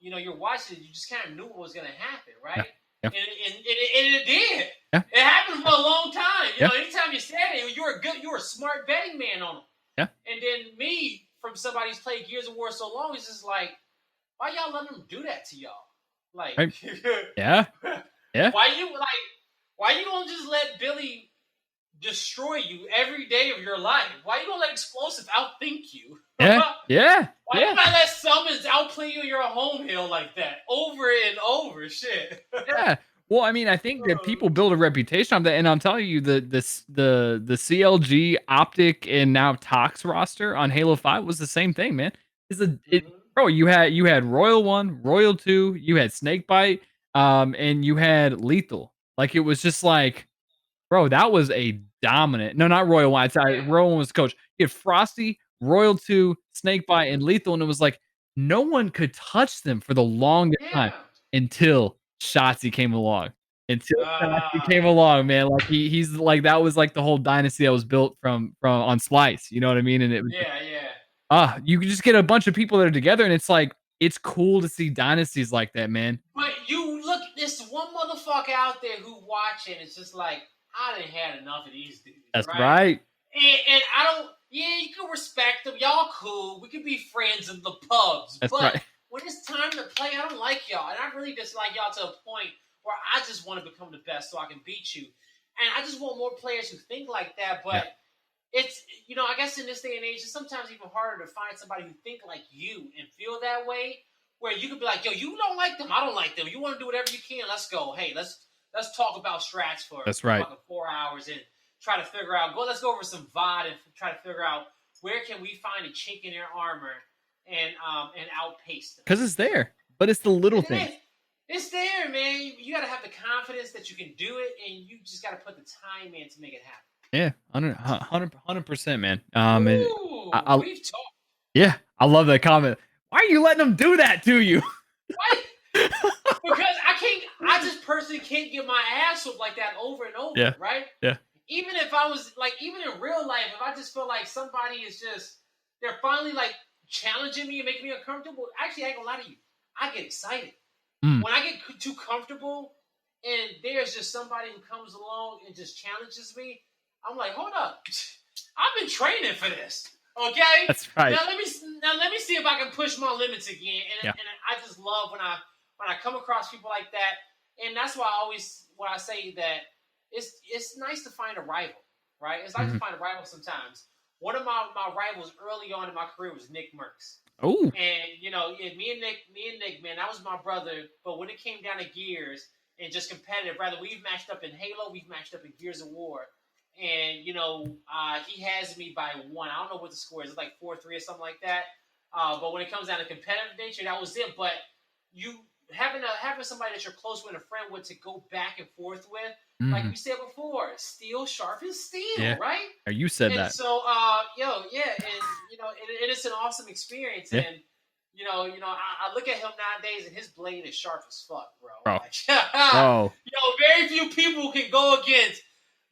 you're watching it, you just kind of knew what was going to happen, right? Yeah. And it did. Yeah. It happened for a long time. Yeah. Anytime you said it, you were a smart betting man on them. Yeah. And then me, from somebody who's played Gears of War so long, it's just like, why y'all letting them do that to y'all? Like, right. Yeah. Yeah. Why you don't just let Billy destroy you every day of your life? Why you don't let Explosive outthink you? Yeah. Yeah. Why you not let Summons outplay you in your home hill like that over and over? Shit. Yeah. Well, I mean, I think that people build a reputation on that, and I'm telling you, the CLG, Optic, and now Tox roster on Halo 5 was the same thing, man. Bro, you had Royal 1, Royal 2, you had Snakebite, and you had Lethal. Like, it was just like, bro, that was a dominant. No, not Royal 1. Royal 1 was coach. You had Frosty, Royal 2, Snakebite, and Lethal, and it was like no one could touch them for the longest time until Shotzi came along. Man. Like he's like that was like the whole dynasty that was built from on Splice. You know what I mean? And it was you can just get a bunch of people that are together, and it's like it's cool to see dynasties like that, man. But you look, this one motherfucker out there who watching, it's just like, I done had enough of these dudes. That's right. And I don't. Yeah, you can respect them. Y'all cool. We can be friends in the pubs. That's but right. when it's time to play, I don't like y'all. And I really dislike y'all to a point where I just want to become the best so I can beat you. And I just want more players who think like that. But it's, I guess in this day and age, it's sometimes even harder to find somebody who think like you and feel that way, where you could be like, yo, you don't like them, I don't like them. You want to do whatever you can, let's go. Hey, let's talk about strats for fucking 4 hours and try to figure out, let's go over some VOD and try to figure out where can we find a chink in their armor and outpace them. Because it's there, but it's the little things. It's there, man. You got to have the confidence that you can do it, and you just got to put the time in to make it happen. Yeah, 100%, man. We've talked. Yeah, I love that comment. Why are you letting them do that to you? Why? Because I just personally can't get my ass whooped like that over and over, right? Yeah. Even if I was, like, even in real life, if I just feel like somebody is just, they're finally, like, challenging me and making me uncomfortable, actually, I ain't gonna lie to you, I get excited. When I get too comfortable and there's just somebody who comes along and just challenges me, I'm like, hold up. I've been training for this. Okay? That's right. Now let me see if I can push my limits again. And I just love when I come across people like that. And that's why when I say that it's nice to find a rival, right? It's nice to find a rival sometimes. One of my rivals early on in my career was Nick Merckx. Oh. And me and Nick, man, that was my brother. But when it came down to Gears and just competitive, rather we've matched up in Halo, we've matched up in Gears of War. And, he has me by 1. I don't know what the score is. It's like 4-3 or something like that. But when it comes down to competitive nature, that was it. But you having somebody that you're close with, a friend with, to go back and forth with, like we said before, steel sharpens steel, right? You said that. So, and it's an awesome experience. Yeah. And I look at him nowadays, and his blade is sharp as fuck, bro. Like, very few people can go against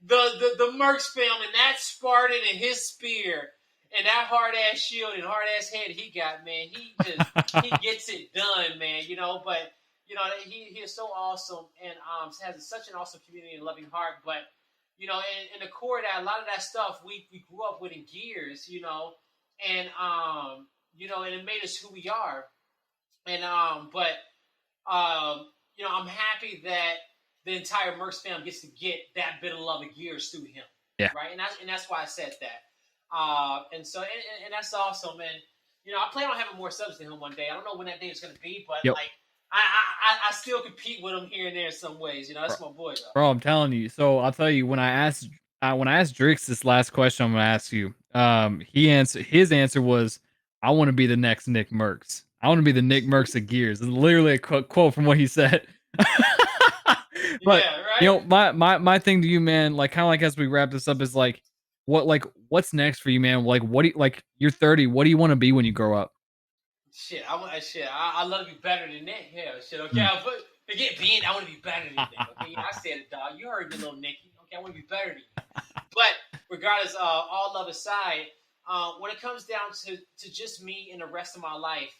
the Merckx film and that Spartan and his spear and that hard ass shield and hard ass head he got, man, he gets it done, man. But he is so awesome and has such an awesome community and loving heart. But in the core of that, a lot of that stuff we grew up with in Gears, and and it made us who we are. And but I'm happy that the entire Mercs fam gets to get that bit of love and Gears through him, Yeah. right? And that's why I said that. And that's awesome. And I plan on having more subs than him one day. I don't know when that day is going to be, but Yep. like I still compete with him here and there in some ways. That's my boy though. Bro, I'm telling you. So I'll tell you, when I asked Drix this last question, I'm gonna ask you. His answer was, "I want to be the next Nick Merckx. I want to be the Nick Merckx of Gears." It's literally a quote from what he said. But Yeah, right. my thing to you, man, like kind of like as we wrap this up, is like, what's next for you, man? Like, what do you, like? You're 30. What do you want to be when you grow up? Shit, I love to be better than Nick. Hell, shit. Okay, Mm. forget being. I want to be better than Nick. Okay, I said it, dog. You heard me, little Nicky. Okay, I want to be better than you. But regardless, all love aside, when it comes down to just me and the rest of my life,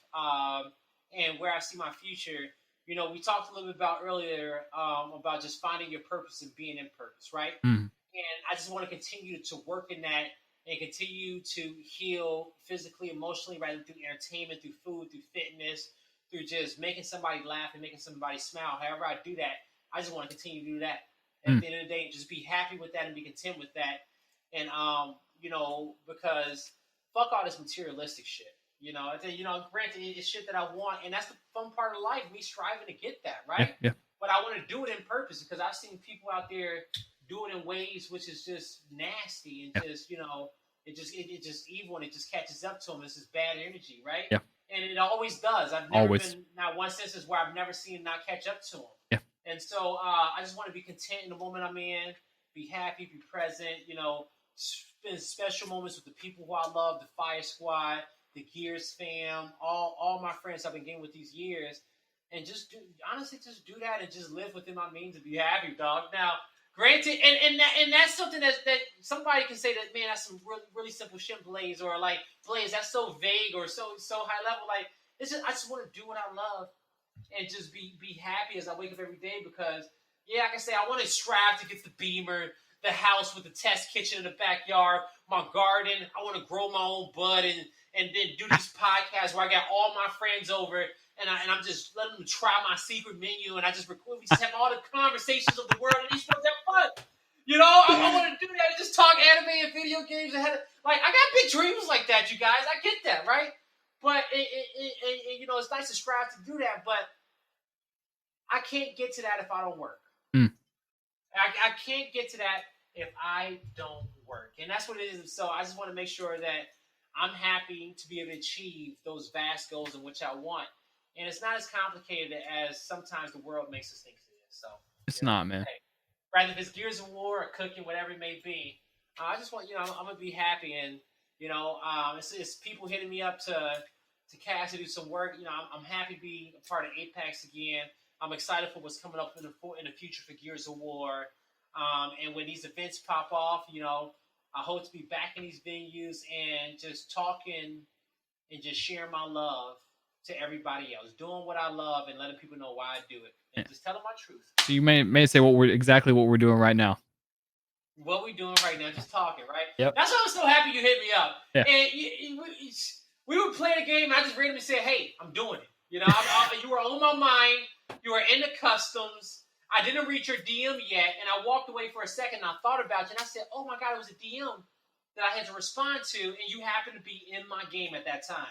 and where I see my future, we talked a little bit about earlier about just finding your purpose and being in purpose, right? Mm. And I just want to continue to work in that and continue to heal physically, emotionally, right? Through entertainment, through food, through fitness, through just making somebody laugh and making somebody smile. However I do that, I just want to continue to do that. At Mm. the end of the day, just be happy with that and be content with that. And because fuck all this materialistic shit. I think, granted, it's shit that I want, and that's the fun part of life, me striving to get that, Yeah, right? yeah, But I want to do it in purpose because I've seen people out there do it in ways which is just nasty and yeah, just, it just evil and it just catches up to them. It's just bad energy, right? yeah. And it always does. I've never Always. been not one instance where I've never seen it not catch up to them. Yeah. And so I just want to be content in the moment I'm in, be happy, be present, spend special moments with the people who I love, the Fire Squad, the Gears fam, all my friends I've been getting with these years, and just honestly just do that and just live within my means and be happy, dog. Now, granted, and that's something that somebody can say that, man, that's some really, really simple shit, Blaze, or like, Blaze, that's so vague or so high level. Like, it's just I just want to do what I love and just be happy as I wake up every day because, yeah, like I say, I want to strive to get the Beamer, the house with the test kitchen in the backyard, my garden. I want to grow my own bud and then do these podcasts where I got all my friends over and I'm just letting them try my secret menu and I just record. We just have all the conversations of the world and these folks have fun. I want to do that and just talk anime and video games. And like, I got big dreams like that, you guys. I get that, right? But it's nice to strive to do that, but I can't get to that if I don't work. Mm. I can't get to that if I don't work. And that's what it is. So I just want to make sure that I'm happy to be able to achieve those vast goals in which I want. And it's not as complicated as sometimes the world makes us think it is. So It's not, man. Hey, rather if it's Gears of War or cooking, whatever it may be, I just want, I'm going to be happy. And, it's people hitting me up to cast to do some work. I'm happy to be a part of Apex again. I'm excited for what's coming up in the future for Gears of War. And when these events pop off, I hope to be back in these venues and just talking and just sharing my love to everybody else, doing what I love and letting people know why I do it, and just telling my truth. So you may say what we're doing right now. What we doing right now, just talking, right? Yep. That's why I'm so happy you hit me up. Yeah. And we would play a game, and I just randomly said, "Hey, I'm doing it." You were on my mind. You were in the customs. I didn't reach your DM yet, and I walked away for a second. And I thought about you, and I said, "Oh my God, it was a DM that I had to respond to, and you happened to be in my game at that time."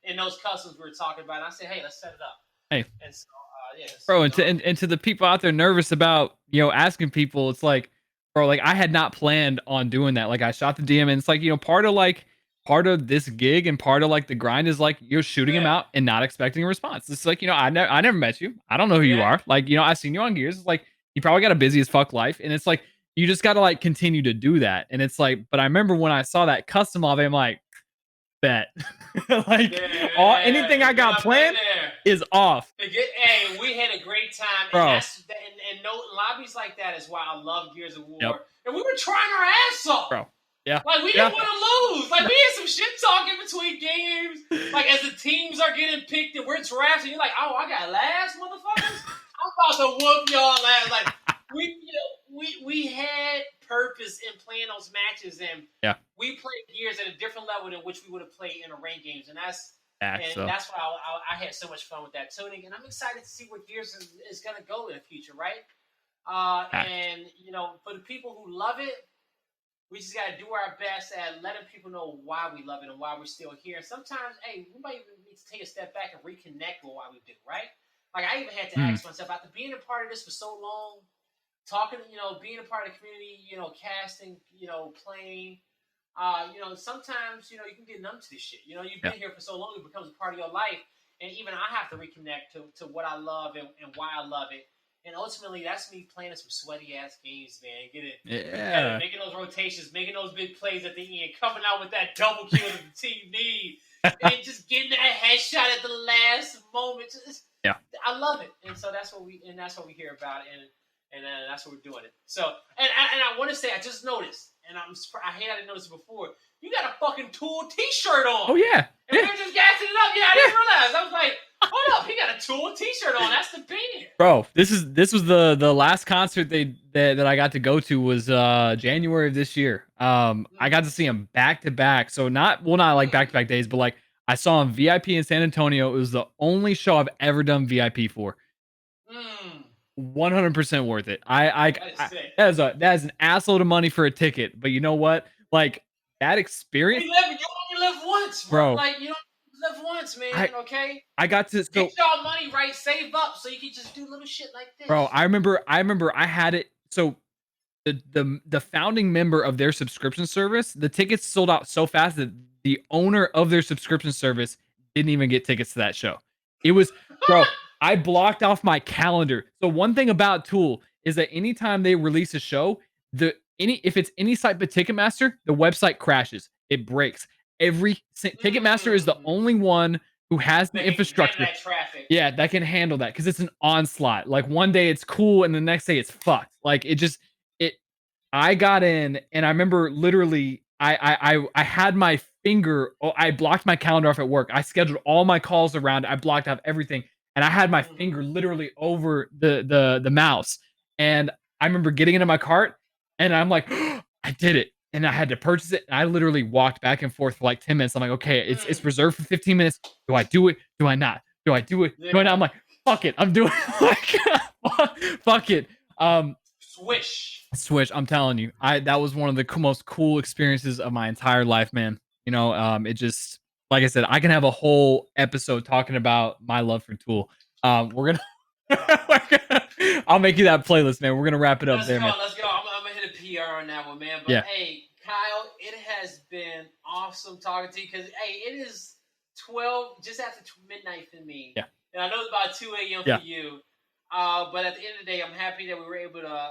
In those customs we were talking about, and I said, "Hey, let's set it up." Hey, and so bro, and to the people out there nervous about asking people, it's like, bro, like I had not planned on doing that. Like I shot the DM, and it's like part of this gig and part of like the grind is like you're shooting them out and not expecting a response. It's like I never met you. I don't know who you are. Like I've seen you on Gears. It's like you probably got a busy as fuck life, and it's like you just got to like continue to do that. And it's like, but I remember when I saw that custom of it, I'm like, bet. Like anything I got planned is off. Hey, we had a great time, bro. And no lobbies like that is why I love Gears of War. Yep. And we were trying our ass off, bro. Yeah. Like, we Yeah. didn't want to lose. Like, we had some shit talking between games. Like, as the teams are getting picked and we're drafting, you're like, oh, I got last, motherfuckers. I'm about to whoop y'all ass. Like, we had purpose in playing those matches, and Yeah. we played Gears at a different level than which we would have played in the ranked games, and that's So why I had so much fun with that tuning, and I'm excited to see where Gears is going to go in the future, right? And for the people who love it, we just got to do our best at letting people know why we love it and why we're still here. And sometimes, hey, we might even need to take a step back and reconnect with why we do, right? Like, I even had to ask myself, after being a part of this for so long, talking, being a part of the community, casting, playing, sometimes, you can get numb to this shit. You've been here for so long, it becomes a part of your life. And even I have to reconnect to what I love and why I love it. And ultimately, that's me playing some sweaty ass games, man. Making those rotations, making those big plays at the end, coming out with that double kill that the team need, and just getting that headshot at the last moment. I love it, and so that's what we hear about it, and that's what we're doing it. So, and I want to say, I just noticed, and I hadn't noticed it before. You got a fucking Tool T-shirt on. Oh yeah. And we were just gassing it up. Yeah, I didn't realize. I was like, hold up, he got a Tool T-shirt on. That's the band. Bro, this was the last concert that I got to go to was January of this year. I got to see him back to back. So not like back to back days, but like I saw him VIP in San Antonio. It was the only show I've ever done VIP for. 100% worth it. That is an assload of money for a ticket, but you know what? Like that experience. You only live once, bro. Like, you only live once, man. Okay. I got to get y'all money right, save up, so you can just do little shit like this. Bro, I remember I had it. So the founding member of their subscription service, the tickets sold out so fast that the owner of their subscription service didn't even get tickets to that show. It was, bro, I blocked off my calendar. So one thing about Tool is that anytime they release a show, if it's any site but Ticketmaster, the website crashes. It breaks. Ticketmaster is the only one who has the infrastructure. Yeah, that can handle that because it's an onslaught. Like one day it's cool and the next day it's fucked. Like it just I got in and I remember literally I had my finger. I blocked my calendar off at work. I scheduled all my calls around. I blocked out everything, and I had my finger literally over the mouse. And I remember getting into my cart, and I'm like, I did it, and I had to purchase it. And I literally walked back and forth for like 10 minutes. I'm like, okay, it's reserved for 15 minutes. Do I do it? Do I not? Do I do it? Do I not? I'm like, fuck it, I'm doing it. Like, fuck it. Swish. I'm telling you, that was one of the most cool experiences of my entire life, man. It just, like I said, I can have a whole episode talking about my love for Tool. We're gonna, I'll make you that playlist, man. We're gonna wrap it up man. Let's go. I'm gonna hit a PR on that one, man. But hey, Kyle, it has been awesome talking to you because it is 12 just after midnight for me. Yeah. And I know it's about 2 a.m. for you. But at the end of the day, I'm happy that we were able to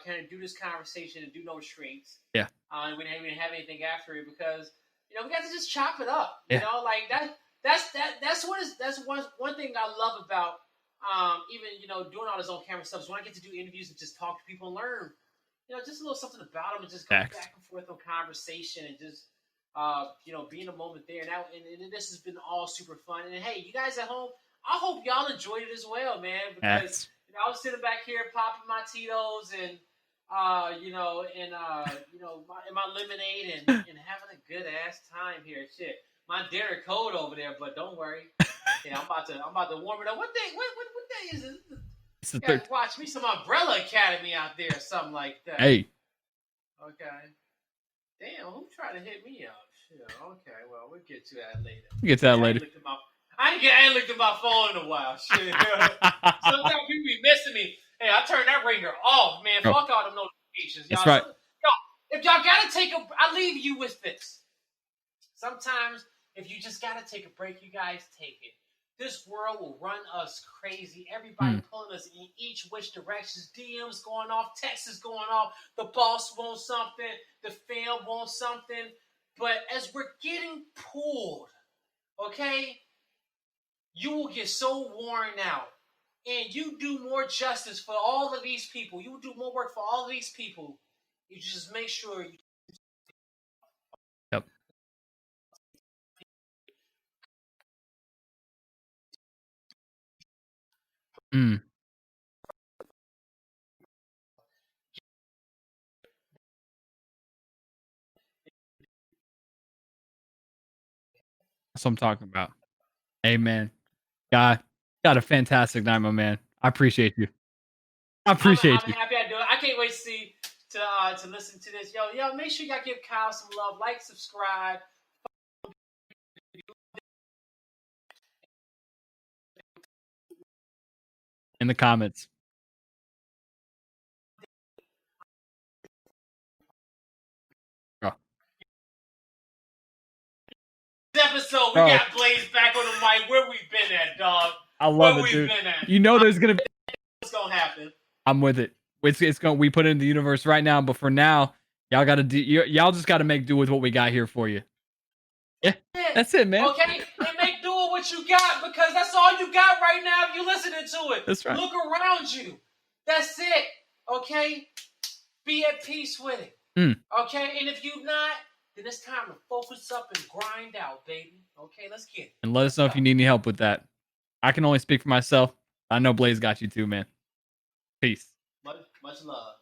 kind of do this conversation and do no restraints. Yeah. And we didn't even have anything after it because we got to just chop it up. Yeah. Like that's one thing I love about even doing all this on camera stuff is when I get to do interviews and just talk to people and learn just a little something about them and just go back and forth on conversation and just be in a moment there. And this has been all super fun. And hey, you guys at home, I hope y'all enjoyed it as well, man. Because I was sitting back here popping my Tito's and my lemonade and having a good ass time here. Shit, my dinner cold over there, but don't worry. I'm about to warm it up. What day is it? You gotta watch me some Umbrella Academy out there or something like that. Hey. Okay. Damn, who tried to hit me up? Shit. Okay, well, we'll get to that later. I ain't looked at my phone in a while. Shit. Sometimes people be missing me. Hey, I turned that ringer off, man. Fuck all them notifications. That's right. If y'all gotta I leave you with this. Sometimes, if you just gotta take a break, you guys take it. This world will run us crazy. Everybody pulling us in each which directions. DMs going off, texts going off. The boss wants something. The fam wants something. But as we're getting pulled, okay, you will get so worn out. And you do more justice for all of these people. You do more work for all of these people. You just make sure you Mm, that's what I'm talking about. Amen. God, got a fantastic night, my man. I appreciate you. I appreciate I'm you happy I do it. I can't wait to see to listen to this. Yo, make sure y'all give Kyle some love, like, subscribe. in the comments. Bro, This episode, we bro, got Blaze back on the mic. Where we been at, dog? I love Where it, we dude. been at? You know there's gonna. What's gonna happen? I'm with it. It's going. We put it in the universe right now, but for now, y'all gotta do. Y'all just gotta make do with what we got here for you. Yeah, that's it, man. Okay, and make do with what you got because that's all you got right now. If you listening to it, That's right. look around you. That's it. Okay, be at peace with it. Mm. Okay, and if you not, then it's time to focus up and grind out, baby. Okay, let's get it. And let us Let's know go. if you need any help with that. I can only speak for myself. I know Blaze got you too, man. Peace. Much love.